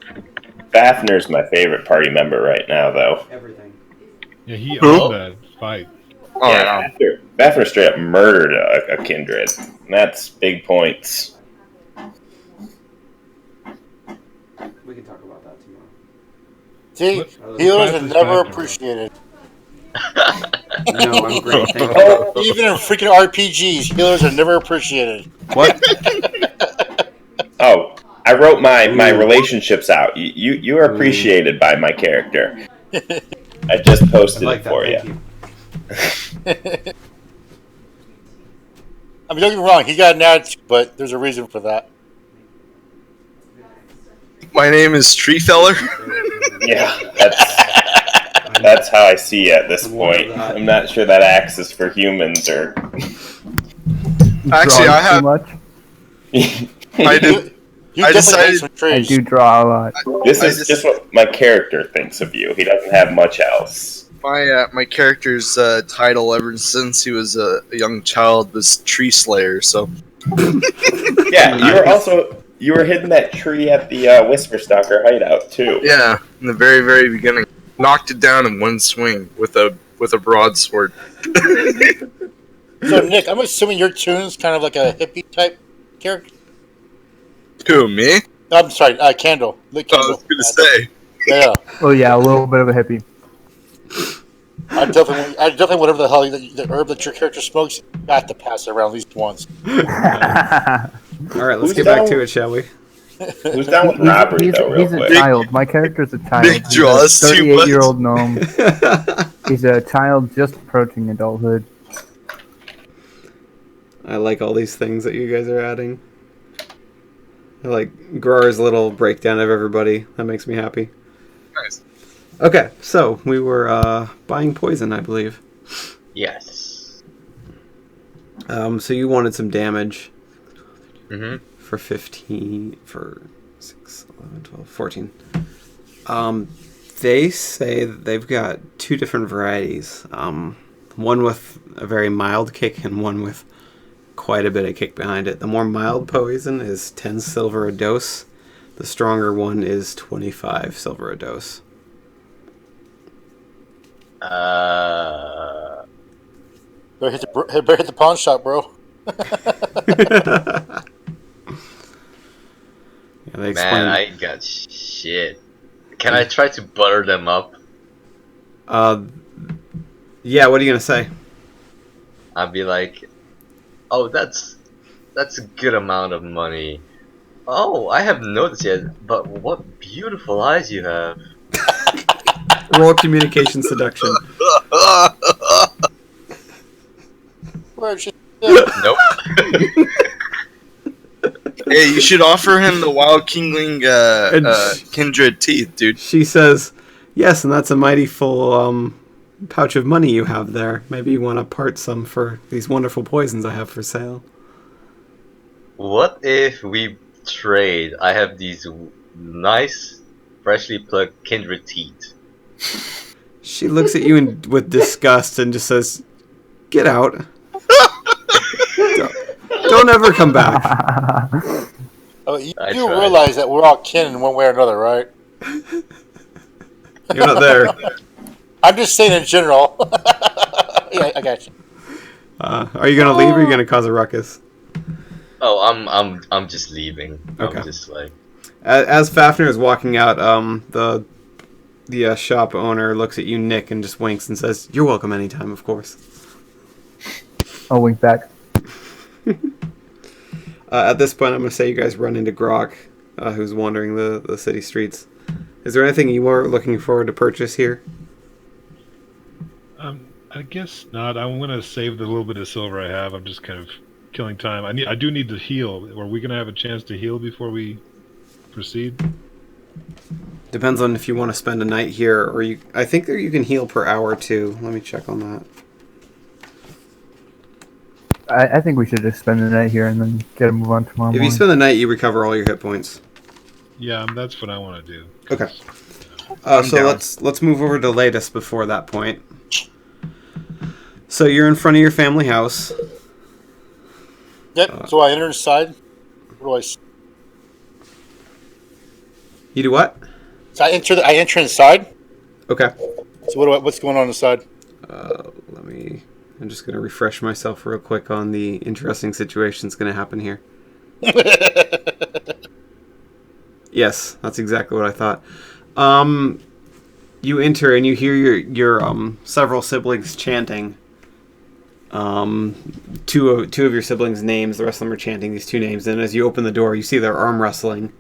Fafner's my favorite party member right now, though. Everything. Yeah, he Who? owned that fight. Oh, Yeah, yeah. Fafner straight up murdered a kindred. And that's big points. We can talk about that tomorrow. See, What? healers are Class is never back, appreciated. No, I'm great. Thank you. Oh, even in freaking RPGs, healers are never appreciated. What? Oh, I wrote my relationships out. You are appreciated by my character. I just I posted like it that. for Thank you. you. I mean, don't get me wrong, he got an attitude, but there's a reason for that. My name is Treefeller. Yeah, that's how I see you at this point. I'm not sure that axe is for humans or. Actually, I Too have. much. I did. You I definitely decided- hate some I trees. do draw a lot. This I is just- just what my character thinks of you. He doesn't have much else. My character's title ever since he was a young child was Tree Slayer. So Yeah, you were hitting that tree at the Whisperstalker hideout too. yeah, in the very very beginning, knocked it down in one swing with a broadsword. So, Nick, I'm assuming your tune's kind of like a hippie type character. Who, me? I'm sorry, Candle. Lit I Candle. was gonna say. Yeah. Oh yeah, a little bit of a hippie. I definitely whatever the hell the herb that your character smokes, you got to pass it around at least once. All right, let's Who's get back down? to it, shall we? Who's down with robbery, though, real he's a quick? child. My character's a child. Big He's draws a too 38-year-old gnome. He's a child just approaching adulthood. I like all these things that you guys are adding. I like Grar's little breakdown of everybody. That makes me happy. Nice. Okay, so we were buying poison, I believe. Yes. So you wanted some damage Mm-hmm. for 15, for 6, 11, 12, 14. They say that they've got two different varieties. One with a very mild kick and one with quite a bit of kick behind it. The more mild poison is 10 silver a dose. The stronger one is 25 silver a dose. Better hit the pawn shop, bro. Yeah, they Man, explain. I ain't got shit. Can I try to butter them up? Yeah, what are you gonna say? I'd be like, oh, that's a good amount of money. Oh, I haven't noticed yet, but what beautiful eyes you have. Roll communication seduction. Where's your Nope. Hey, you should offer him the Wild Kingling And Kindred Teeth, dude. She says, "Yes, and that's a mighty full pouch of money you have there. Maybe you want to part some for these wonderful poisons I have for sale." What if we trade? I have these nice, freshly plucked kindred teeth. She looks at you with disgust and just says, "Get out. Don't ever come back." Oh, you I do tried. realize that we're all kin in one way or another, right? You're not there. I'm just saying in general. Yeah, I got you. Are you gonna leave or are you gonna cause a ruckus? Oh, I'm just leaving. Okay. I'm just like, As Fafnir is walking out, the shop owner looks at you, Nick, and just winks and says, "You're welcome anytime, of course." I'll wink back. At this point, I'm going to say you guys run into Grok, who's wandering the city streets. Is there anything you are looking forward to purchase here? I guess not. I'm gonna save the little bit of silver I have. I'm just kind of killing time. I do need to heal. Are we gonna have a chance to heal before we proceed? Depends on if you want to spend a night here, or you. I think that you can heal per hour too. Let me check on that. I think we should just spend the night here and then get a move on tomorrow If morning. you spend the night, you recover all your hit points. Yeah, that's what I want to do. Okay. I'm So down. let's move over to latest before that point. So you're in front of your family house. Yep. So I enter inside. What do I see? You do what? So I enter inside. Okay. So what's going on inside? I'm just going to refresh myself real quick on the interesting situation that's going to happen here. Yes, that's exactly what I thought. You enter and you hear your several siblings chanting. Two of your siblings' names. The rest of them are chanting these two names. And as you open the door, you see their arm wrestling.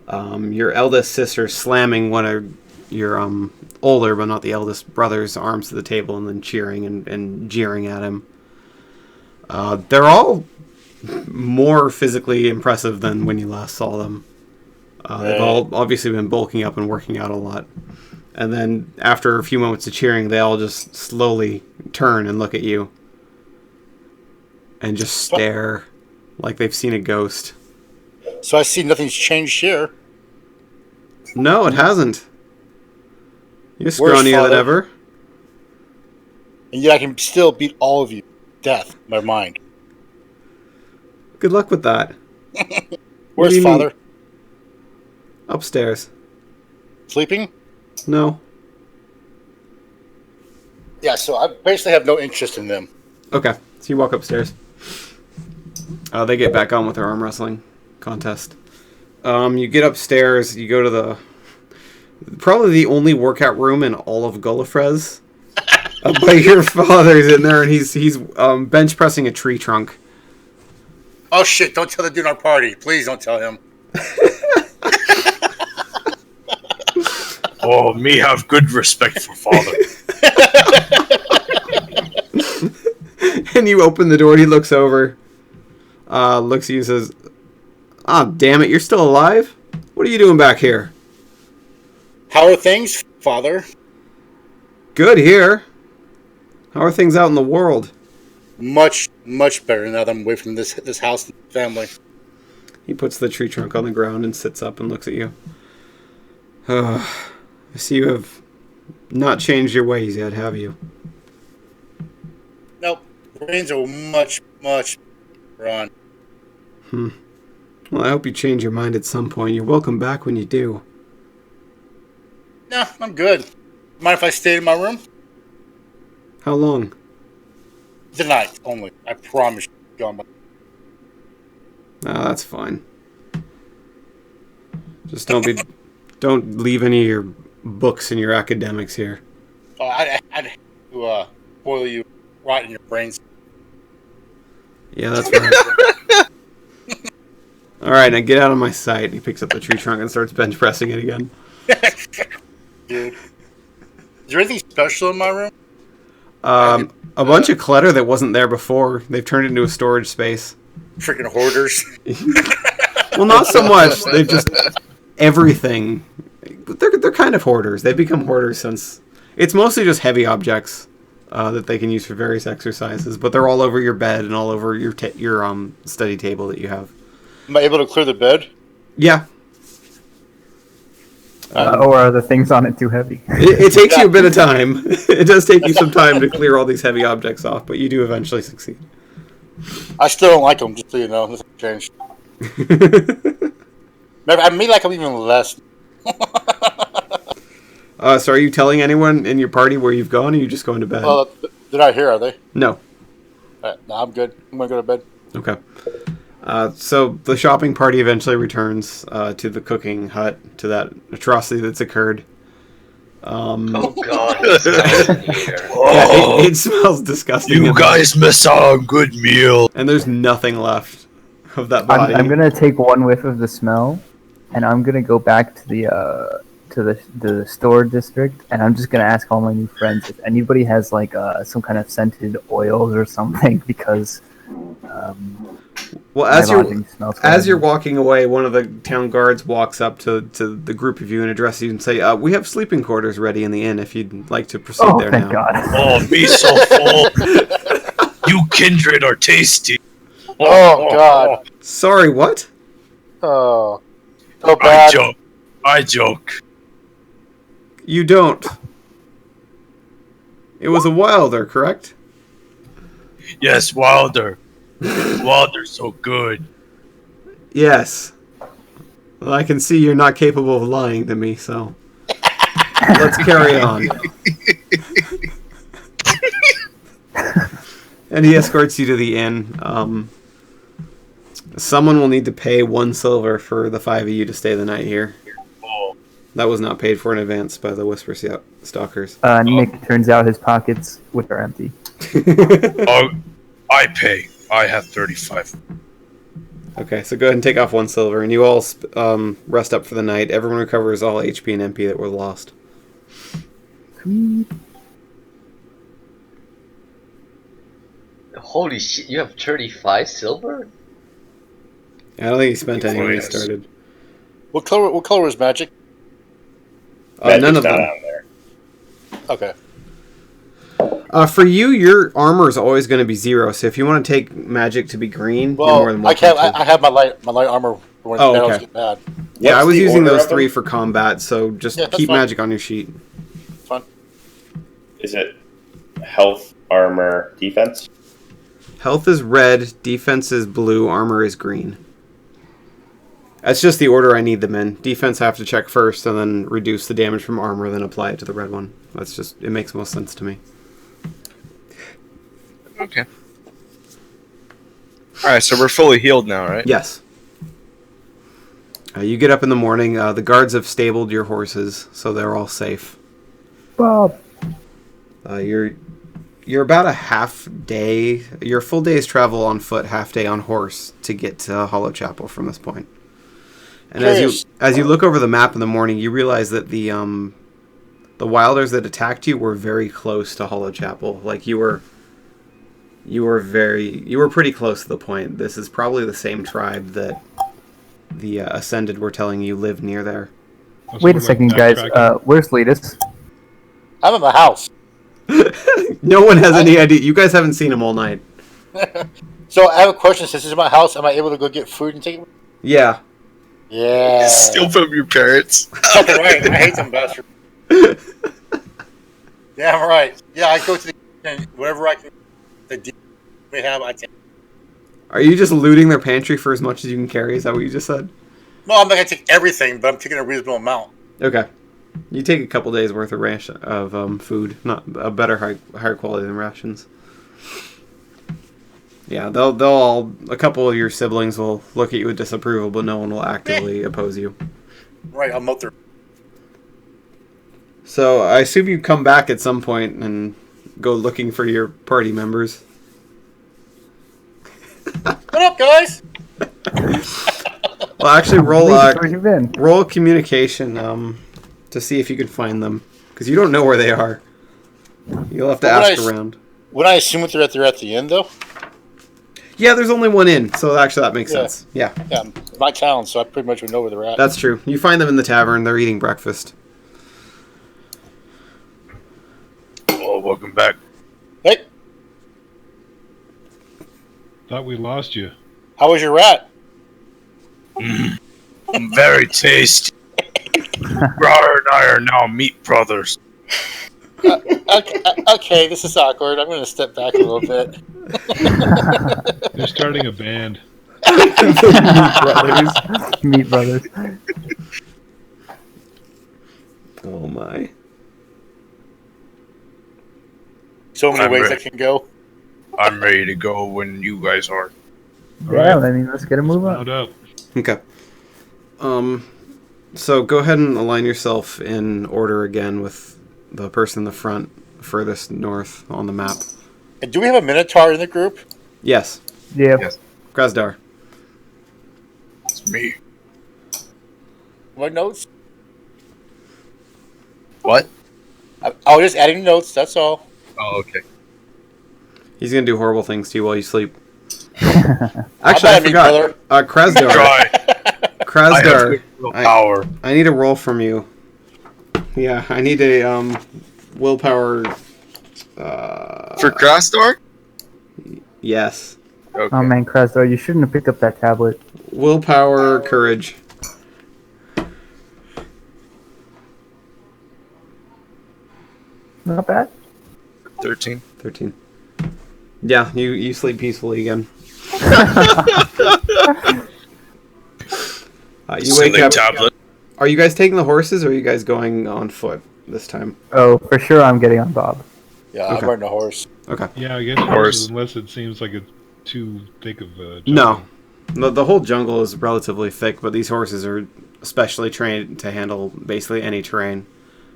Your eldest sister slamming one of your older, but not the eldest brother's arms to the table, and then cheering and jeering at him. They're all more physically impressive than when you last saw them. They've all obviously been bulking up and working out a lot. And then after a few moments of cheering, they all just slowly turn and look at you. And just stare like they've seen a ghost. So I see nothing's changed here. No, it hasn't. You're Where's scrawnier than Father? ever. And yet I can still beat all of you. Death, my mind. Good luck with that. Where's do you Father? mean? Upstairs. Sleeping? No. Yeah, so I basically have no interest in them. Okay, so you walk upstairs. They get back on with their arm wrestling contest. You get upstairs, you go to probably the only workout room in all of Gullifrez. But your father's in there, and he's bench pressing a tree trunk. Oh shit! Don't tell the dude in our party. Please don't tell him. Oh, me have good respect for father. And you open the door, and he looks over, looks at you and says, "Ah, damn it, you're still alive? What are you doing back here?" How are things, father? Good here. How are things out in the world? Much better now that I'm away from this house and family. He puts the tree trunk on the ground and sits up and looks at you. I see you have not changed your ways yet, have you? Nope. Brains are much on. Well, I hope you change your mind at some point. You're welcome back when you do. No, I'm good. Mind if I stay in my room? How long? Tonight only. I promise you. Gone. Ah, that's fine. Just don't leave any of your books and your academics here. Oh, I'd hate to boil you right in your brains. Yeah, that's right. All right, now get out of my sight. He picks up the tree trunk and starts bench pressing it again. Dude. Is there anything special in my room? A bunch of clutter that wasn't there before. They've turned it into a storage space. Freaking hoarders. Well, not so much. They've just everything. They're kind of hoarders. They've become hoarders since it's mostly just heavy objects that they can use for various exercises. But they're all over your bed and all over your study table that you have. Am I able to clear the bed? Yeah. Or are the things on it too heavy? It takes you a bit of time. It does take you some time to clear all these heavy objects off, but you do eventually succeed. I still don't like them, just so you know. This has changed. Maybe I may like them even less. So are you telling anyone in your party where you've gone, or are you just going to bed? They're not here, are they? No. No, I'm good. I'm going to go to bed. Okay. So the shopping party eventually returns to the cooking hut, to that atrocity that's occurred. Oh god, it smells in here. Yeah, it smells disgusting. You guys miss out on good meal. And there's nothing left of that body. I'm gonna take one whiff of the smell, and I'm gonna go back to the store district, and I'm just gonna ask all my new friends if anybody has like some kind of scented oils or something, because well, as you're walking away, one of the town guards walks up to the group of you and addresses you and say, "We have sleeping quarters ready in the inn if you'd like to proceed there thank now." God. Oh, be so full. You kindred are tasty. Oh, God. Sorry, what? Oh. So bad. I joke. You don't. It was a Wilder, correct? Yes, Wilder. Wilder's so good. Yes. Well, I can see you're not capable of lying to me, so let's carry on. And he escorts you to the inn. Someone will need to pay 1 silver for the 5 of you to stay the night here. Oh. That was not paid for in advance by the Whisperstalkers. Nick turns out his pockets, which are empty. Oh, I pay. I have 35. Okay, so go ahead and take off 1 silver, and you all rest up for the night. Everyone recovers all HP and MP that were lost. Holy shit, you have 35 silver? I don't think he spent any when he started. What color is magic? None of not them. on there. Okay. For you, your armor is always going to be 0. So if you want to take magic to be green, you're more than I welcome. I have my light armor when battles get bad. Yeah, I What's was the using order those of them? 3 for combat, so just Yeah, that's keep fine. magic on your sheet. Fun. Is it health, armor, defense? Health is red, defense is blue, armor is green. That's just the order I need them in. Defense I have to check first, and then reduce the damage from armor, then apply it to the red one. That's just, it makes most sense to me. Okay. Alright, so we're fully healed now, right? Yes. You get up in the morning. The guards have stabled your horses, so they're all safe. Bob. You're You're about a half day. Your full day's travel on foot, half day on horse to get to Hollow Chapel from this point. And as you look over the map in the morning, you realize that the wilders that attacked you were very close to Hollow Chapel. Like you were pretty close to the point. This is probably the same tribe that the Ascended were telling you lived near there. Wait a second, guys. Where's Letus? I'm in my house. No one has any idea. You guys haven't seen him all night. So I have a question. Since this is my house, am I able to go get food and take it? Yeah. Yeah. Steal from your parents. Fucking right. I hate them bastards. Damn right. Yeah, I go to the kitchen, whatever I can. The deal we have, I take. Are you just looting their pantry for as much as you can carry? Is that what you just said? No, I'm not gonna take everything, but I'm taking a reasonable amount. Okay. You take a couple days worth of ration of food, not a higher quality than rations. Yeah, they'll all, a couple of your siblings will look at you with disapproval, but no one will actively oppose you. Right, I'll mow their. So I assume you come back at some point and go looking for your party members. What up, guys? Well, actually, roll communication to see if you can find them, because you don't know where they are. You'll have to ask around. Would I assume that they're at the end, though? Yeah, there's only one in, so actually that makes sense. Yeah. Yeah, my town, so I pretty much would know where they're at. That's true. You find them in the tavern. They're eating breakfast. Oh, welcome back. Hey. Thought we lost you. How was your rat? I'm very tasty. Brother and I are now meat brothers. Okay, this is awkward. I'm going to step back a little bit. They're starting a band. Meat Brothers. Oh my. So many ways I can go. I'm ready to go when you guys are. Yeah, I mean, let's get a move on. Up. Okay. So go ahead and align yourself in order again with the person in the front, furthest north on the map. And do we have a Minotaur in the group? Yes. Yeah. Yes. Krasdar. It's me. What notes? What? I was just adding notes, that's all. Oh, okay. He's gonna do horrible things to you while you sleep. Actually, I forgot. Krasdar. Try. Krasdar. Power. I need a roll from you. Yeah, I need a willpower. For Krasdar? Yes. Okay. Oh man, Krasdar, you shouldn't have picked up that tablet. Willpower, courage. Not bad. 13. 13. Yeah, you sleep peacefully again. You wake up. Tablet. Are you guys taking the horses, or are you guys going on foot this time? Oh, for sure I'm getting on Bob. Yeah, Okay. I'm riding a horse. Okay. Yeah, I guess horses, unless it seems like it's too thick of a No. The whole jungle is relatively thick, but these horses are specially trained to handle basically any terrain.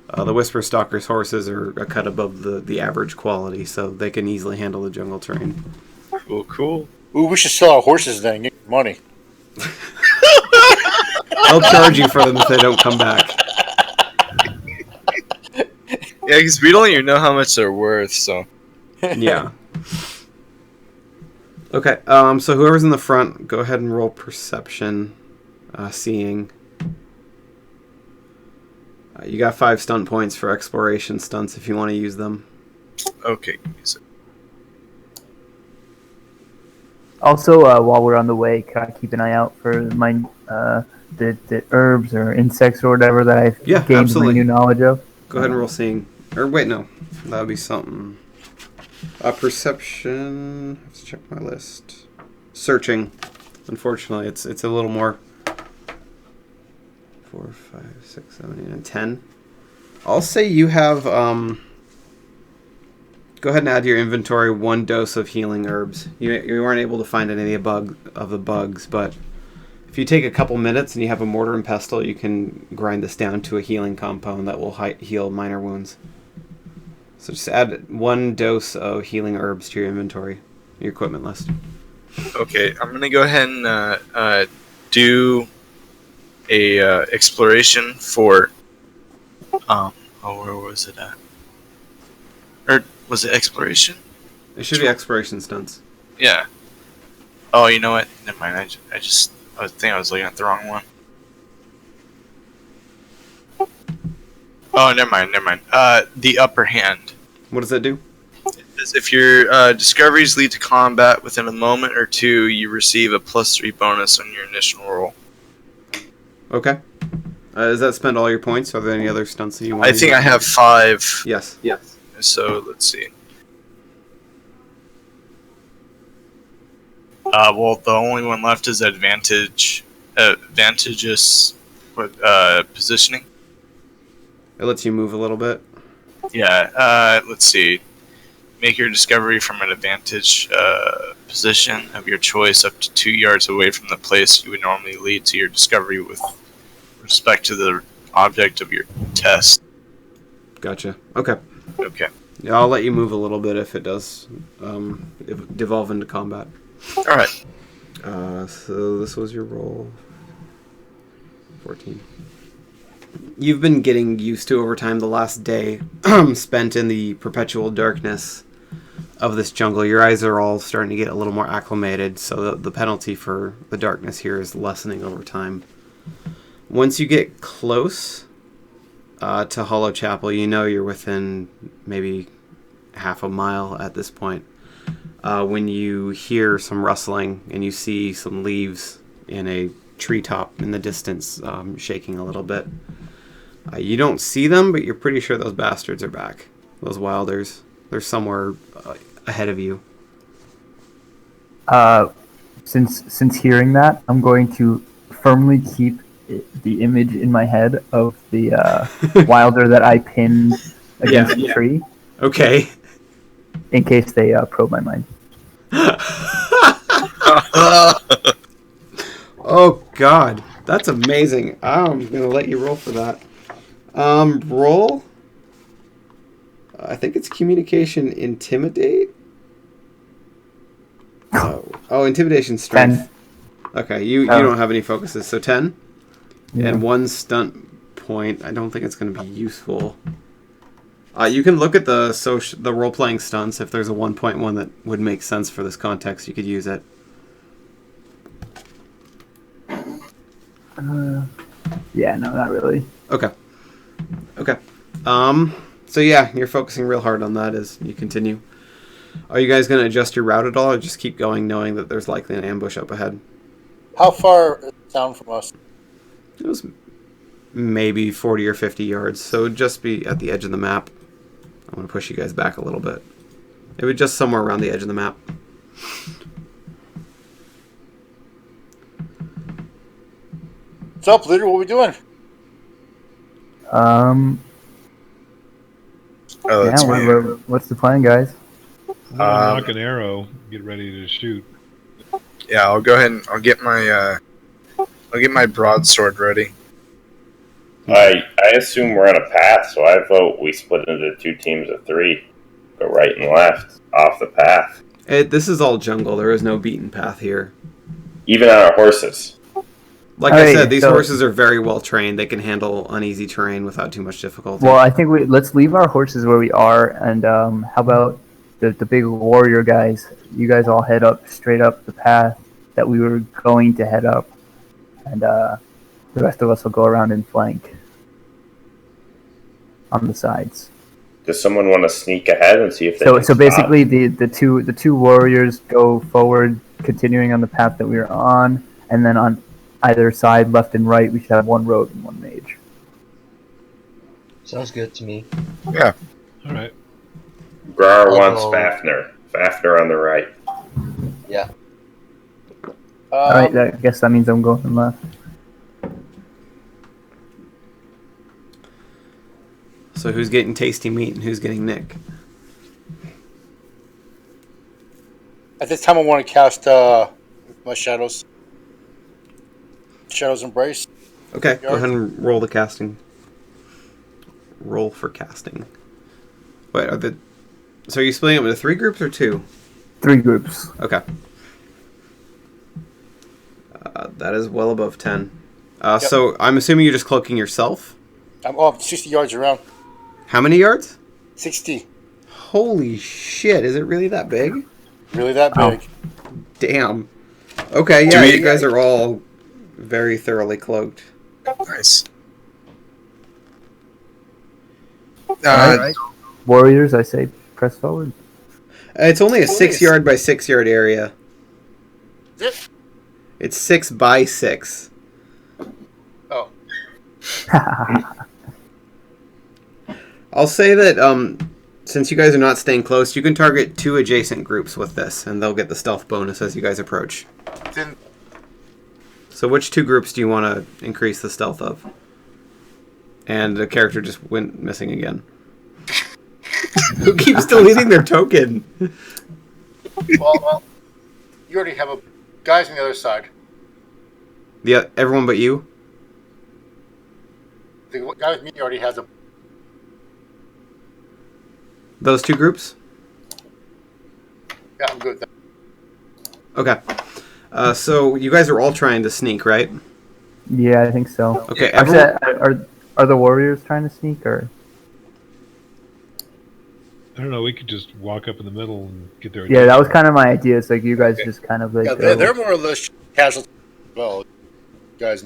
The Whisperstalkers horses are a cut above the average quality, so they can easily handle the jungle terrain. Cool, cool. Ooh, we should sell our horses then and get money. I'll charge you for them if they don't come back. Yeah, because we don't even know how much they're worth, so. Yeah. Okay, so whoever's in the front, go ahead and roll perception, seeing. You got 5 stunt points for exploration stunts if you want to use them. Okay. Also, while we're on the way, can I keep an eye out for my the herbs or insects or whatever that I've gained absolutely. my new knowledge of? Go ahead and roll seeing. Or wait, no. That would be something. Perception. Let's check my list. Searching. Unfortunately, it's a little more. 4, 5, 6, 7, 8, and 10. I'll say you have. Go ahead and add to your inventory 1 dose of healing herbs. You weren't able to find any of the bugs, but if you take a couple minutes and you have a mortar and pestle, you can grind this down to a healing compound that will heal minor wounds. So just add 1 dose of healing herbs to your inventory, your equipment list. Okay, I'm gonna go ahead and do a exploration for where was it at? Or was it exploration? It should be exploration stunts. Yeah. Oh, you know what? Never mind. I think I was looking at the wrong one. Oh, never mind. The upper hand. What does that do? Is if your discoveries lead to combat within a moment or two, you receive a +3 bonus on your initial roll. Okay. Does that spend all your points? Are there any other stunts that you want I to think use? I have 5. Yes. So let's see. Well, the only one left is advantageous positioning. It lets you move a little bit. Yeah. Let's see. Make your discovery from an advantage position of your choice up to 2 yards away from the place you would normally lead to your discovery with respect to the object of your test. Gotcha. Okay. Okay. Yeah, I'll let you move a little bit if it does devolve into combat. All right. So this was your roll. 14. You've been getting used to over time the last day spent in the perpetual darkness of this jungle. Your eyes are all starting to get a little more acclimated, so the penalty for the darkness here is lessening over time. Once you get close to Hollow Chapel, you know you're within maybe half a mile at this point. When you hear some rustling and you see some leaves in a treetop in the distance shaking a little bit. You don't see them, but you're pretty sure those bastards are back. Those wilders. They're somewhere ahead of you. Since hearing that, I'm going to firmly keep the image in my head of the wilder that I pinned against the tree. Okay. In case they probe my mind. Oh God, that's amazing. I'm gonna let you roll for that. Roll. I think it's communication intimidate. Oh, intimidation strength. 10. Okay, you don't have any focuses, so 10. Yeah. And 1 stunt point. I don't think it's going to be useful. You can look at the role-playing stunts. If there's a 1.1 that would make sense for this context, you could use it. Yeah, no, not really. Okay. So yeah, you're focusing real hard on that as you continue. Are you guys going to adjust your route at all, or just keep going knowing that there's likely an ambush up ahead? How far is it down from us? It was maybe 40 or 50 yards, so it would just be at the edge of the map. I'm going to push you guys back a little bit. It would just somewhere around the edge of the map. What's up, leader? What are we doing? What's the plan, guys? Knock an arrow. Get ready to shoot. Yeah, I'll go ahead and I'll get my broadsword ready. I assume we're on a path, so I vote we split into 2 teams of 3. Go right and left off the path. This is all jungle. There is no beaten path here. Even on our horses. Like I said, these horses are very well trained. They can handle uneasy terrain without too much difficulty. Well, I think let's leave our horses where we are, and how about the big warrior guys? You guys all head up straight up the path that we were going to head up, and the rest of us will go around and flank on the sides. Does someone want to sneak ahead and see if they can So basically, the two warriors go forward, continuing on the path that we were on, and then on either side, left and right, we should have 1 road and 1 mage. Sounds good to me. Yeah. All right. Grar wants Fafnir. Fafnir on the right. Yeah. Alright, I guess that means I'm going left. So who's getting tasty meat and who's getting Nick? At this time, I want to cast my shadows. Shadow's Embrace. Okay, go ahead and roll the casting. Roll for casting. Wait, so are you splitting them into 3 groups or 2? 3 groups. Okay. That is well above 10. Yep. So I'm assuming you're just cloaking yourself? I'm 60 yards around. How many yards? 60. Holy shit, is it really that big? Really that big. Damn. Okay, yeah, you guys are all very thoroughly cloaked. Nice. Alright. Warriors, I say press forward. It's only a 6 yard by 6 yard area. Is it? It's 6 by 6. Oh. I'll say that since you guys are not staying close, you can target 2 adjacent groups with this, and they'll get the stealth bonus as you guys approach. Then So which 2 groups do you want to increase the stealth of? And the character just went missing again. Who keeps deleting their token? well, you already have guys on the other side. Yeah, everyone but you? The guy with me already has a. Those 2 groups? Yeah, I'm good with that. Okay. So you guys are all trying to sneak, right? Yeah, I think so. Okay, Are the warriors trying to sneak, or? I don't know. We could just walk up in the middle and get there. Yeah, that was kind of my idea. It's like you guys just kind of like. Yeah, they're more or less casual. Well, guys.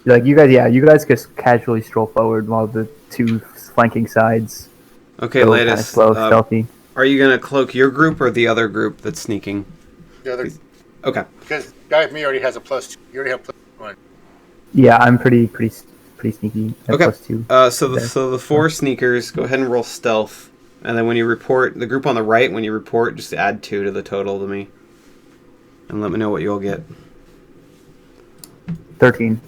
Like you guys just casually stroll forward while the 2 flanking sides. Okay, go latest. Kind of slow, stealthy. Are you going to cloak your group or the other group that's sneaking? The other. Okay. Because the guy with me already has a +2. You already have +1. Yeah, I'm pretty sneaky. At Okay. +2. So the 4 sneakers, go ahead and roll stealth. And then when you report, the group on the right, when you report, just add 2 to the total to me. And let me know what you'll get. 13.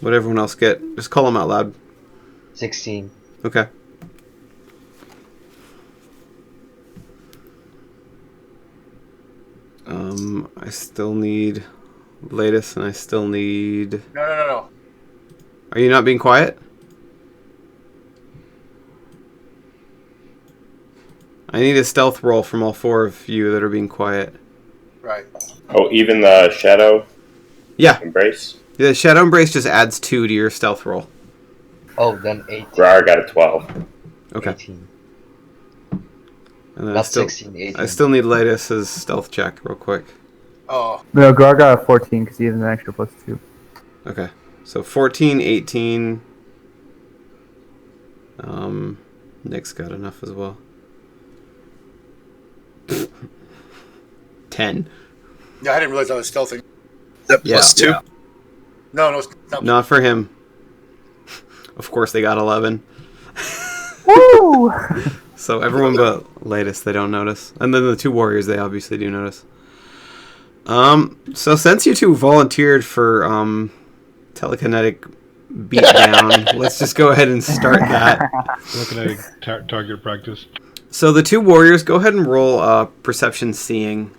What everyone else get? Just call them out loud. 16. Okay. I still need latest, and I still need... No. Are you not being quiet? I need a stealth roll from all 4 of you that are being quiet. Right. Oh, even the shadow Yeah. embrace? The Shadow Embrace just adds 2 to your stealth roll. Oh, then 18. Rar got a 12. Okay. 18. And then Not 16, 18. I still need latest's stealth check real quick. Oh. No, Gar got a 14 because he has an extra +2. Okay. So 14, 18. Nick's got enough as well. 10. Yeah, I didn't realize I was stealthing. That Yeah. +2. Yeah. No, it's not. Not for him. Of course they got 11. Woo! So everyone but latest, they don't notice. And then the 2 warriors, they obviously do notice. So since you 2 volunteered for telekinetic beatdown, let's just go ahead and start that. Looking at target practice. So the 2 warriors, go ahead and roll perception seeing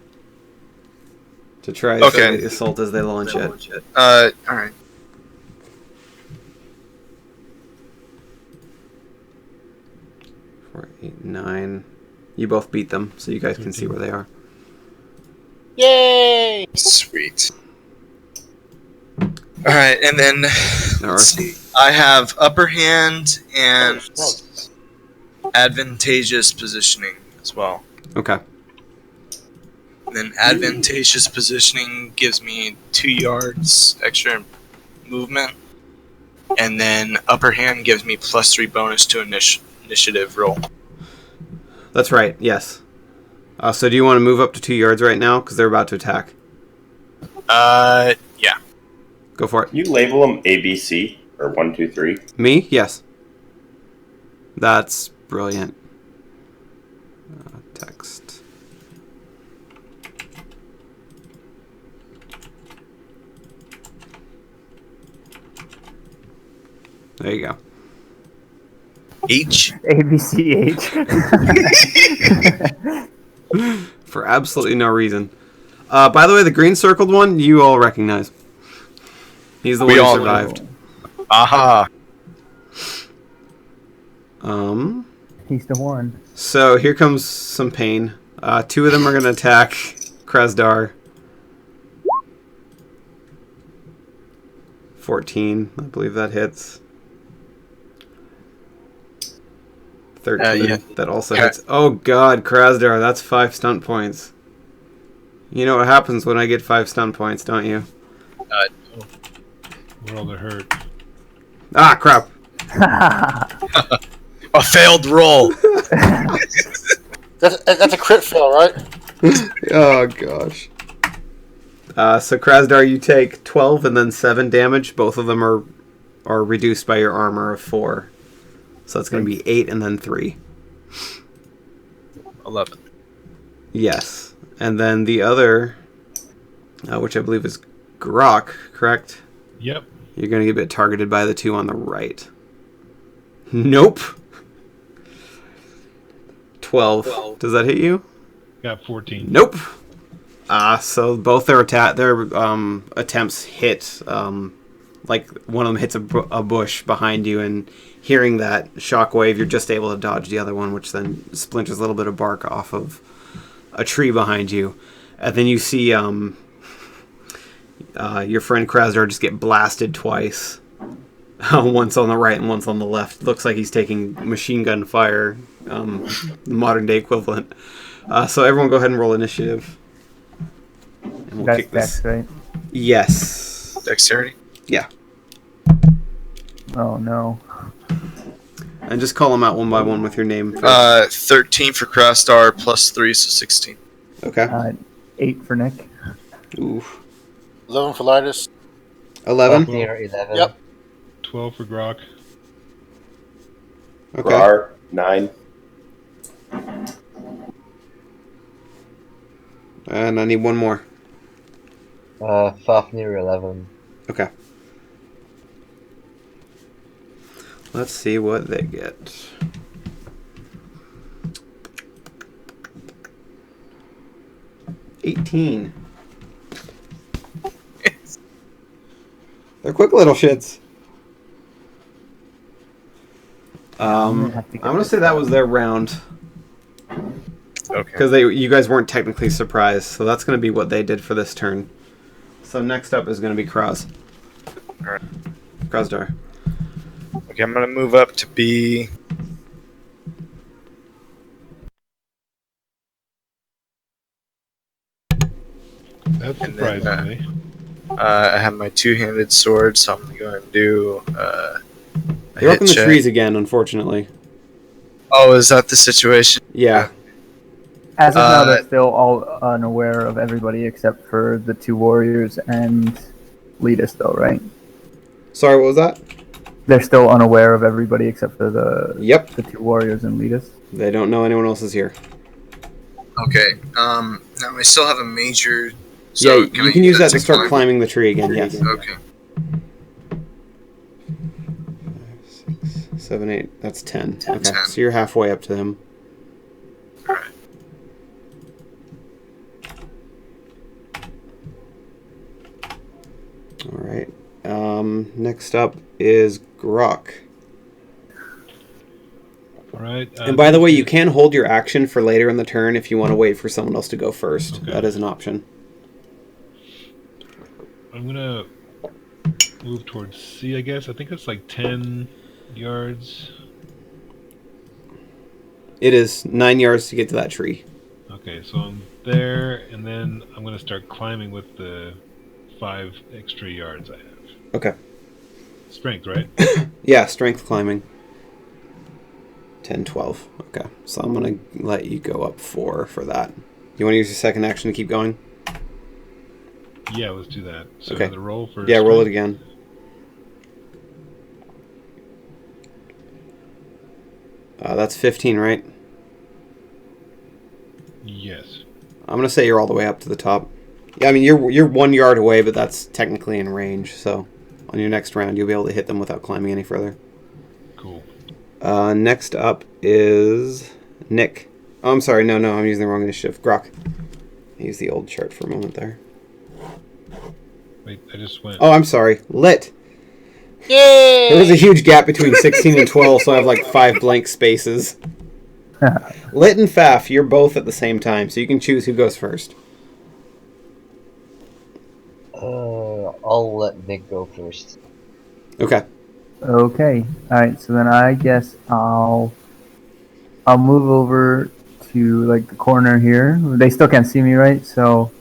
to try to see the assault as they launch it. Alright. 4, 8, 9. You both beat them, so you guys can see where they are. Yay! Sweet. Alright, and then Let's let's see. I have upper hand and advantageous positioning as well. Okay. And then advantageous positioning gives me 2 yards extra movement. And then upper hand gives me +3 bonus to initiative roll. That's right, yes. So do you want to move up to 2 yards right now? Because they're about to attack. Yeah. Go for it. Can you label them ABC or 1, 2, 3? Me? Yes. That's brilliant. Text. There you go. H. ABCH. For absolutely no reason. By the way, the green circled one, you all recognize. He's the one who survived. Aha. He's the one. So here comes some pain. 2 of them are going to attack Krasdar. 14, I believe that hits. 13, Yeah. that also hits. Oh god, Krasdar, that's 5 stunt points. You know what happens when I get 5 stunt points, don't you? Roll the hurt. Ah, crap. A failed roll. That's a crit fail, right? Oh gosh. So Krasdar, you take 12 and then 7 damage. Both of them are reduced by your armor of 4. So that's going to be 8 and then 3. 11. Yes. And then the other, which I believe is Grok, correct? Yep. You're going to get a bit targeted by the 2 on the right. Nope. 12. Does that hit you? Got 14. Nope. So both their attempts hit. Like one of them hits a bush behind you, and hearing that shockwave, you're just able to dodge the other one, which then splinters a little bit of bark off of a tree behind you. And then you see your friend Krasdar just get blasted twice. Once on the right and once on the left. Looks like he's taking machine gun fire, the modern day equivalent. So everyone go ahead and roll initiative. And we'll That's kick this. Dex, right? Yes. Dexterity? Yeah. Oh no. And just call them out one by one with your name. 13 for Krasdar, plus 3, so 16. Okay. 8 for Nick. Ooh. 11 for Lidus. 11? Near 11. Yep. 12 for Grok. Okay. Rar, 9. And I need one more. Fafnir 11. Okay. Let's see what they get. $18. They're quick little shits. I'm gonna say that was their round. Okay. Because you guys weren't technically surprised, so that's gonna be what they did for this turn. So next up is gonna be Kraz. Alright. Krasdar. Okay, I'm gonna move up to be. That's And then, surprisingly. I have my two-handed sword, so I'm gonna go ahead and do a They're up in hit the check. trees again, unfortunately. Oh, is that the situation? Yeah. As of now, they're still all unaware of everybody except for the 2 warriors and Letus, though, right? Sorry, what was that? They're still unaware of everybody except for the Yep. the 2 warriors and Letus. They don't know anyone else is here. Okay. Now I still have a major. So Yeah, you can use that to start climb? climbing the tree again, yes. Okay. 6, 7, 8. That's 10. Okay, 10. so you're halfway up to him. Alright. Alright. Next up is Grok. Alright. And by the way, you can hold your action for later in the turn if you want to wait for someone else to go first. Okay. That is an option. I'm gonna move towards C, I guess. I think it's like 10 yards. It is 9 yards to get to that tree. Okay, so I'm there, and then I'm gonna start climbing with the 5 extra yards I have. Okay. Strength, right? Yeah, strength climbing. 10, 12. Okay, so I'm going to let you go up 4 for that. You want to use your second action to keep going? Yeah, let's do that. So Okay. the roll for Yeah, roll it strength? again. That's 15, right? Yes. I'm going to say you're all the way up to the top. Yeah, I mean, you're 1 yard away, but that's technically in range, so on your next round, you'll be able to hit them without climbing any further. Cool. Next up is Nick. Oh, I'm sorry. No, I'm using the wrong initiative. Grok. use the old chart for a moment there. Wait, I just went. Oh, I'm sorry. Lit. Yay! There was a huge gap between 16 and 12, so I have like 5 blank spaces. Lit and Faf, you're both at the same time, so you can choose who goes first. I'll let Nick go first. Okay. Okay. Alright, so then I guess I'll move over to like the corner here. They still can't see me, right? So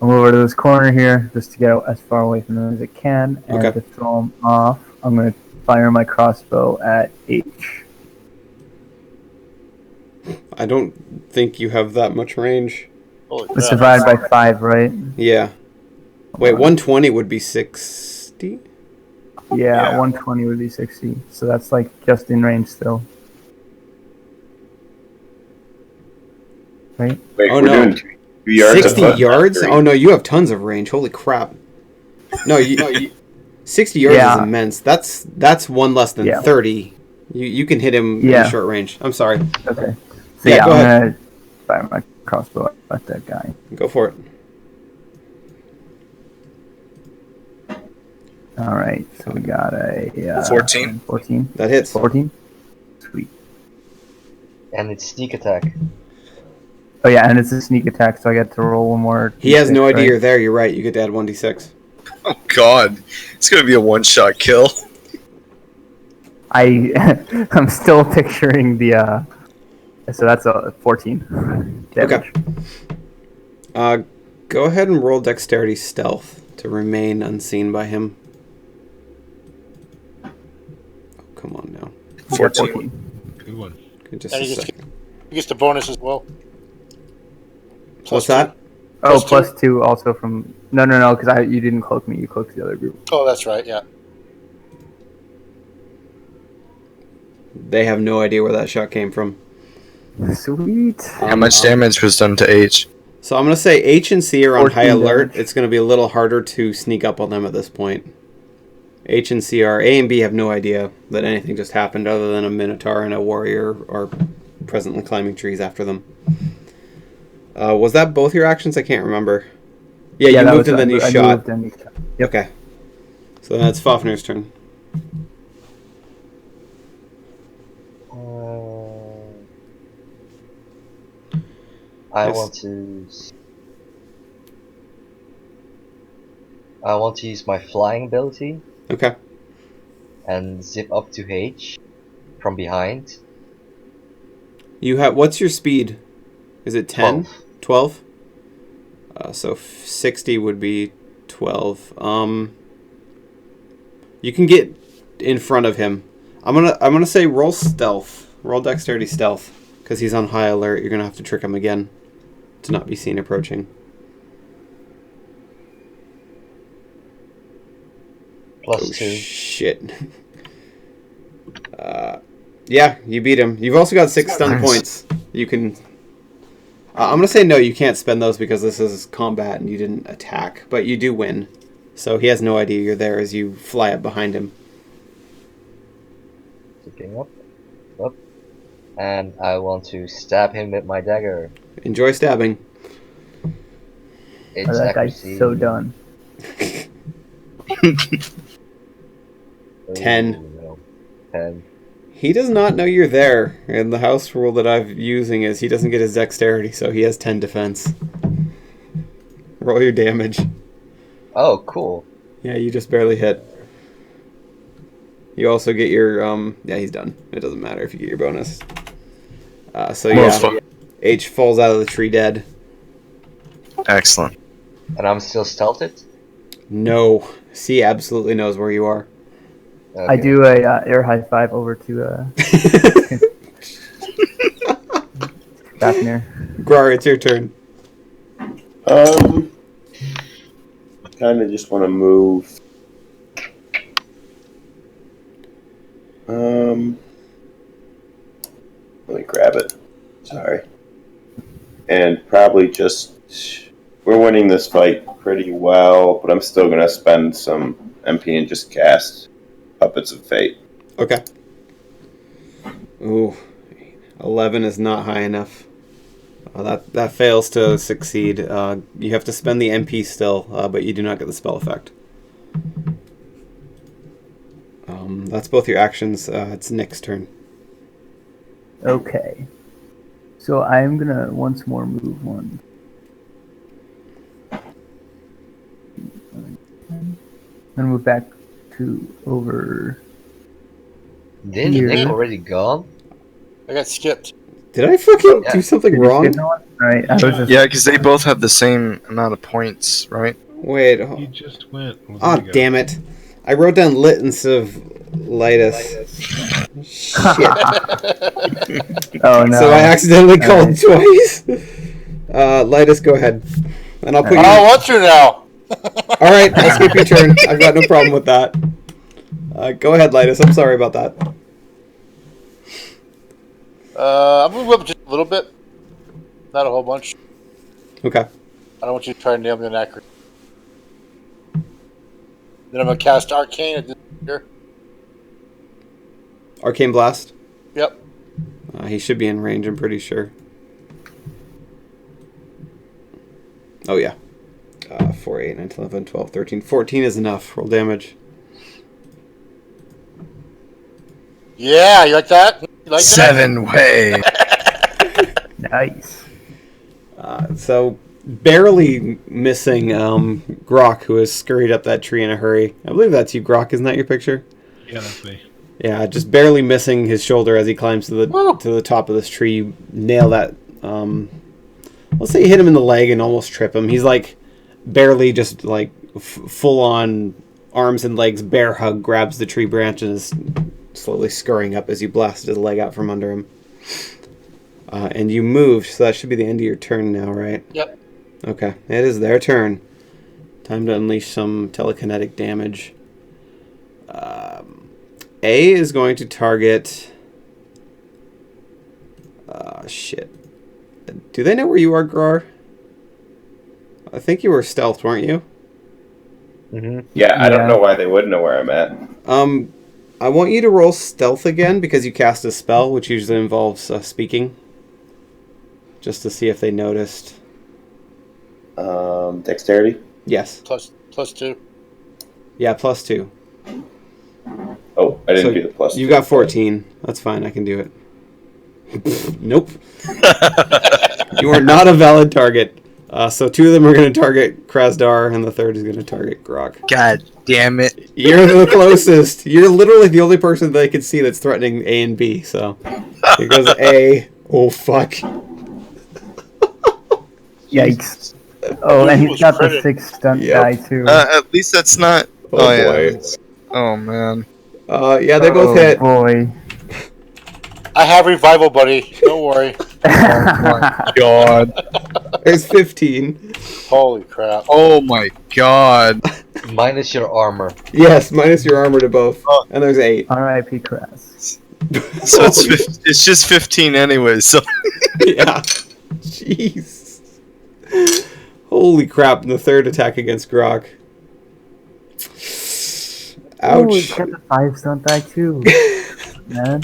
I'll move over to this corner here just to get as far away from them as I can. And Okay. to throw them off, I'm going to fire my crossbow at H. I don't think you have that much range. Holy It's crap. divided by 5, right? Yeah. Wait, 120 would be 60? Yeah, 120 would be 60. So that's like just in range still. Right? Wait, Oh, we're no. doing 2 yards. 60 yards? Oh, no, you have tons of range. Holy crap. No, 60 yards is Yeah. immense. That's one less than 30. You can hit him in short range. I'm sorry. Okay. So Yeah, go I'm ahead. going to fire my crossbow at that guy. Go for it. All right. So we got a 14. 14. That hits. 14. Sweet. And it's sneak attack. Oh yeah, and it's a sneak attack, so I get to roll one more. He has D6, no idea right? you're there. You're right. You get to add 1d6. Oh God, it's gonna be a one-shot kill. I'm still picturing the. So that's a 14 damage. Okay. Go ahead and roll dexterity stealth to remain unseen by him. Oh, come on now. 14. Good one. Just And a he second. gets the bonus as well. What's that? Oh, Plus plus 2 also from. No, because you didn't cloak me. You cloaked the other group. Oh, that's right. Yeah. They have no idea where that shot came from. Sweet. How much damage was done to H? So I'm going to say H and C are on 14 high alert. damage. It's going to be a little harder to sneak up on them at this point. H and C are... A and B have no idea that anything just happened other than a Minotaur and a warrior are presently climbing trees after them. Was that both your actions? I can't remember. Yeah, you that moved was- and then you I shot. moved and you shot. Yep. Okay. So then it's Fafnir's turn. I Yes. want to use my flying ability Okay. and zip up to H from behind. You have... What's your speed? Is it 10? 12. 12? So 60 would be 12. You can get in front of him. I'm gonna say roll stealth. Roll dexterity stealth. Because he's on high alert. You're gonna have to trick him again to not be seen approaching. Plus Oh 2. shit. Yeah, you beat him. You've also got 6 stun points. You can... I'm gonna say no, you can't spend those because this is combat and you didn't attack. But you do win. So he has no idea you're there as you fly up behind him. Zipping up. And I want to stab him with my dagger. Enjoy stabbing. It's Oh, that guy's accuracy. so done. 10. Ooh, no. 10. He does not know you're there, and the house rule that I'm using is he doesn't get his dexterity, so he has 10 defense. Roll your damage. Oh, cool. Yeah, you just barely hit. You also get your, yeah, he's done. It doesn't matter if you get your bonus. So yeah, H falls out of the tree dead. Excellent. And I'm still stealthed? No. C absolutely knows where you are. Okay. I do a air high five over to Fafnir. Grar, it's your turn. Kind of just want to move. Let me grab it. Sorry. And probably just... We're winning this fight pretty well, but I'm still going to spend some MP and just cast Puppets of Fate. Okay. Ooh. 11 is not high enough. That fails to succeed. You have to spend the MP still, but you do not get the spell effect. That's both your actions. It's Nick's turn. Okay. So I'm gonna once more move one. And move back to over. Didn't Here. Nick already gone? I got skipped. Did I fucking Yeah. do something Did you wrong? skip that one? Right. I was just. Yeah, because they both have the same amount of points, right? Wait. He just went. Well, Oh, there you go. damn it. I wrote down lit instead of lightus. Shit. Oh no. So I accidentally called Alright. twice. Lightus, go ahead. And I'll put you... I want to now. Alright, I'll skip your turn. I've got no problem with that. Go ahead, Lightus. I'm sorry about that. I'm gonna move up just a little bit, not a whole bunch. Okay. I don't want you to try and nail me on accurate. Then I'm gonna cast Arcane at this here. Arcane Blast. Yep. He should be in range, I'm pretty sure. Oh, yeah. 4, 8, 9, 10, 11, 12, 13. 14 is enough. Roll damage. Yeah, you like that? You like 7 way. Nice. So, barely missing Grok, who has scurried up that tree in a hurry. I believe that's you, Grok. Isn't that your picture? Yeah, that's me. Yeah, just barely missing his shoulder as he climbs to the top of this tree. You nail that. Let's say you hit him in the leg and almost trip him. He's like barely just like full on arms and legs bear hug, grabs the tree branch and is slowly scurrying up as you blast his leg out from under him. And you moved, so that should be the end of your turn now, right? Yep. Okay, it is their turn. Time to unleash some telekinetic damage. A is going to target... shit. Do they know where you are, Grar? I think you were stealthed, weren't you? Mm-hmm. Yeah, I don't know why they would know where I'm at. I want you to roll stealth again because you cast a spell, which usually involves speaking. Just to see if they noticed. Dexterity? Yes. Plus 2. Yeah, +2. Oh, I didn't So do the plus. you 2. got 14. That's fine. I can do it. Nope. You are not a valid target. So 2 of them are going to target Krasdar, and the third is going to target Grok. God damn it. You're the closest. You're literally the only person they can see that's threatening A and B. So here goes A. Oh, fuck. Yikes. Oh, and he's got the 6 stunt guy too. At least that's not. Oh, Yeah. boy. Oh man. Yeah, they both hit. Boy. I have revival, buddy. Don't worry. God. There's 15. Holy crap. Oh my god. Minus your armor. Yes, minus your armor to both. And there's 8. R.I.P. Crass. So it's just 15 anyway. So Yeah. Jeez. Holy crap, the third attack against Grok. Oh, he's Ouch. got the 5 stunt die too. Man.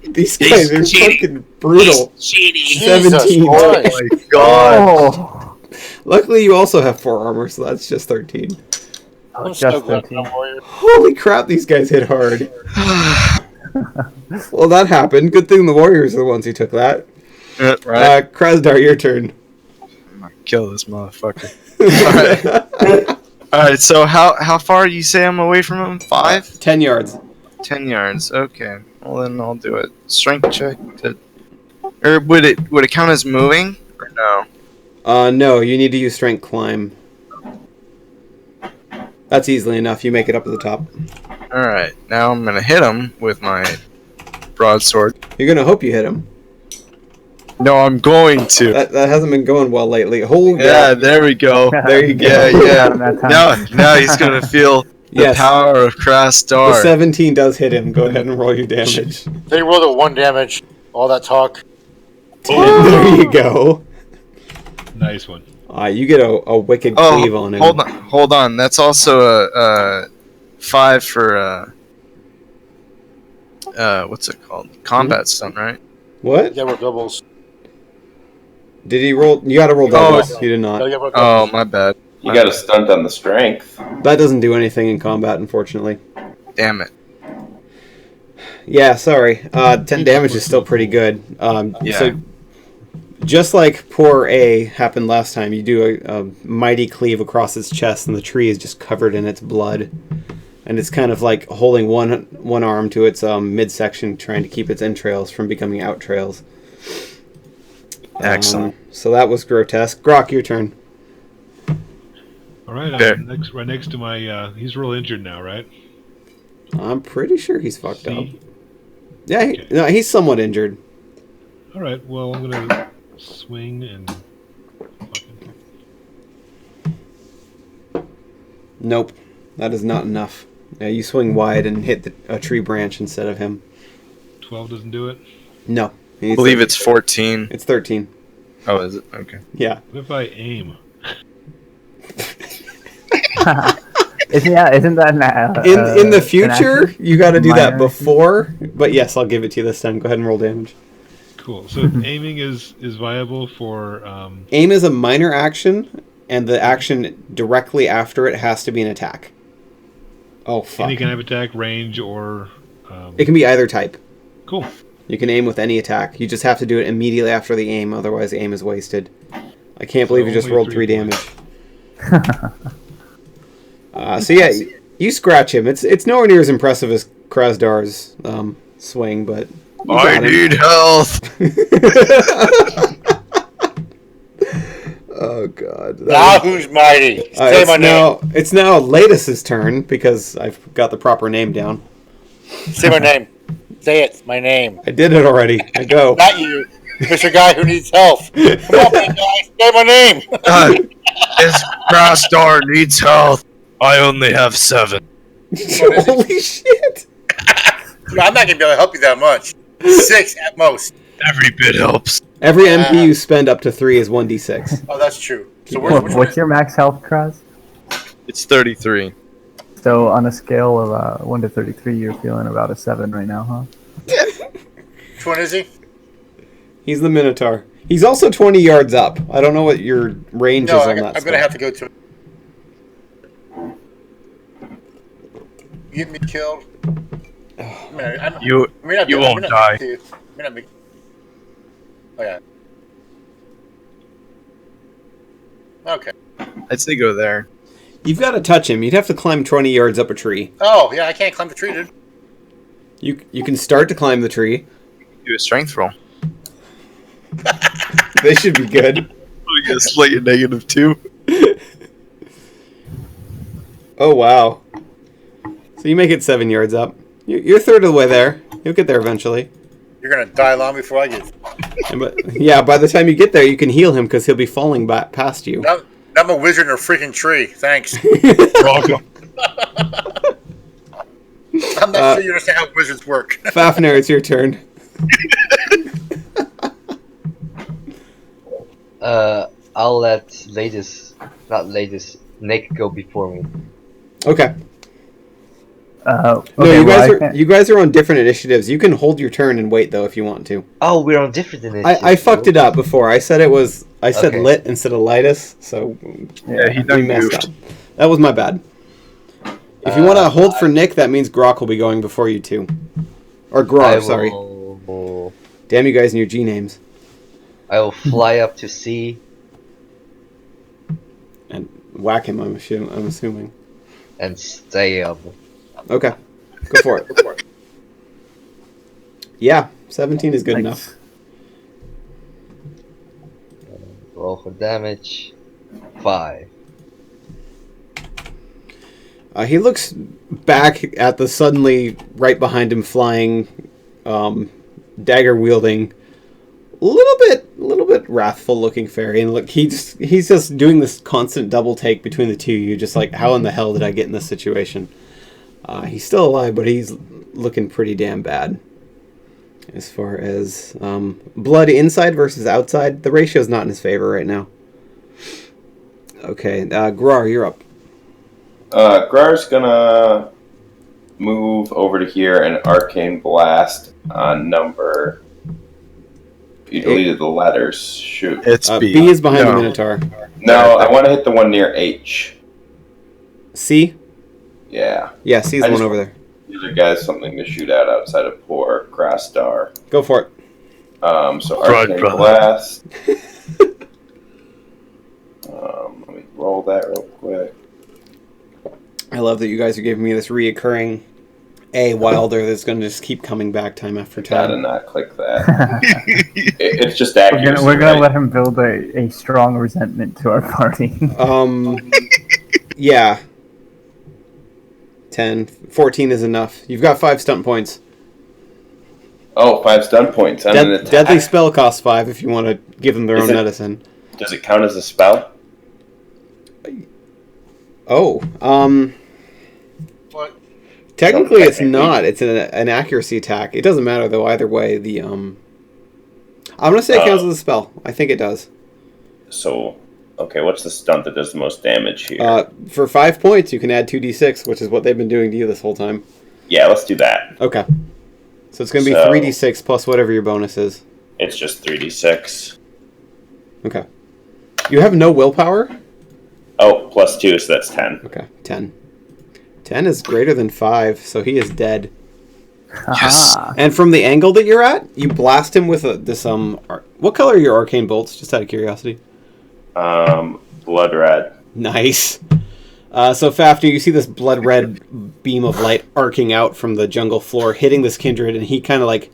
These guys are fucking brutal. Jesus 17. Christ. my god. Oh. Luckily, you also have 4 armor, so that's just 13. Oh, I'm so just glad 13. I'm a warrior. Holy crap, these guys hit hard. Well, that happened. Good thing the Warriors are the ones who took that. Right. Krasdar, your turn. Kill this motherfucker. Alright, so how far you say I'm away from him? 5? 10 yards. 10 yards. Okay. Well then I'll do it. Strength check. Or would it count as moving? Or no? No, you need to use strength climb. That's easily enough. You make it up to the top. Alright. Now I'm gonna hit him with my broadsword. You're gonna hope you hit him. No, I'm going to. That hasn't been going well lately. Holy Yeah, there we go. There you go. Yeah. Got him that time. Now he's gonna feel the Yes. power of Crass The Star. 17 does hit him. Go ahead and roll your damage. They rolled a 1 damage. All that talk. There you go. Nice one. You get a wicked cleave on him. Hold on. That's also a 5 for what's it called? Combat stunt, right? What? Yeah, we're doubles. Did he roll? You got to roll doubles. You did No, not. you have Oh, my bad. You got a stunt on the strength. That doesn't do anything in combat, unfortunately. Damn it. Yeah, sorry. 10 damage is still pretty good. Yeah. So, just like poor A happened last time, you do a mighty cleave across its chest, and the tree is just covered in its blood. And it's kind of like holding one arm to its midsection, trying to keep its entrails from becoming outrails. Excellent. So that was grotesque. Grok, your turn. All right, Okay. right next to my. He's real injured now, right? I'm pretty sure he's fucked up. See? Yeah, no, he's somewhat injured. All right. Well, I'm gonna swing and. Fucking... Nope, that is not enough. Yeah, you swing wide and hit a tree branch instead of him. 12 doesn't do it. No, I believe it's 14. It's 13. Oh, is it? Okay. Yeah. What if I aim? Isn't that In the future, action? you got to do that Minor? before. But yes, I'll give it to you this time. Go ahead and roll damage. Cool. So aiming is viable for. Aim is a minor action, and the action directly after it has to be an attack. Oh fuck! Any kind of attack, range, or. It can be either type. Cool. You can aim with any attack. You just have to do it immediately after the aim, otherwise the aim is wasted. I can't believe you just only rolled 3 3 damage. So yeah, you scratch him. It's nowhere near as impressive as Krasdar's swing, but you I got him. need health. Oh god. Now who's mighty? Say my name. It's now Latus's turn because I've got the proper name down. Say my name. Say it. My name. I did it already. I go. Not you, Mr. Guy who needs help. Come on, big guy. Say my name. This grass star needs health. I only have 7. Holy shit! I'm not gonna be able to help you that much. 6 at most. Every bit helps. Every MP you spend up to 3 is 1d6. Oh, that's true. So What's your max health, Kraz? It's 33. So on a scale of 1 to 33, you're feeling about a 7 right now, huh? Which one is he? He's the Minotaur. He's also 20 yards up. I don't know what your range No, is on I'm that. gonna have to go to. You get me killed. You won't die. Oh yeah. Okay. I'd say go there. You've got to touch him. You'd have to climb 20 yards up a tree. Oh yeah, I can't climb the tree, dude. You can start to climb the tree. Do a strength roll. They should be good. We get a slight -2. Oh wow. So you make it 7 yards up. You're a third of the way there. You'll get there eventually. You're gonna die long before I get. Yeah, by the time you get there, you can heal him because he'll be falling back past you. Now I'm a wizard in a freaking tree. Thanks. Welcome. I'm not sure you understand how wizards work. Fafnir, it's your turn. I'll let Nick go before me. Okay. Okay, No, you guys are on different initiatives. You can hold your turn and wait though if you want to. Oh, we're on different initiatives. I fucked it up before. I said Okay. lit instead of lightus, so Yeah, he we done messed goofed. up. That was my bad. If you want to hold for Nick, that means Grok will be going before you two. Or Grog, sorry. Damn you guys and your G names. I will fly up to C And whack him, I'm assuming. and stay up. Okay. Go for it. Yeah, 17 is good enough. Roll for damage. 5. He looks back at the suddenly right behind him flying, dagger wielding, little bit wrathful looking fairy, and look, he's just doing this constant double take between the two of you, just like, how in the hell did I get in this situation? He's still alive, but he's looking pretty damn bad. As far as blood inside versus outside, the ratio's not in his favor right now. Okay, Grar, you're up. Grar's gonna move over to here and arcane blast on number You deleted the letters. Shoot. It's B. B is behind the No. Minotaur. No, I want to hit the one near H. C? Yeah. Yeah, C is I the one just- over there. These are guys something to shoot at outside of poor Grass Star. Go for it. So Blood Arcane brother. Blast. Let me roll that real quick. I love that you guys are giving me this reoccurring A Wilder that's going to just keep coming back time after Gotta time. not click that. It's just We're accuracy. gonna right? let him build a strong resentment to our party. Yeah. 10. 14 is enough. You've got 5 stunt points. Oh, 5 stun points. And an attack. Deadly spell costs 5 if you want to give them their Is own it- medicine. Does it count as a spell? Oh, What? technically it's not. It's an accuracy attack. It doesn't matter though either way. I'm gonna say it counts as a spell. I think it does. So, okay, what's the stunt that does the most damage here? For 5 points, you can add 2d6, which is what they've been doing to you this whole time. Yeah, let's do that. Okay. So it's gonna be So- 3d6 plus whatever your bonus is. It's just 3d6. Okay. You have no willpower? Oh, plus 2, so that's 10. Okay, 10. 10 is greater than 5, so he is dead. Yes. Aha. And from the angle that you're at, you blast him with this what color are your arcane bolts? Just out of curiosity. Blood red. Nice. So Fafnir, you see this blood red beam of light arcing out from the jungle floor, hitting this kindred, and he kind of like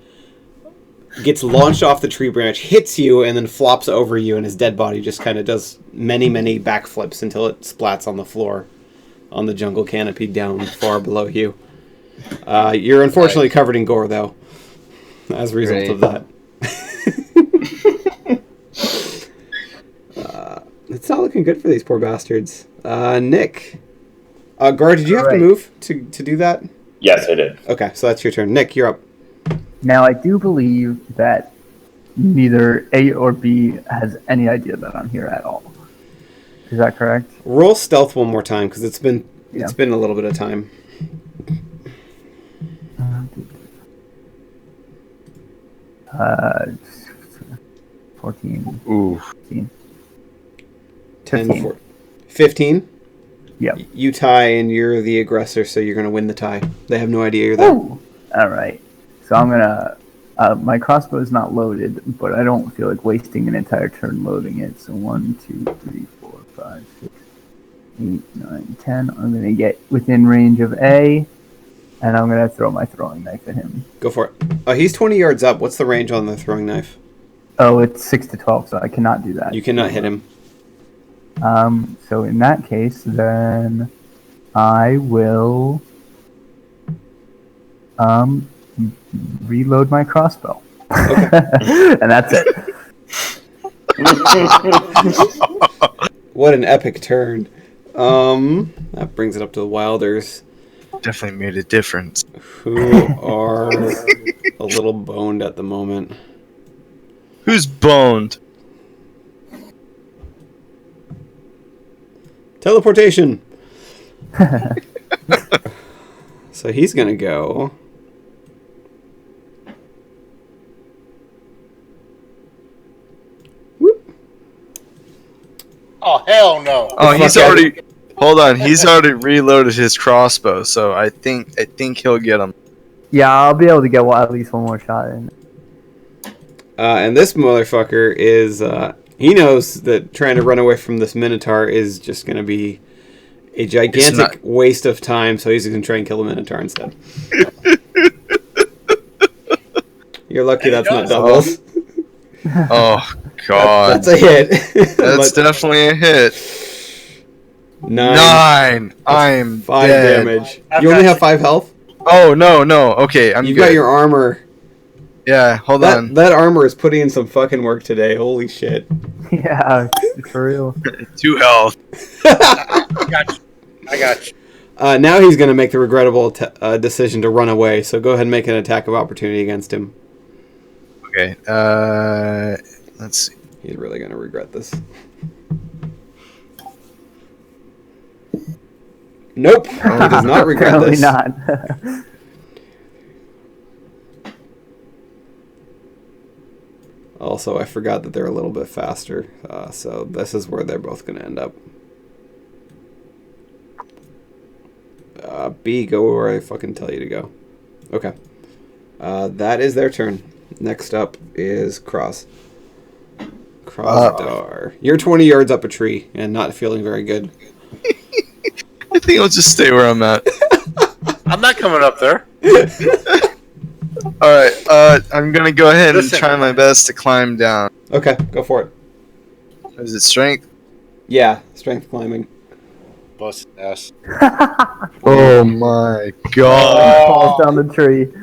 gets launched off the tree branch, hits you, and then flops over you, and his dead body just kind of does many, many backflips until it splats on the floor on the jungle canopy down far below you. You're unfortunately covered in gore, though, as a result of that. It's not looking good for these poor bastards. Nick. Gar, did you have to Right. move to do that? Yes, I did. Okay, so that's your turn. Nick, you're up. Now I do believe that neither A or B has any idea that I'm here at all. Is that correct? Roll stealth one more time, because it's been Yeah. a little bit of time. 14. Ooh. 15. 10, 15. 15? Yep. You tie, and you're the aggressor, so you're going to win the tie. They have no idea you're there. Woo! All right. So I'm gonna. My crossbow is not loaded, but I don't feel like wasting an entire turn loading it. So 1, 2, 3, 4, 5, 6, 8, 9, 10. I'm gonna get within range of A, and I'm gonna throw my throwing knife at him. Go for it. He's 20 yards up. What's the range on the throwing knife? Oh, it's 6 to 12, so I cannot do that. You cannot hit him. So in that case, then I will reload my crossbow. And that's it. What an epic turn. That brings it up to the Wilders, Definitely made a difference. who are a little boned at the moment. Who's boned? Teleportation! So he's going to go... Whoop. Oh, hell no. Oh, he's fuck out. already. Hold on, he's already reloaded his crossbow, so I think he'll get him. Yeah, I'll be able to get at least one more shot in. And this motherfucker is... he knows that trying to run away from this Minotaur is just going to be a gigantic waste of time, so he's going to try and kill the Minotaur instead. You're lucky that's not doubles. Oh God, That's a hit. that's But definitely a hit. 9. 9. I'm 5 dead. damage. You only have 5 health? Oh no. Okay, I'm You've good. got your armor. Yeah, hold on. That armor is putting in some fucking work today. Holy shit. Yeah, for real. 2 health. I got you. Now he's going to make the regrettable decision to run away, so go ahead and make an attack of opportunity against him. Okay. Let's see. He's really going to regret this. Nope. He does not regret Apparently this. not. also I forgot that they're a little bit faster. So this is where they're both going to end up. B, go where I fucking tell you to go. Okay. That is their turn. Next up is Cross. Crossdar. You're 20 yards up a tree and not feeling very good. I think I'll just stay where I'm at. I'm not coming up there. Alright, I'm gonna go ahead and Listen. try my best to climb down. Okay, go for it. Is it strength? Yeah, strength climbing. Bust ass. Oh my god. Falls down the tree.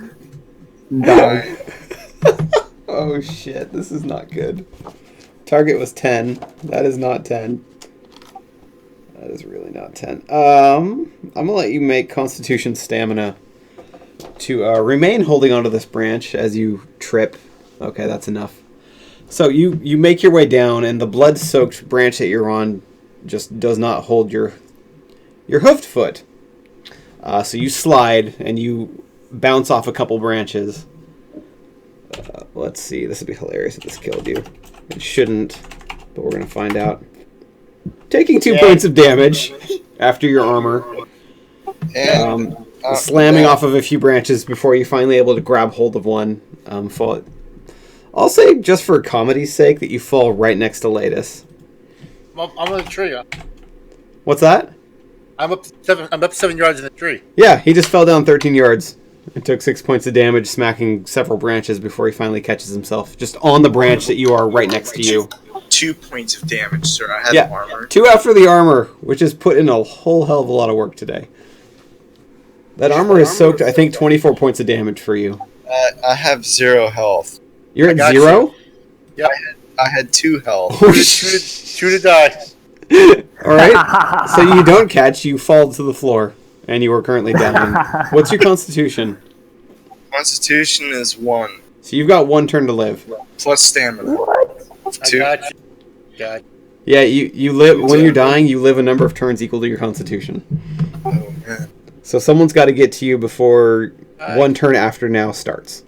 And dies. Oh shit, this is not good. Target was 10. That is not 10. That is really not 10. I'm gonna let you make Constitution Stamina to remain holding onto this branch as you trip. Okay, that's enough. So you make your way down, and the blood-soaked branch that you're on just does not hold your hoofed foot. So you slide, and you bounce off a couple branches. Let's see. This would be hilarious if this killed you. It shouldn't, but we're going to find out. Taking 2 points of damage after your armor. And Slamming off of a few branches before you're finally able to grab hold of one. Fall. I'll say, just for comedy's sake, that you fall right next to Ladus. I'm on the tree. What's that? I'm up 7 yards in the tree. Yeah, he just fell down 13 yards. And took 6 points of damage, smacking several branches before he finally catches himself. Just on the branch that you are right next to you. 2 points of damage, sir. I had armor. 2 after the armor, which has put in a whole hell of a lot of work today. That armor has soaked, I think, 24 points of damage for you. I have 0 health. You're at got 0? Yep. I had 2 health. Oh, Two to die. Alright, so you don't catch, you fall to the floor. And you are currently dying. What's your constitution? Constitution is 1. So you've got 1 turn to live. Plus stamina. I 2. got you. God. Yeah, you live when you're dying. You live a number of turns equal to your constitution. Oh man. So someone's got to get to you before 1 turn after now starts.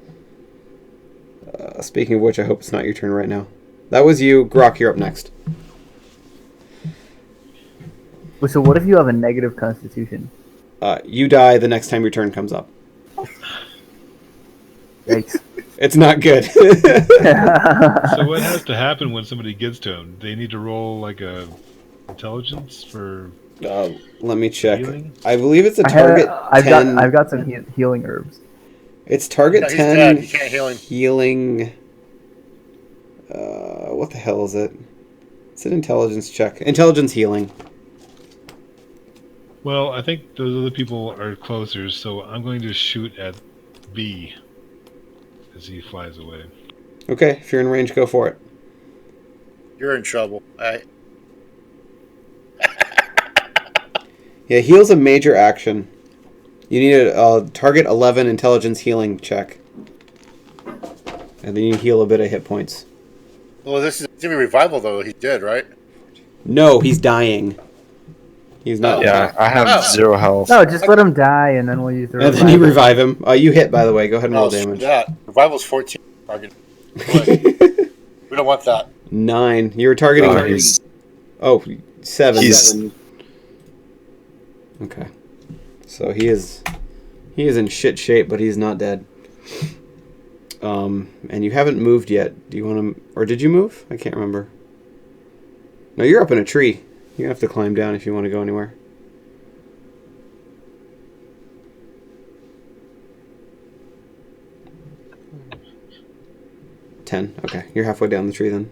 Speaking of which, I hope it's not your turn right now. That was you, Grok. You're up next. So what if you have a negative constitution? You die the next time your turn comes up. Yikes. It's not good. So what has to happen when somebody gets to him? They need to roll like a intelligence for Let me check. healing? I believe it's a target 10. I've got some healing herbs. It's target No, he's 10 dead. You can't heal him. healing. What the hell is it? It's an intelligence check. Intelligence healing. Well, I think those other people are closer, so I'm going to shoot at B as he flies away. Okay, if you're in range, go for it. You're in trouble. Yeah, heal's a major action. You need a target 11 intelligence healing check. And then you heal a bit of hit points. Well, this is going to be revival, though. He's dead, right? No, he's dying. He's not. Yeah, I have 0 health. No, just let him die, and then we'll use the And then you revive him. You hit, by the way. Go ahead and roll Screw damage. that. Revival's 14. Target. We don't want that. 9. You were targeting. He's 7. He's- Okay. So he is in shit shape, but he's not dead. And you haven't moved yet. Do you want to, or did you move? I can't remember. No, you're up in a tree. You have to climb down if you want to go anywhere. Ten. Okay, you're halfway down the tree then.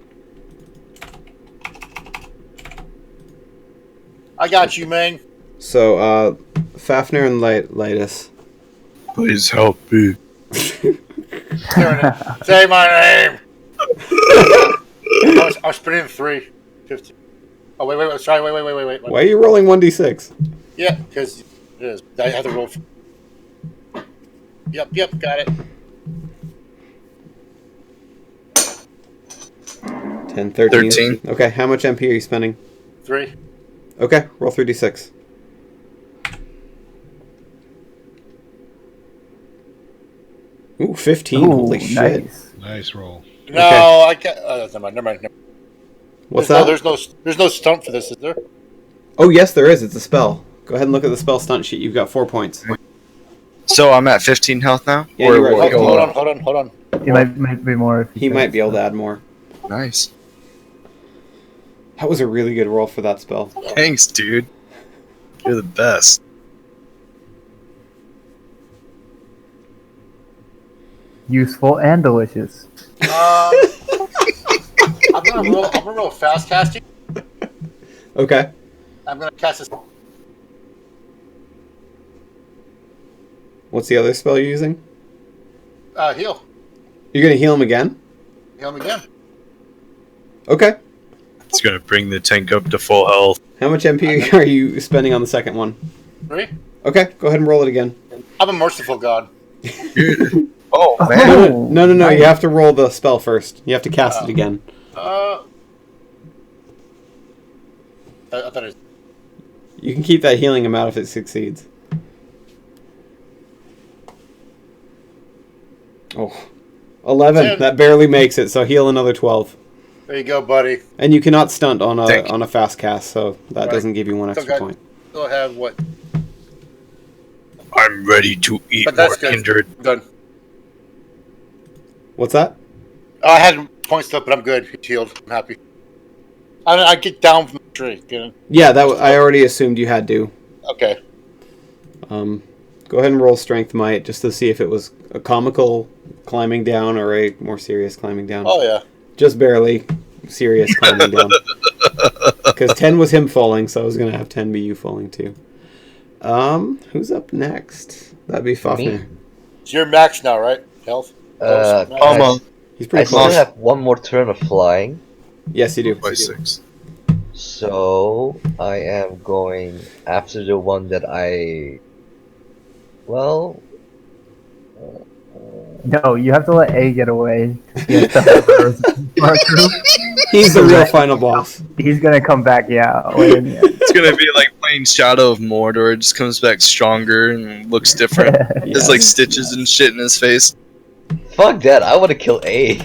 I got you, man. So, Fafnir and Lightus. Please help me. Say my name. I was putting in 3. 15. Oh, wait. Sorry, wait. Why are you rolling 1d6? Yeah, because it is. I have to roll. Yep, got it. 10, 13. 13. Okay, how much MP are you spending? 3. Okay, roll 3d6. Ooh, 15. Ooh, Holy shit. nice. Nice roll. No, I can't. Never mind. Never mind. What's that? There's no stunt for this, is there? Oh, yes, there is. It's a spell. Go ahead and look at the spell stunt sheet. You've got 4 points. So I'm at 15 health now? Yeah, you're right. will it Hold on. It might be more. He might be able to add more. Nice. That was a really good roll for that spell. Thanks, dude. You're the best. Useful and delicious. I'm gonna roll fast casting. Okay. I'm gonna cast this. What's the other spell you're using? Heal. You're going to heal him again? Heal him again. Okay. It's gonna bring the tank up to full health. How much MP are you spending on the second one? 3. Okay, go ahead and roll it again. I'm a merciful god. Oh, No, man. no, you have to roll the spell first. You have to cast it again. I thought it was... You can keep that healing him out if it succeeds. Oh, 11. 10. That barely makes it, so heal another 12. There you go, buddy. And you cannot stunt on Thank you. a fast cast, so that Right. doesn't give you one Still extra got- point. Still have what? I'm ready to eat But more that's good. kindred. Done. What's that? I had points left, but I'm good. It's healed. I'm happy. I get down from the tree. Yeah, I already assumed you had to. Okay. Go ahead and roll Strength Might just to see if it was a comical climbing down or a more serious climbing down. Oh, yeah. Just barely serious climbing down. Because 10 was him falling, so I was going to have 10 be you falling too. Who's up next? That'd be Fafnir. It's your max now, right? Health? Almost. He's I pretty still close. have one more turn of flying, Yes, you do. By 6. so I am going after the one that I. Well, No, you have to let A get away. He has to have our group. He's the real final boss. He's gonna come back, yeah. Way in the end. It's gonna be like playing Shadow of Mordor. It just comes back stronger and looks different. There's like stitches and shit in his face. fuck that. I want to kill A.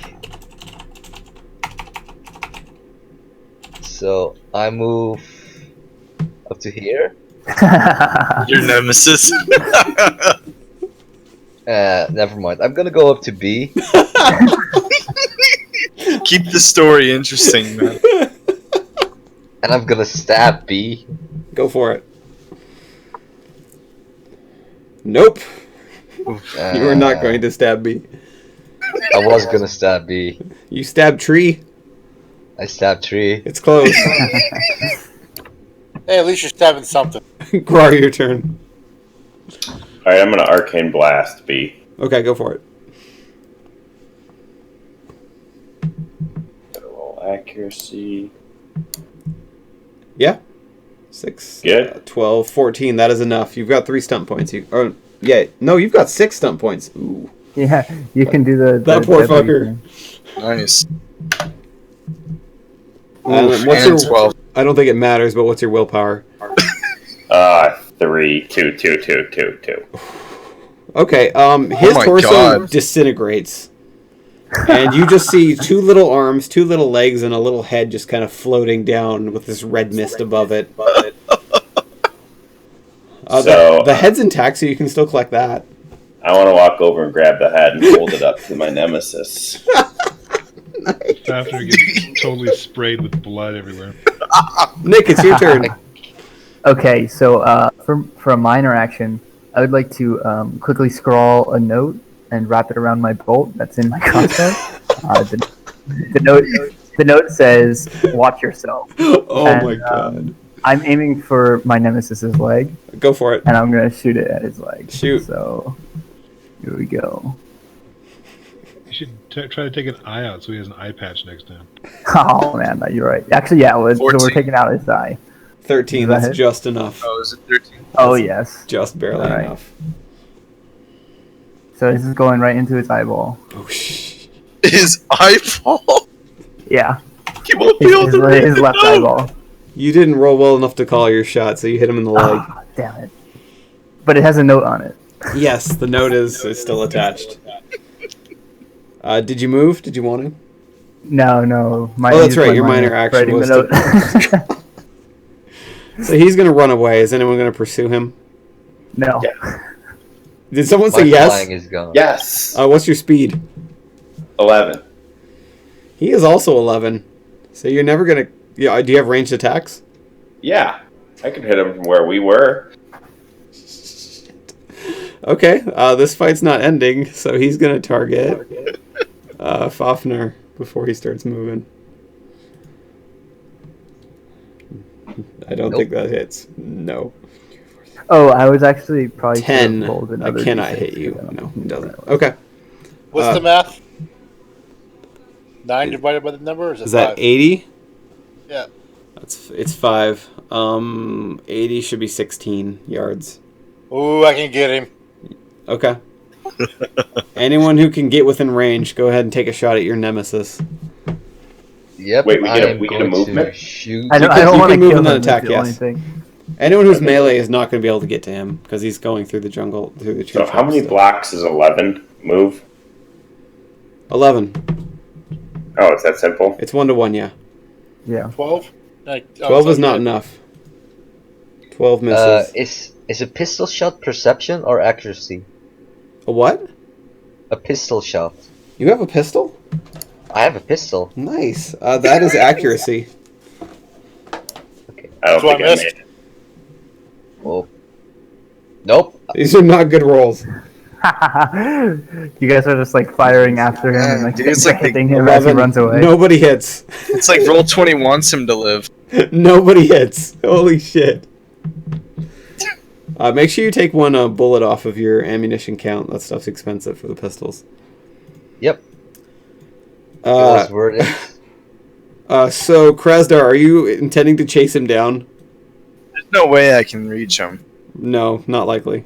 So I move up to here. Your nemesis. Never mind. I'm gonna go up to B. Keep the story interesting, man. And I'm gonna stab B. Go for it. Nope. You are not going to stab B. I was gonna stab B. You stab tree. I stabbed tree. It's close. Hey, at least you're stabbing something. Grar, your turn. Alright, I'm gonna Arcane Blast B. Okay, go for it. Gotta roll accuracy. Yeah. 6, Good. 12, 14. That is enough. You've got 3 stunt points. You've got 6 stunt points. Ooh. Yeah, you can do the That poor deadly fucker. thing. Nice. What's and your? 12. I don't think it matters, but what's your willpower? 3, 2, 2, 2, 2, 2. Okay. His my torso God. disintegrates, and you just see 2 little arms, 2 little legs, and a little head just kind of floating down with this red mist above it. The head's intact, so you can still collect that. I want to walk over and grab the head and hold it up to my nemesis. After it gets totally sprayed with blood everywhere. Nick, it's your turn. Okay, so for a minor action, I would like to quickly scrawl a note and wrap it around my bolt that's in my crossbow. The note says, "Watch yourself." Oh And, my god. I'm aiming for my nemesis's leg, Go for it. and I'm gonna shoot it at his leg. Shoot. So here we go. You should try to take an eye out so he has an eye patch next time. Oh man, you're right. Actually, yeah, we're 14. taking out his eye. 13. Does that That's hit? just enough. Oh, is it 13? Oh yes. Just barely All right. enough. So this is going right into his eyeball. Oh, His eyeball? Yeah, He won't be able his to read his it, left no. eyeball. You didn't roll well enough to call your shot, so you hit him in the leg. Ah, damn it! But it has a note on it. Yes, the note is still attached. Did you move? Did you want to? No. Oh, that's right. Your minor action writing was the note. So he's going to run away. Is anyone going to pursue him? No. Yeah. Did someone My say yes? flying is gone. Yes. What's your speed? 11. He is also 11. So you're never going to... Yeah, do you have ranged attacks? Yeah. I could hit him from where we were. Okay, this fight's not ending, so he's going to target Fafnir before he starts moving. I don't think that hits. No. Oh, I was actually probably 10. rolled I another cannot D6. hit you. No, it doesn't. Okay. What's the math? 9 divided by the number? Or is Is that 80? Yeah. It's 5. 80 should be 16 yards. Ooh, I can get him. Okay. Anyone who can get within range, go ahead and take a shot at your nemesis. Yep. Wait, we get a I am movement? going to shoot. I don't you want to can move kill in him. the attack, That's the only yes. thing. Anyone who's melee is not going to be able to get to him because he's going through the jungle, through the tree. So how many blocks is 11 move? 11. Oh, it's that simple? It's 1-to-1, yeah. Yeah. 12? 12 is not enough. 12 misses. Is a pistol shot perception or accuracy? A what? A pistol shot. You have a pistol? I have a pistol. Nice. That is accuracy. I don't So I think I missed. made it. Well, nope. These are not good rolls. You guys are just like firing after him and like, dude, it's like hitting him as he 11. runs away. Nobody hits. It's like roll 20 wants him to live. Nobody hits. Holy shit. Make sure you take one bullet off of your ammunition count. That stuff's expensive for the pistols. Yep. It was Uh, worth it. so, Krasdar, are you intending to chase him down? There's no way I can reach him. No, not likely.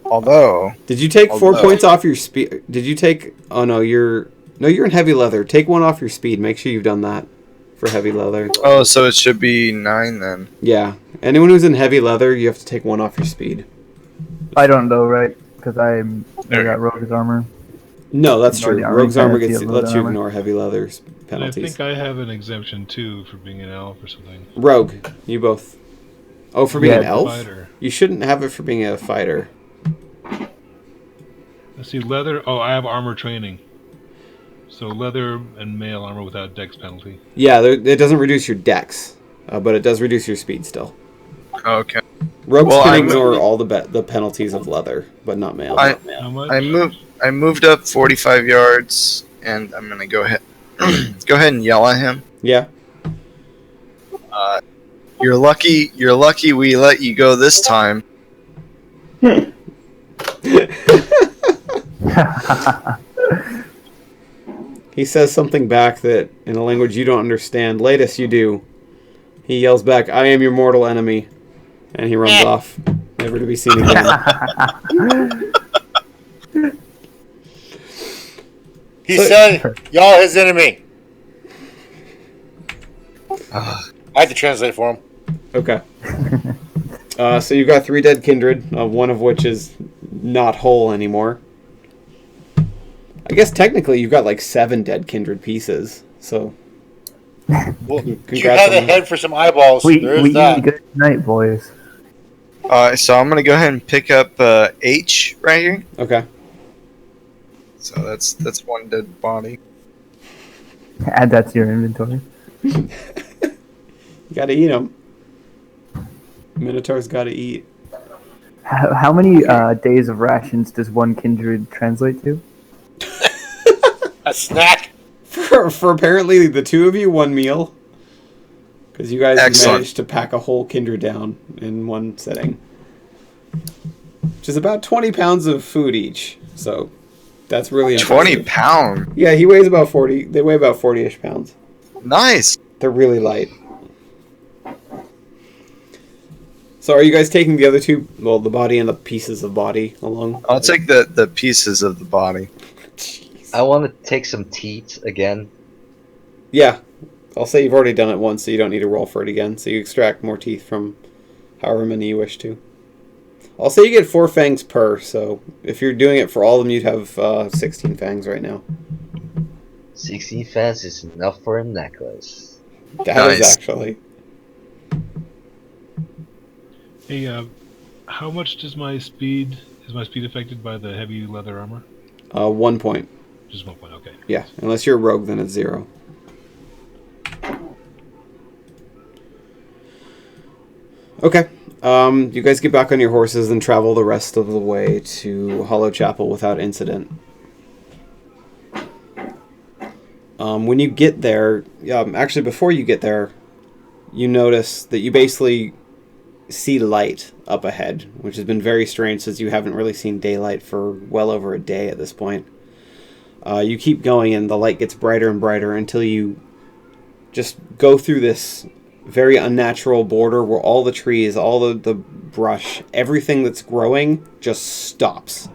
Although, Did you take 4 Although- points off your speed? Did you take... Oh, no, you're in heavy leather. Take 1 off your speed. Make sure you've done that for heavy leather. oh, so it should be 9 then. Yeah. Anyone who's in heavy leather, you have to take 1 off your speed. I don't know, right? Because I There. got rogue's armor. No, that's Ignore true. the armor Rogue's armor penalty of lets load you armor. ignore heavy leather's And I penalties. think I have an exemption too for being an elf or something. Rogue, you both. Oh, for being Yeah, an elf? Fighter. You shouldn't have it for being a fighter. Let's see, leather. Oh, I have armor training. So leather and mail armor without dex penalty. Yeah, it doesn't reduce your dex, but it does reduce your speed still. Okay. Rogues Well, can I'm- ignore all the penalties of leather, but not mail. How much? I moved up 45 yards, and I'm gonna go ahead and yell at him. Yeah. You're lucky we let you go this time. He says something back that, in a language you don't understand. Latest, you do. He yells back, "I am your mortal enemy." And he runs off, never to be seen again. He So- said, y'all his enemy. I had to translate for him. Okay. So you've got 3 dead kindred, one of which is not whole anymore. I guess technically you've got like 7 dead kindred pieces. So Well, you Congrats had on a that. head for some eyeballs. we There is eat that. good night, boys. So I'm gonna go ahead and pick up H right here. okay. So that's 1 dead body. Add that to your inventory. You gotta eat them. Minotaurs gotta eat. How many days of rations does 1 kindred translate to? A snack. For apparently the 2 of you, 1 meal. Because you guys Excellent. managed to pack a whole kindred down in one sitting. Which is about 20 pounds of food each. So that's really 20 impressive. pounds. Yeah, he weighs about 40. They weigh about 40-ish pounds. Nice. They're really light. So are you guys taking the other 2, well, the body and the pieces of body along? I'll take the pieces of the body. I want to take some teats again. Yeah. I'll say you've already done it once, so you don't need to roll for it again. So you extract more teeth from however many you wish to. I'll say you get 4 fangs per, so if you're doing it for all of them, you'd have 16 fangs right now. 16 fans is enough for a necklace. That is Nice. actually. Hey, how much is my speed affected by the heavy leather armor? 1 point. Just 1 point. Okay. Yeah, unless you're a rogue, then it's 0. Okay. You guys get back on your horses and travel the rest of the way to Hollow Chapel without incident. When you get there, actually before you get there, you notice that you basically see light up ahead, which has been very strange since you haven't really seen daylight for well over a day at this point. You keep going and the light gets brighter and brighter until you just go through this very unnatural border where all the trees, all the brush, everything that's growing just stops.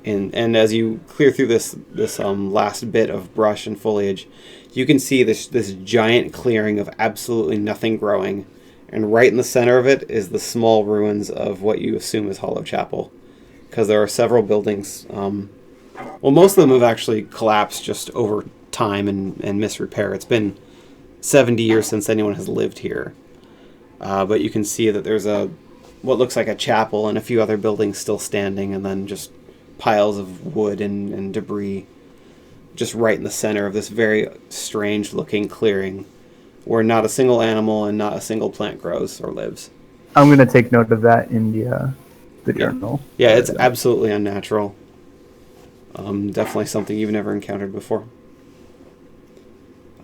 And as you clear through this last bit of brush and foliage, you can see this giant clearing of absolutely nothing growing. And right in the center of it is the small ruins of what you assume is Hollow Chapel. Because there are several buildings. Well, most of them have actually collapsed just over time and misrepair. It's been 70 years since anyone has lived here. But you can see that there's what looks like a chapel and a few other buildings still standing, and then just piles of wood and debris just right in the center of this very strange looking clearing where not a single animal and not a single plant grows or lives. I'm gonna take note of that in the journal. Yeah, it's absolutely unnatural. Definitely something you've never encountered before.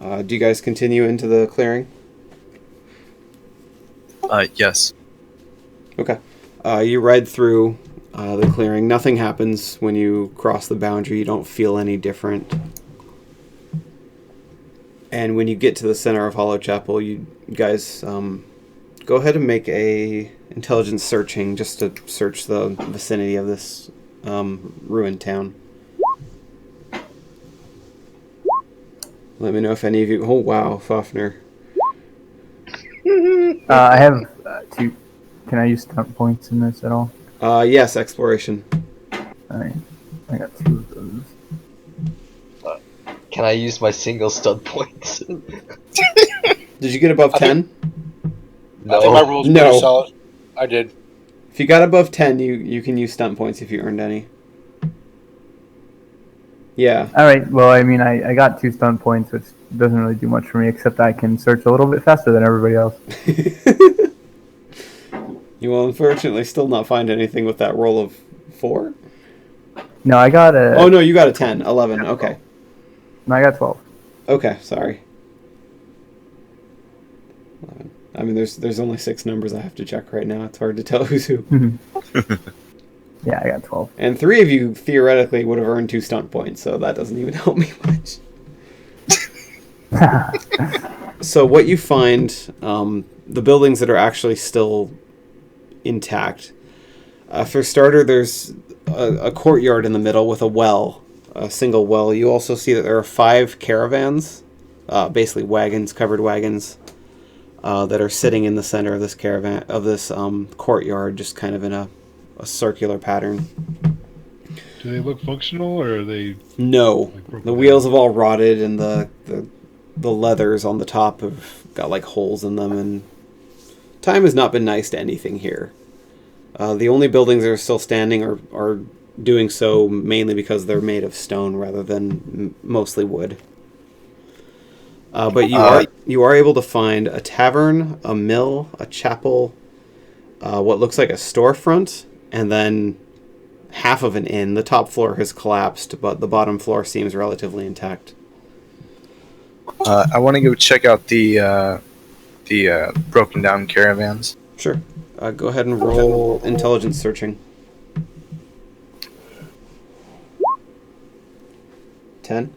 Do you guys continue into the clearing? Yes. Okay. You ride through the clearing. Nothing happens when you cross the boundary. You don't feel any different. And when you get to the center of Hollow Chapel, you guys go ahead and make a intelligence searching just to search the vicinity of this ruined town. Let me know if any of you... Oh, wow, Fafnir. I have 2. Can I use stunt points in this at all? Yes, exploration. Alright. I got 2 of those. Can I use my single stud points? Did you get above 10? I think my rule's pretty solid. I did. If you got above 10, you can use stunt points if you earned any. Yeah. Alright, well, I mean, I got 2 stunt points, which doesn't really do much for me, except I can search a little bit faster than everybody else. You will unfortunately still not find anything with that roll of 4? No, I got a... Oh, no, you got a 10. 11, okay. No, I got 12. Okay, sorry. 11. I mean, there's only 6 numbers I have to check right now. It's hard to tell who's who. Yeah, I got 12. And 3 of you theoretically would have earned 2 stunt points, so that doesn't even help me much. So what you find, the buildings that are actually still intact. For starter, there's a courtyard in the middle with a well, a single well. You also see that there are 5 caravans, basically wagons, covered wagons, that are sitting in the center of this caravan courtyard, just kind of in a circular pattern. Do they look functional, or are they? No, the wheels have all rotted, and the leathers on the top have got like holes in them, and time has not been nice to anything here. The only buildings that are still standing are doing so mainly because they're made of stone rather than mostly wood. But you are able to find a tavern, a mill, a chapel, what looks like a storefront, and then half of an inn. The top floor has collapsed, but the bottom floor seems relatively intact. I want to go check out the broken down caravans. Sure. Go ahead and roll intelligence searching. 10?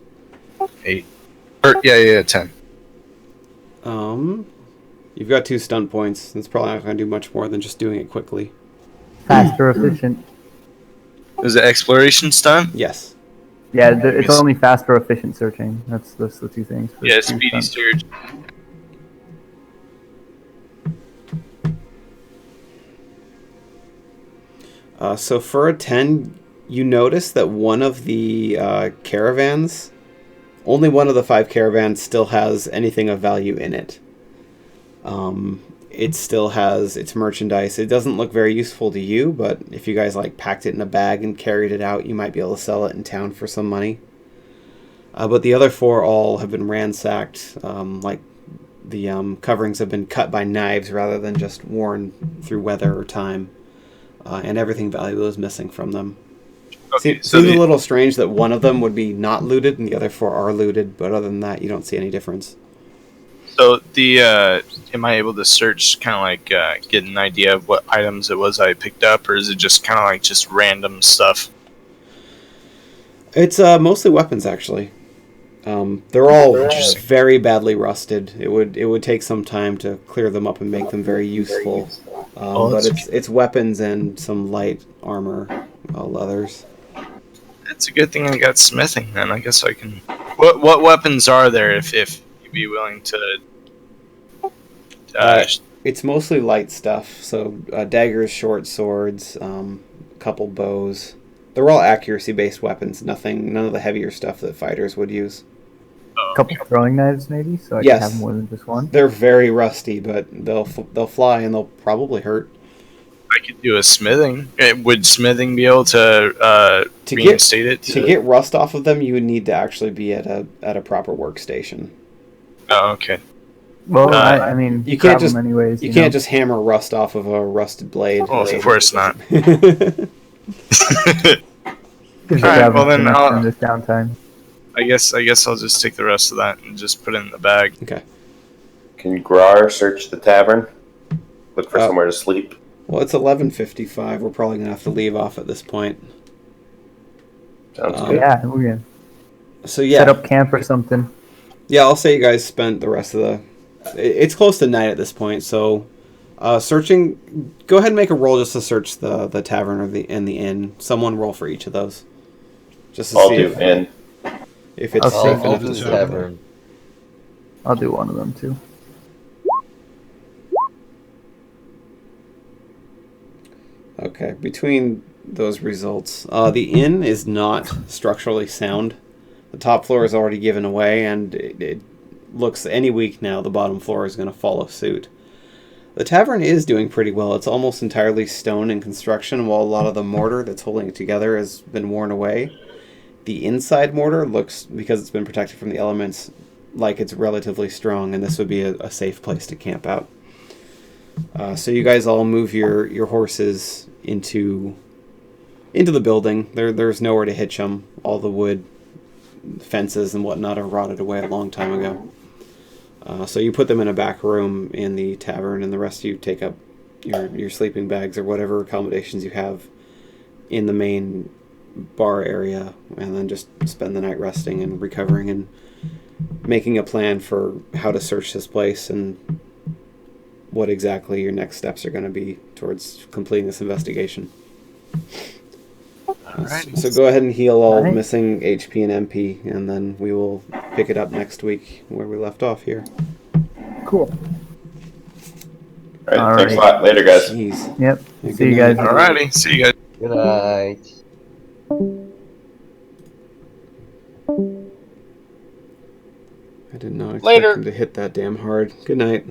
8. Yeah, 10. You've got 2 stunt points. That's probably not going to do much more than just doing it quickly. Faster, efficient. Is it exploration stunt? Yes. Yeah, it's only faster, efficient searching. That's the 2 things. Yeah, speedy search. So for a 10, you notice that one of the caravans Only one of the 5 caravans still has anything of value in it. It still has its merchandise. It doesn't look very useful to you, but if you guys like packed it in a bag and carried it out, you might be able to sell it in town for some money. But the other 4 all have been ransacked. Like the coverings have been cut by knives rather than just worn through weather or time. And everything valuable is missing from them. Okay, Seems a little strange that one of them would be not looted and the other 4 are looted, but other than that, you don't see any difference. So am I able to search, kind of like get an idea of what items it was I picked up, or is it just kind of like just random stuff? It's mostly weapons, actually. They're all very badly rusted. It would take some time to clear them up and make them very useful. But it's weapons and some light armor, leathers. It's a good thing I got smithing. Then I guess I can. What weapons are there? If you'd be willing to. It's mostly light stuff. So daggers, short swords, a couple bows. They're all accuracy-based weapons. None of the heavier stuff that fighters would use. A couple throwing knives, maybe, so I can have more than just one. They're very rusty, but they'll fly and they'll probably hurt. I could do a smithing. Would smithing be able to reinstate it? To get rust off of them, you would need to actually be at a proper workstation. Oh, okay. Well, I mean, you can't just anyways. You can't just hammer rust off of a rusted blade. Well, of course not. Alright, well then I'll this downtime. I guess I'll just take the rest of that and just put it in the bag. Okay. Can Grar search the tavern? Look for somewhere to sleep? Well, it's 11:55. We're probably going to have to leave off at this point. Sounds good. Yeah, we're good. So yeah. Set up camp or something. Yeah, I'll say you guys spent the rest of the... It's close to night at this point, so... searching... Go ahead and make a roll just to search the tavern or the inn. Someone roll for each of those. Just to I'll see do inn. If it's safe enough do to the sleep. tavern. I'll do one of them too. Okay, between those results, the inn is not structurally sound. The top floor is already given away, and it looks any week now the bottom floor is going to follow suit. The tavern is doing pretty well. It's almost entirely stone in construction, while a lot of the mortar that's holding it together has been worn away. The inside mortar looks, because it's been protected from the elements, like it's relatively strong, and this would be a safe place to camp out. So you guys all move your horses into the building. There's nowhere to hitch them. All the wood fences and whatnot have rotted away a long time ago. So you put them in a back room in the tavern, and the rest of you take up your sleeping bags or whatever accommodations you have in the main bar area, and then just spend the night resting and recovering and making a plan for how to search this place and what exactly your next steps are going to be towards completing this investigation. Alright. So go ahead and heal all missing HP and MP, and then we will pick it up next week where we left off here. Cool. Alright, thanks a lot. Later, guys. Jeez. Yep. Yeah, See you good guys. night. Alrighty. See you guys. Good night. I did not expect Later. him to hit that damn hard. Good night.